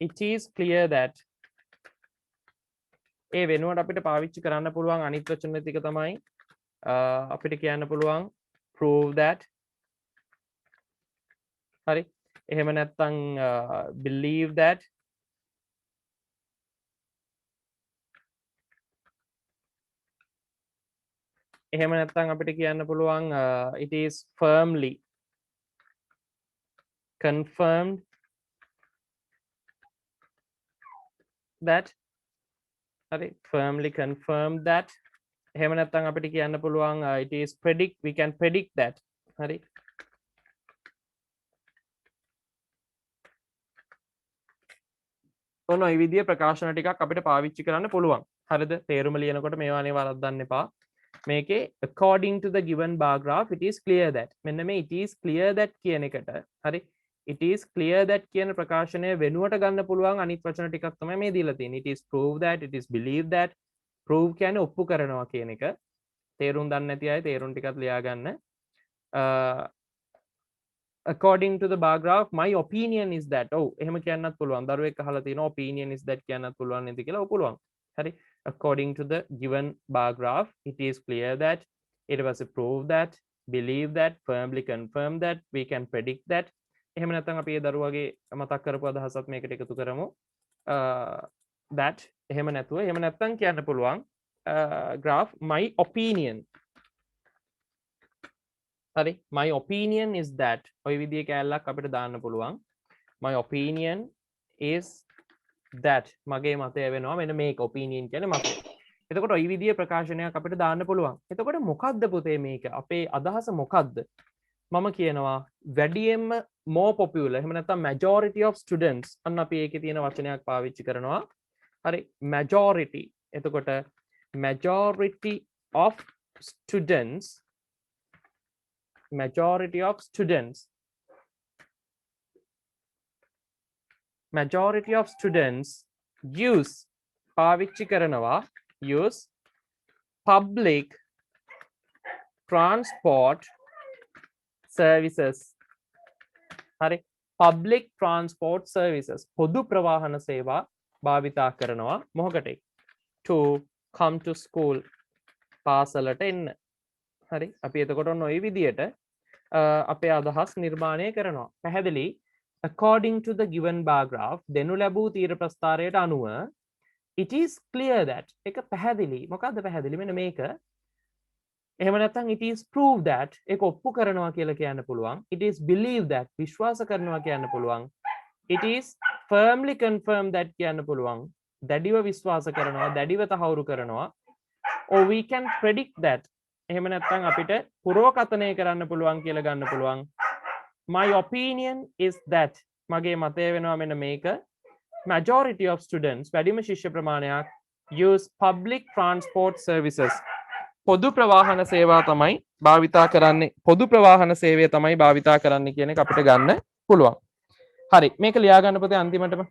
it is clear that ඒ වෙනුවට අපිට පාවිච්චි කරන්න පුළුවන් අනිත් වචන ටික තමයි අපිට කියන්න පුළුවන් prove that හරි එහෙම නැත්නම් believe that එහෙම නැත්නම් අපිට කියන්න පුළුවන් it is firmly confirmed that හරි firmly confirmed that එහෙම නැත්නම් අපිට කියන්න පුළුවන් it is predict we can predict that හරි ඔන්න ඔය විදිහේ ප්‍රකාශන ටිකක් අපිට පාවිච්චි කරන්න පුළුවන් හරිද තේරුම ලියනකොට මේවා නේ වරද්දන්න එපා මේකේ according to the given bar graph it is clear that මෙන්න මේ it is clear that කියන එකට හරි it is clear that කියන ප්‍රකාශනය වෙනුවට ගන්න පුළුවන් අනිත් වචන ටිකක් තමයි මේ දීලා තියෙන්නේ it is prove that it is believe that prove කියන්නේ ඔප්පු කරනවා කියන එක තේරුම් දන්නේ නැති අය තේරුම් ටිකක් ලියා ගන්න. According to the bar graph, my opinion is that. ඔව් එහෙම කියන්නත් පුළුවන්. දරුවෙක් අහලා තියෙනවා opinion is that කියන්නත් පුළුවන් නේද කියලා. ඔව් පුළුවන්. හරි. According to the given bar graph, it is clear that, it was proved that, believe that, firmly confirm that, we can predict that. එහෙම නැත්නම් අපි ඒ දරුවගේ මතක් කරපු අදහසත් මේකට එකතු කරමු. That එහෙම නැතුව එහෙම නැත්නම් කියන්න පුළුවන් graph my opinion. හරි. My opinion is that. ඔය විදිහේ කැලලක් අපිට දාන්න පුළුවන්. My opinion is that. මගේ මතය වෙනවා මෙන්න මේක opinion කියන්නේ මතය. එතකොට ওই විදිහේ ප්‍රකාශනයක් අපිට දාන්න පුළුවන්. එතකොට මොකද්ද පුතේ මේක? අපේ අදහස මොකද්ද? මම කියනවා වැඩියෙන්ම more popular එහෙම නැත්නම් majority of students අන්න අපි ඒකේ තියෙන වචනයක් පාවිච්චි කරනවා. හරි. majority. එතකොට majority of students majority of students use පාවිච්චි කරනවා use public transport services. හරි. public transport services පොදු ප්‍රවාහන සේවා භාවිතා කරනවා මොකටද? to come to school පාසලට එන්න. හරි. අපි එතකොට ඔන්න ওই විදියට අපේ අදහස් නිර්මාණය කරනවා. පැහැදිලි? According to the given bar graph, දෙනු ලැබූ තීර ප්‍රස්ථාරයට අනුව it is clear that එක පැහැදිලි. මොකද්ද පැහැදිලි? මෙන්න මේක. එහෙම නැත්නම් it is proved that ඒක ඔප්පු කරනවා කියලා කියන්න පුළුවන්. It is believed that විශ්වාස කරනවා කියන්න පුළුවන්. It is firmly confirmed that කියන්න පුළුවන්. දැඩිව විශ්වාස කරනවා, දැඩිව තහවුරු කරනවා. Or we can predict that. එහෙම නැත්නම් අපිට පුරෝකථනය කරන්න පුළුවන් කියලා ගන්න පුළුවන්. My opinion is that. මගේ මතය වෙනවා මෙන්න මේක. Majority of students වැඩිම ශිෂ්‍ය ප්‍රමාණයක් use public transport services. පොදු ප්‍රවාහන සේවා තමයි භාවිතා කරන්නේ. පොදු ප්‍රවාහන සේවය තමයි භාවිතා කරන්නේ කියන එක අපිට ගන්න පුළුවන්. හරි. මේක ලියා ගන්න පුතේ අන්තිමටම.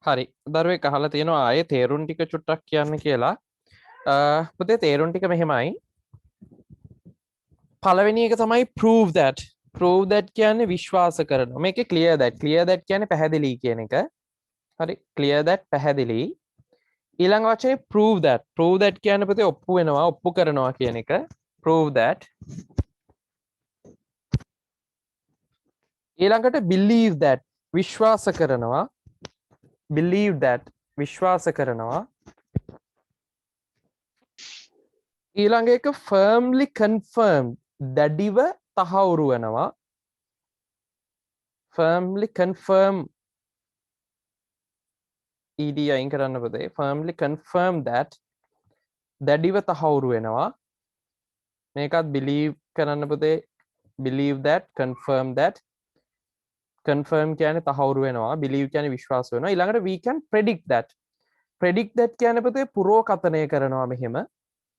හරි. දරුවෙක් අහලා තියෙනවා ආයේ තේරුම් ටික චුට්ටක් කියන්න කියලා. පුතේ තේරුම් ටික මෙහෙමයි. පළවෙනි එක තමයි prove that. prove that කියන්නේ විශ්වාස කරනවා. මේකේ clear that. clear that කියන්නේ පැහැදිලි කියන එක. හරි. clear that පැහැදිලි. ඊළඟ වචනේ prove that. prove that කියන්නේ පුතේ ඔප්පු වෙනවා, ඔප්පු කරනවා කියන එක. prove that. ඊළඟට believe that. විශ්වාස කරනවා. believe that විශ්වාස කරනවා. ඊළඟ එක firmly confirmed දැඩිව තහවුරු වෙනවා. firmly confirm ed අයින් කරන්න පුතේ. firmly confirm that දැඩිව තහවුරු වෙනවා. මේකත් believe කරන්න පුතේ. believe that, confirm that. confirm කියන්නේ තහවුරු වෙනවා, believe කියන්නේ විශ්වාස වෙනවා. ඊළඟට we can predict that. predict that කියන්නේ පුතේ පුරෝකථනය කරනවා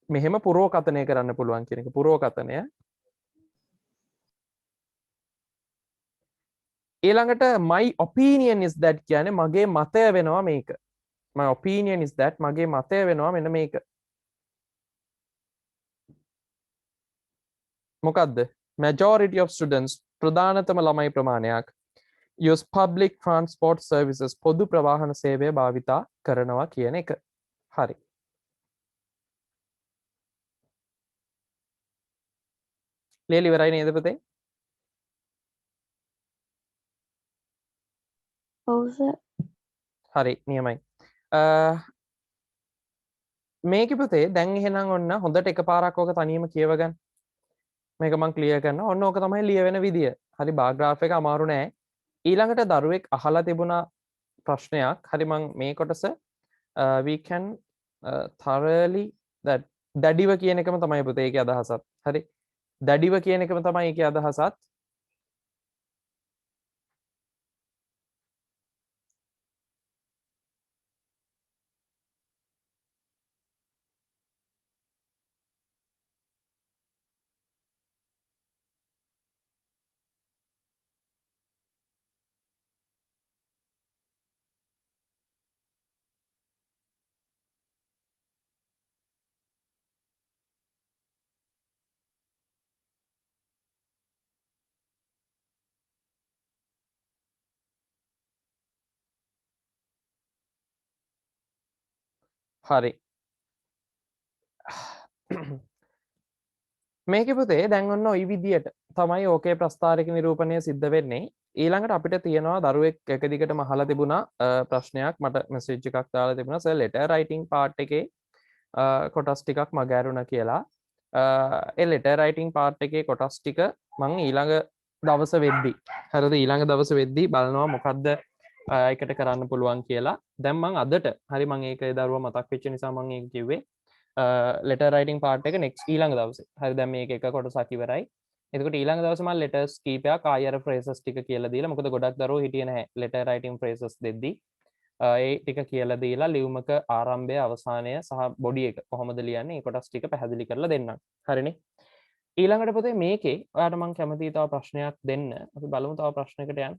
මෙහෙම පුරෝකථනය කරන්න පුළුවන් කියන එක පුරෝකථනය. ඊළඟට my opinion is that කියන්නේ මගේ මතය වෙනවා මේක. my opinion is that මගේ මතය වෙනවා මෙන්න මේක. මොකද්ද? majority of students ප්‍රධානතම ළමයි ප්‍රමාණයක් use public transport services පොදු ප්‍රවාහන සේවය භාවිතා කරනවා කියන එක. හරි. ලියලා ඉවරයි නේද පුතේ? ඔව් සර්. හරි නියමයි. මේක පුතේ දැන් එහෙනම් ඔන්න හොඳට එකපාරක් ඕක තනියම කියව ගන්න. මේක මම ක්ලියර් කරනවා. ඔන්න ඕක තමයි ලියවෙන විදිය. හරි බාර් ග්‍රාෆ් එක අමාරු නෑ. ඊළඟට දරුවෙක් අහලා තිබුණා ප්‍රශ්නයක්. හරි මම මේ කොටස we can thoroughly that දැඩිව කියන එකම තමයි පුතේ ඒකේ අදහසත්. හරි. දැඩිව කියන එකම තමයි ඒකේ අදහසත්. හරි. මේක පුතේ දැන් ඔන්න ওই විදියට තමයි ඕකේ ප්‍රස්ථාරික නිරූපණය සිද්ධ වෙන්නේ. ඊළඟට අපිට තියෙනවා දරුවෙක් එක දිගටම අහලා තිබුණා ප්‍රශ්නයක් මට මෙසේජ් එකක් දාලා තිබුණා සර් ලෙටර් රයිටින් පාර්ට් එකේ කොටස් ටිකක් මග ඇරුණා කියලා. ඒ ලෙටර් රයිටින් පාර්ට් එකේ කොටස් ටික මම ඊළඟ දවස වෙද්දි හරිද ඊළඟ දවස වෙද්දි බලනවා මොකද්ද එකට කරන්න පුළුවන් කියලා. දැන් මම අදට හරි මම ඒක ඒ දරුවා මතක් වෙච්ච නිසා මම ඒක කිව්වේ. letter writing part එක next ඊළඟ දවසේ. හරි දැන් මේක එක කොටසක් ඉවරයි. එතකොට ඊළඟ දවසේ මම letters කීපයක් ආයෙ අර phrases ටික කියලා දීලා මොකද ගොඩක් දරුවෝ හිටියේ නැහැ letter writing phrases දෙද්දි. ඒ ටික කියලා දීලා ලියුමක ආරම්භය අවසානය සහ බොඩි එක කොහොමද ලියන්නේ ඒ කොටස් ටික පැහැදිලි කරලා දෙන්නම්. හරිනේ. ඊළඟට පුතේ මේකේ ඔයාලට මම කැමතියි තව ප්‍රශ්නයක් දෙන්න. අපි බලමු තව ප්‍රශ්නයකට යන්න.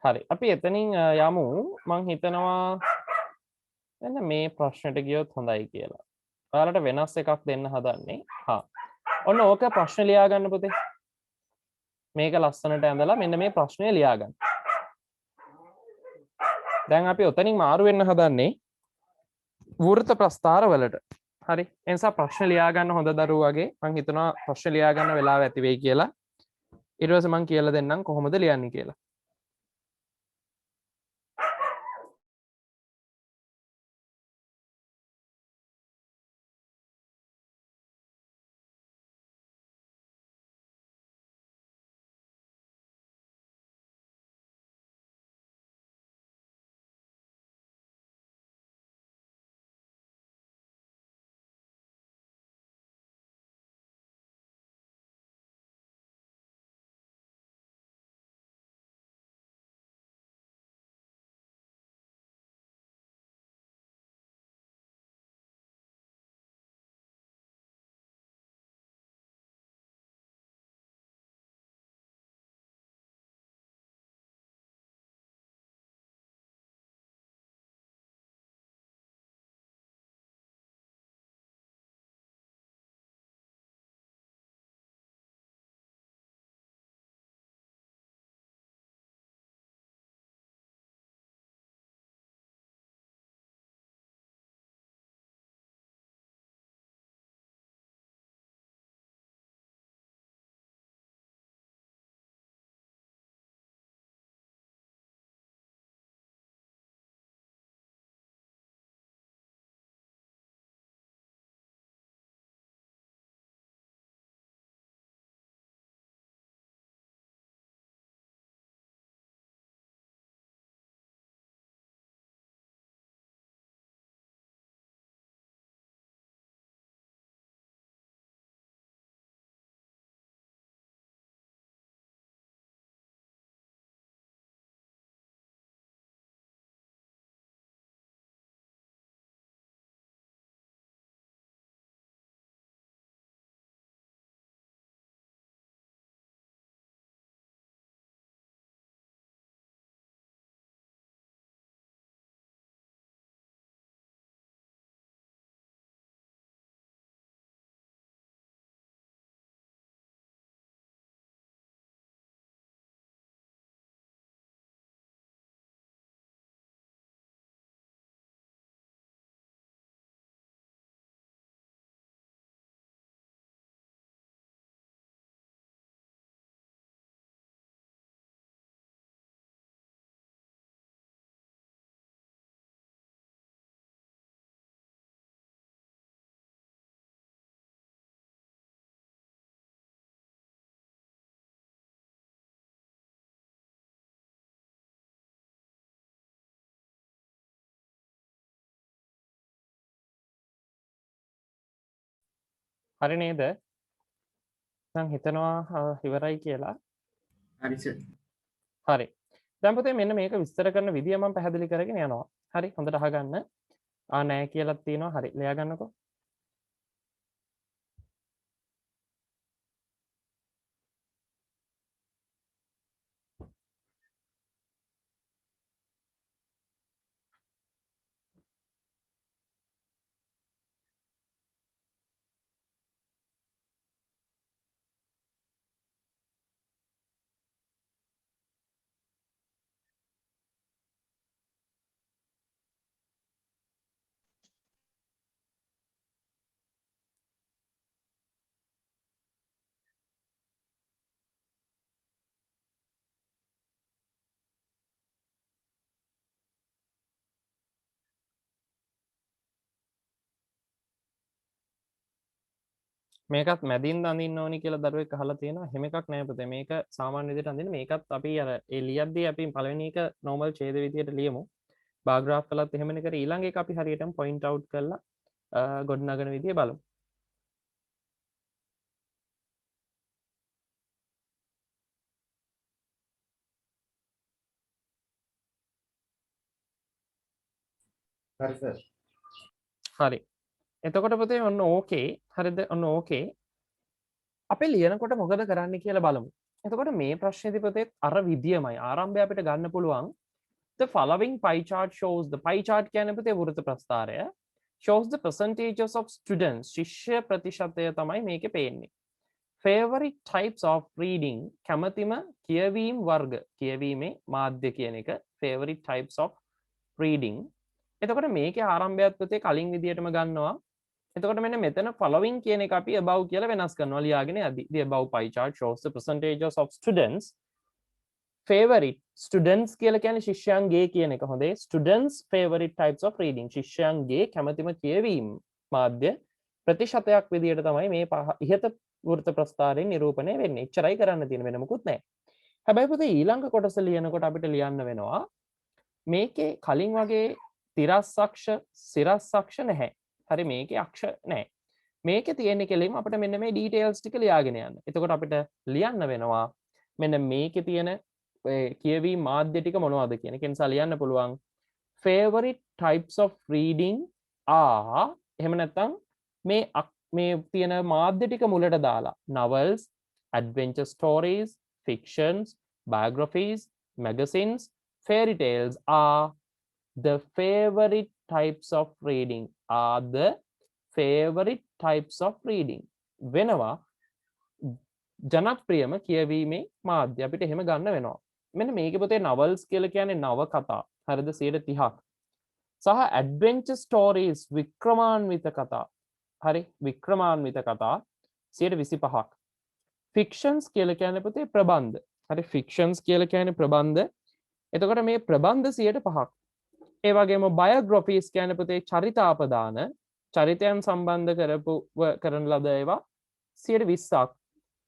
හරි අපි එතනින් යමු මං හිතනවා එන්න මේ ප්‍රශ්නෙට ගියොත් හොඳයි කියලා. ඔයාලට වෙනස් එකක් දෙන්න හදන්නේ. ඔන්න ඕක ප්‍රශ්න ලියා ගන්න පුතේ. මේක ලස්සනට ඇඳලා මෙන්න මේ ප්‍රශ්නය ලියා ගන්න. දැන් අපි ඔතනින් මාරු වෙන්න හදන්නේ වෘත්ත ප්‍රස්ථාර වලට. හරි. ඒ නිසා ප්‍රශ්න ලියා ගන්න හොඳ දරුවෝ වගේ මං හිතනවා ප්‍රශ්න ලියා ගන්න වෙලාව ඇති වෙයි කියලා. ඊට පස්සේ මං කියලා දෙන්නම් කොහොමද ලියන්නේ කියලා. හරි නේද? මම හිතනවා ඉවරයි කියලා. හරි සර්. හරි. දැන් පුතේ මෙන්න මේක විස්තර කරන විදිය මම පැහැදිලි කරගෙන යනවා. හරි හොඳට අහගන්න. නෑ කියලාත් තියෙනවා. හරි ලියා ගන්නකෝ. මේකත් මැදින් අඳින්න ඕනි කියලා දරුවෙක් අහලා තියෙනවා. එහෙම එකක් නෑ පුතේ. මේක සාමාන්‍ය විදිහට අඳින්න. මේකත් අපි අර ඒ ලියද්දී අපි පළවෙනි එක normal ඡේද විදියට ලියමු. බාර් ග්‍රාෆ් කළත් එහෙමනේ කරේ. ඊළඟ එක අපි හරියටම point out කරලා ගොඩනගන විදිය බලමු. හරි සර්. හරි. එතකොට පුතේ ඔන්න ඕකේ. හරිද? ඔන්න ඕකේ. අපි ලියනකොට මොකද කරන්න කියලා බලමු. එතකොට මේ ප්‍රශ්නේදී පුතේ අර විදියමයි ආරම්භය අපිට ගන්න පුළුවන්. The following pie chart shows the pie chart කියන්නේ පුතේ වෘත්ත ප්‍රස්ථාරය shows the percentages of students ශිෂ්‍ය ප්‍රතිශතය තමයි මේකේ පේන්නේ. Favorite types of reading කැමැතිම කියවීම් වර්ග කියවීමේ මාධ්‍ය කියන එක favorite types of reading. එතකොට මේකේ ආරම්භයත් පුතේ කලින් විදියටම ගන්නවා. එතකොට මෙන්න මෙතන following කියන එක අපි above කියලා වෙනස් කරනවා ලියාගෙන යද්දි. The above pie chart shows the percentages of students favorite students කියලා කියන්නේ ශිෂ්‍යයන්ගේ කියන එක හොඳේ. Students favorite types of reading ශිෂ්‍යයන්ගේ කැමැතිම කියවීම් මාධ්‍ය ප්‍රතිශතයක් විදියට තමයි මේ ඉහත වෘත්ත ප්‍රස්ථාරයෙන් නිරූපණය වෙන්නේ. එච්චරයි කරන්න තියෙන වෙන මොකුත් නැහැ. හැබැයි පුතේ ඊළඟ කොටස ලියනකොට අපිට ලියන්න වෙනවා මේකේ කලින් වගේ තිරස් අක්ෂ සිරස් අක්ෂ නැහැ. හරි මේකේ අක්ෂ නැහැ. මේකේ තියෙන්නේ කෙලින්ම අපිට මෙන්න මේ ඩීටේල්ස් ටික ලියාගෙන යන්න. එතකොට අපිට ලියන්න වෙනවා මෙන්න මේකේ තියෙන කියවීම් මාධ්‍ය ටික මොනවද කියන එක. ඒ නිසා ලියන්න පුළුවන් favorite types of reading are එහෙම නැත්නම් මේ තියෙන මාධ්‍ය ටික මුලට දාලා novels, adventure stories, fictions, biographies, magazines, fairy tales are the favorite types of reading are the favorite types of reading වෙනවා ජනප්‍රියම කියවීමේ මාධ්‍ය අපිට එහෙම ගන්න වෙනවා. මෙන්න මේකේ පුතේ novels කියලා කියන්නේ නවකතා. හරිද 30ක්. සහ adventure stories වික්‍රමාන්විත කතා. හරි වික්‍රමාන්විත කතා 25ක්. fictions කියලා කියන්නේ පුතේ ප්‍රබන්ධ. හරි fictions කියලා කියන්නේ ප්‍රබන්ධ. එතකොට මේ ප්‍රබන්ධ 5ක්. ඒ වගේම biographies කියන්නේ පුතේ චරිතාපදාන චරිතයන් සම්බන්ධ කරන ලද ඒවා 20ක්.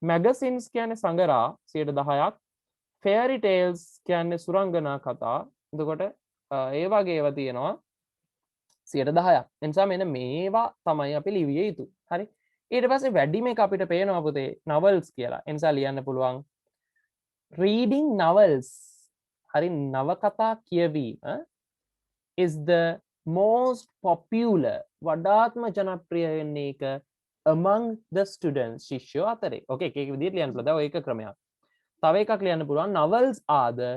magazines කියන්නේ සංගරා 10ක්. fairy tales කියන්නේ සුරංගනා කතා. එතකොට ඒ වගේ ඒවා තියෙනවා 10ක්. ඒ නිසා මෙන්න මේවා තමයි අපි ලිවිය යුතු. හරි. ඊට පස්සේ වැඩිම එක අපිට පේනවා පුතේ novels කියලා. ඒ නිසා ලියන්න පුළුවන් reading novels. හරි නවකතා කියවීම is the most popular වඩාත්ම ජනප්‍රිය වෙන්නේ එක among the students ශිෂ්‍යෝ අතරේ. ඕකේ එක එක විදිහට ලියන්න පුළුවන්. දැන් ඔය එක ක්‍රමයක්. තව එකක් ලියන්න පුළුවන් novels are the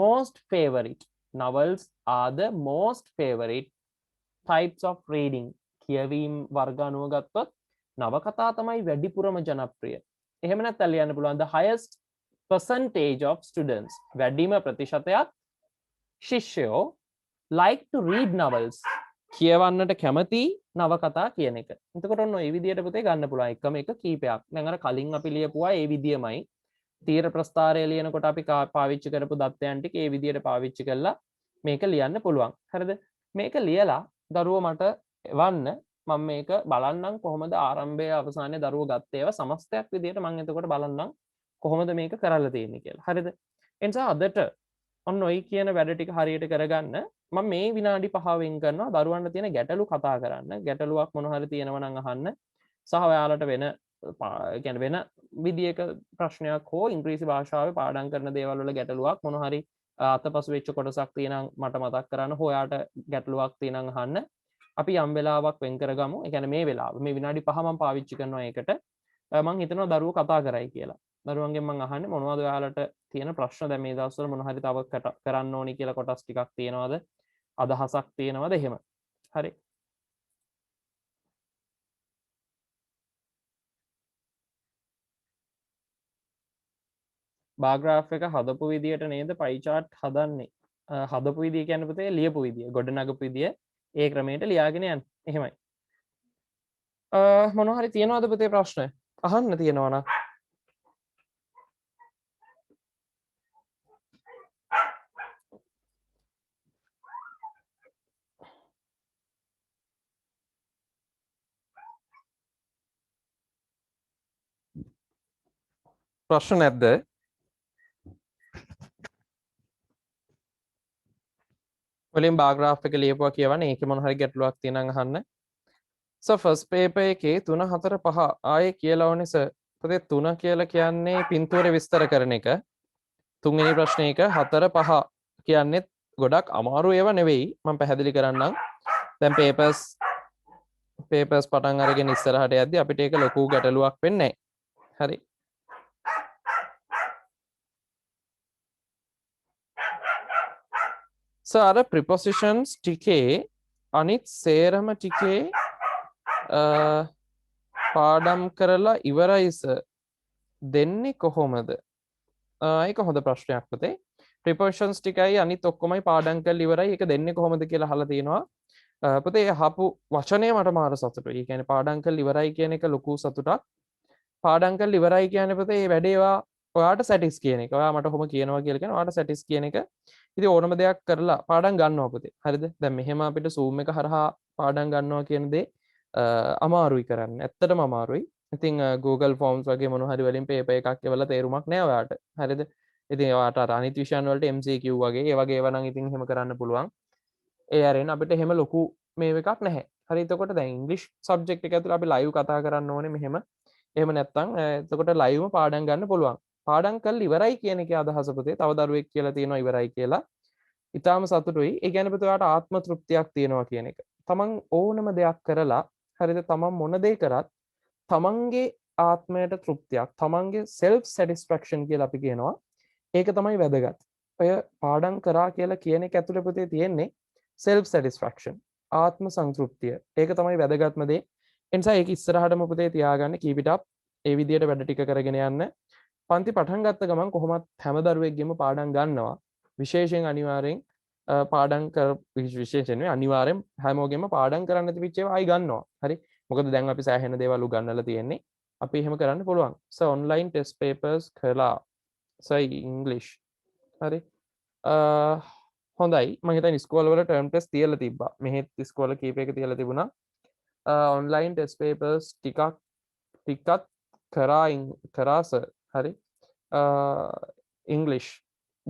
most favorite novels are the most favorite types of reading කියවීම් වර්ග අනුව ගත්තොත් නවකතා තමයි වැඩිපුරම ජනප්‍රිය. එහෙම නැත්නම් ලියන්න පුළුවන් the highest percentage of students වැඩිම ප්‍රතිශතයක් ශිෂ්‍යෝ like to read novels කියවන්නට කැමති නවකතා කියන එක. එතකොට ඔන්න ඔය විදිහට පුතේ ගන්න පුළුවන් එකම එක කීපයක්. දැන් අර කලින් අපි ලියපුවා ඒ විදියමයි. තීර ප්‍රස්ථාරය ලියනකොට අපි පාවිච්චි කරපු දත්තයන් ටික ඒ විදිහට පාවිච්චි කරලා මේක ලියන්න පුළුවන්. හරිද? මේක ලියලා දරුවෝ මට එවන්න මම මේක බලන්නම් කොහොමද ආරම්භයේ අවසානයේ දරුවෝ ගත්තේ ඒවා සමස්තයක් විදිහට මම එතකොට බලන්නම් කොහොමද මේක කරලා තියෙන්නේ කියලා. හරිද? එනිසා අදට ඔන්න ඔයි කියන වැඩ ටික හරියට කරගන්න මම මේ විනාඩි 5 වෙන් කරනවා දරුවන්ට තියෙන ගැටලු කතා කරන්න. ගැටලුවක් මොන හරි තියෙනවා නම් අහන්න. සහ ඔයාලට වෙන කියන්නේ වෙන විදියක ප්‍රශ්නයක් හෝ ඉංග්‍රීසි භාෂාවේ පාඩම් කරන දේවල් වල ගැටලුවක් මොන හරි අතපසු වෙච්ච කොටසක් තියෙනම් මට මතක් කරන්න. හෝ ඔයාට ගැටලුවක් තියෙනම් අහන්න. අපි යම් වෙලාවක් වෙන් කරගමු. ඒ කියන්නේ මේ වෙලාව මේ විනාඩි 5 මම පාවිච්චි කරනවා ඒකට. මම හිතනවා දරුවෝ කතා කරයි කියලා. දරුවන්ගෙන් මම අහන්නේ මොනවද ඔයාලට තියෙන ප්‍රශ්න දැන් මේ දවස්වල මොන හරි තව කරන්න ඕනි කියලා කොටස් ටිකක් තියෙනවද? අදහසක් තියෙනවද එහෙම. හරි. බාග්‍රාෆ් එක හදපු විදියට නේද පයි chart හදන්නේ. හදපු විදිය කියන්නේ පුතේ ලියපු විදිය. ගොඩනගපු විදිය ඒ ක්‍රමයට ලියාගෙන යන්න. එහෙමයි. මොනවා හරි තියෙනවද පුතේ ප්‍රශ්න? අහන්න තියෙනවා නම්. ප්‍රශ්න නැද්ද? වලින් බාග්‍රාෆ් එක ලියපුවා කියවනේ ඒකේ මොන හරි ගැටලුවක් තියෙනම් අහන්න. So first paper එකේ 3 4 5 ආයේ කියලා ඕනේ සර්. පුතේ 3 කියලා කියන්නේ පින්තූරේ විස්තර කරන එක. තුන්වෙනි ප්‍රශ්නයක 4 5 කියන්නේ ගොඩක් අමාරු ඒවා නෙවෙයි. මම පැහැදිලි කරන්නම්. දැන් papers පටන් අරගෙන ඉස්සරහට යද්දි අපිට ඒක ලොකු ගැටලුවක් වෙන්නේ නැහැ. හරි. අර ප්‍රිපොසිෂන්ස් ටිකේ අනිත් සේරම ටිකේ පාඩම් කරලා ඉවරයි සර් දෙන්නේ කොහොමද? ඒක හොඳ ප්‍රශ්නයක් පුතේ. ප්‍රිපොසිෂන්ස් ටිකයි අනිත් ඔක්කොමයි පාඩම් කරලා ඉවරයි. ඒක දෙන්නේ කොහොමද කියලා අහලා තියෙනවා. පුතේ අහපු වචනේ මට මාර සතුටුයි. ඒ කියන්නේ පාඩම් කරලා ඉවරයි කියන එක ලොකු සතුටක්. පාඩම් කරලා ඉවරයි කියන්නේ පුතේ මේ වැඩේවා ඔයාට සැටිස් කියන එක. ඔයා මට කොහොම කියනවා කියලා කියන ඔයාට සැටිස් කියන එක. ඉතින් ඕනම දෙයක් කරලා පාඩම් ගන්නවා පුතේ. හරිද? දැන් මෙහෙම අපිට Zoom එක හරහා පාඩම් ගන්නවා කියන දේ අමාරුයි කරන්න. ඇත්තටම අමාරුයි. ඉතින් Google Forms වගේ මොන හරි වලින් paper එකක් එවලා තේරුමක් නෑ ඔයාට. හරිද? ඉතින් ඔයාට අර අනිත් විෂයන් වලට MCQ වගේ ඒ වගේ ඒවා නම් ඉතින් එහෙම කරන්න පුළුවන්. ඒ අරෙන් අපිට එහෙම ලොකු මේව එකක් නැහැ. හරි එතකොට දැන් ඉංග්‍රීසි සබ්ජෙක්ට් එක ඇතුළේ අපි ලයිව් කතා කරන්න ඕනේ මෙහෙම. එහෙම නැත්නම් එතකොට ලයිව්ම පාඩම් ගන්න පුළුවන්. පාඩම් කරලා ඉවරයි කියන එකේ අදහස පුතේ තව දරුවෙක් කියලා තියෙනවා ඉවරයි කියලා. ඊටාම සතුටුයි. ඒ කියන්නේ පුතේ ඔයාට ආත්ම තෘප්තියක් තියෙනවා කියන එක. තමන් ඕනම දෙයක් කරලා හරිද තමන් මොන දේ කරත් තමන්ගේ ආත්මයට තෘප්තියක් තමන්ගේ self satisfaction කියලා අපි කියනවා. ඒක තමයි වැදගත්. ඔය පාඩම් කරා කියලා කියන එක ඇතුළේ පුතේ තියෙන්නේ self satisfaction ආත්ම සංතෘප්තිය. ඒක තමයි වැදගත්ම දේ. ඒ නිසා ඒක ඉස්සරහටම පුතේ තියාගන්න keep it up. ඒ විදිහට වැඩ ටික කරගෙන යන්න. පන්ති පටන් ගත්ත ගමන් කොහොමත් හැම දරුවෙක්ගෙම පාඩම් ගන්නවා. විශේෂයෙන් අනිවාර්යෙන් පාඩම් කර විශේෂයෙන් අනිවාර්යෙන් හැමෝගෙම පාඩම් කරන්න තිබිච්ච ඒවා ආයි ගන්නවා. හරි. මොකද දැන් අපි සෑහෙන දේවල් උගන්වලා තියෙන්නේ. අපි එහෙම කරන්න පුළුවන්. So online test papers කළා. So English. හරි. හොඳයි. මම හිතන්නේ ඉස්කෝල වල term test තියලා තිබ්බා. මෙහෙත් ඉස්කෝල කීපයක තියලා තිබුණා. online test papers ටිකක් කරා සර්. හරි. English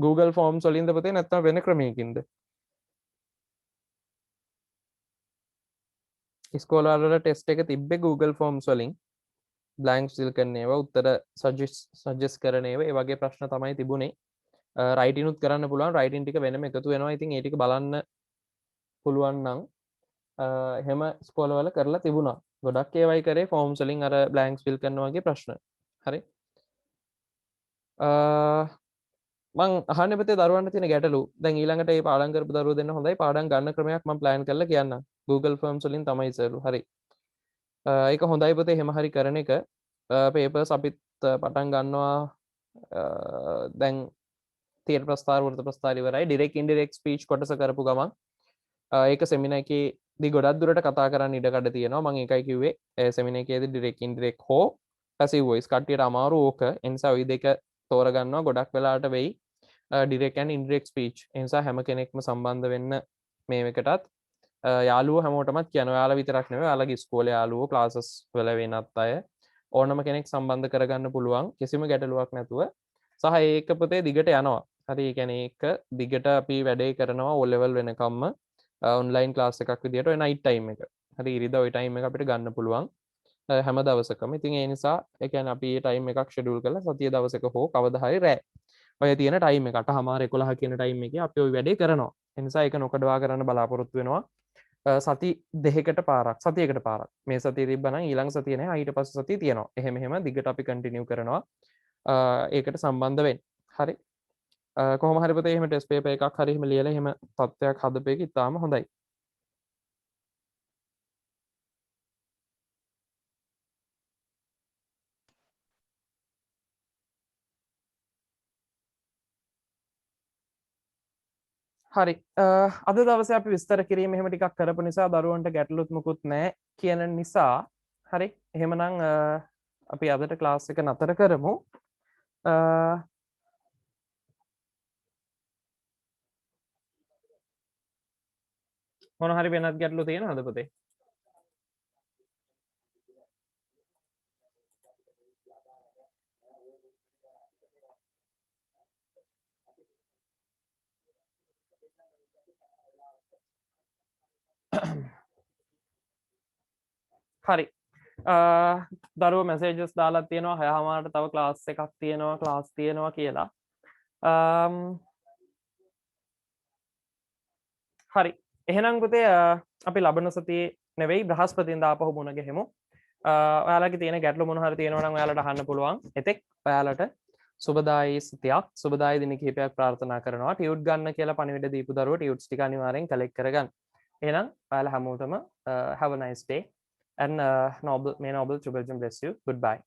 Google Forms වලින්ද පුතේ නැත්නම් වෙන ක්‍රමයකින්ද? ඉස්කෝල වල ටෙස්ට් එක තිබ්බේ Google Forms වලින්. blanks fill කරන ඒවා උත්තර suggest කරන ඒවා ඒ වගේ ප්‍රශ්න තමයි තිබුණේ. writing උත් කරන්න පුළුවන්. writing ටික වෙනම එකතු වෙනවා. ඉතින් ඒ ටික බලන්න පුළුවන් නම් එහෙම ඉස්කෝල වල කරලා තිබුණා. ගොඩක් ඒවයි කරේ forms වලින් අර blanks fill කරන වගේ ප්‍රශ්න. හරි. මං අහන්න පුතේ දරුවන්ට තියෙන ගැටලු. දැන් ඊළඟට මේ පාඩම් කරපු දරුවෝ දෙන්න හොඳයි. පාඩම් ගන්න ක්‍රමයක් මම plan කරලා කියන්නම්. Google Forms වලින් තමයි සර්ලු. හරි. ඒක හොඳයි පුතේ එහෙම හරි කරන එක. papers අපිත් පටන් ගන්නවා. දැන් තීර ප්‍රස්තාර වෘත ප්‍රස්තාර ඉවරයි. direct indirect speech කොටස කරපු ගමන් ඒක seminar එකේදී ගොඩක් දුරට කතා කරන්න ඉඩ කඩ තියෙනවා. මම ඒකයි කිව්වේ seminar එකේදී direct indirect හෝ passive voice කට්ටියට අමාරු ඕක. ඒ නිසා ওই දෙක තෝරගන්නවා ගොඩක් වෙලාට වෙයි direct and indirect speech. ඒ නිසා හැම කෙනෙක්ම සම්බන්ධ වෙන්න මේ එකටත් යාළුවෝ හැමෝටමත් කියනවා. යාළුවා විතරක් නෙවෙයි යාළුවගේ ඉස්කෝලේ යාළුවෝ classes වල වෙනත් අය ඕනම කෙනෙක් සම්බන්ධ කරගන්න පුළුවන් කිසිම ගැටලුවක් නැතුව. සහ ඒක පුතේ දිගට යනවා. හරි ඒ කියන්නේ ඒක දිගට අපි වැඩේ කරනවා O level වෙනකම්ම ඔන්ලයින් ක්ලාස් එකක් විදියට ඔය නයිට් ටයිම් එක. හරි ඉරිදා ওই ටයිම් එක අපිට ගන්න පුළුවන්. හැම දවසකම. ඉතින් ඒ නිසා ඒ කියන්නේ අපි මේ ටයිම් එකක් ෂෙඩියුල් කරලා සතිය දවසක හෝ කවදා හරි රෑ ඔය තියෙන ටයිම් එක 8:00 කියන ටයිම් එකේ අපි ওই වැඩේ කරනවා. ඒ නිසා ඒක නොකඩවා කරන්න බලාපොරොත්තු වෙනවා. සති දෙකකට පාරක් සතියකට පාරක් මේ සතිය තිබ්බනම් ඊළඟ සතිය නෑ ඊට පස්සේ සතිය තියෙනවා. එහෙම දිගට අපි කන්ටිනියු කරනවා. ඒකට සම්බන්ධ වෙන්න. හරි. කොහොම හරි පුතේ එහෙම ටෙස්ට් පේපර් එකක් හරි එහෙම ලියලා එහෙම තත්ත්වයක් හදපේක ඉතාලම හොඳයි. හරි අද දවසේ අපි විස්තර කිරීම එහෙම ටිකක් කරපු නිසා දරුවන්ට ගැටලුත් මුකුත් නැහැ කියන නිසා හරි එහෙමනම් අපි අදට ක්ලාස් එක නතර කරමු මොන හරි වෙනත් ගැටලු තියෙනවද පුතේ හරි දරුවෝ මැසේජස් දාලා තියෙනවා 6:00ට තව ක්ලාස් එකක් තියෙනවා කියලා හරි එහෙනම් පුතේ අපි ලබන සතියේ නෙවෙයි බ්‍රහස්පතින්දා ආපහු මුණ ගැහෙමු ඔයාලගේ තියෙන ගැටලු මොන හරි තියෙනවා නම් ඔයාලට අහන්න පුළුවන් එතෙක් ඔයාලට සුබදායි සතියක් සුබදායි දින කිහිපයක් ප්‍රාර්ථනා කරනවා ටියුට් ගන්න කියලා පණිවිඩ දීපු දරුවෝ ටියුට්ස් ටික අනිවාර්යෙන් කලෙක්ට් කරගන්න එහෙනම් ඔයාලා හැමෝටම have a nice day and noble may noble to bless you goodbye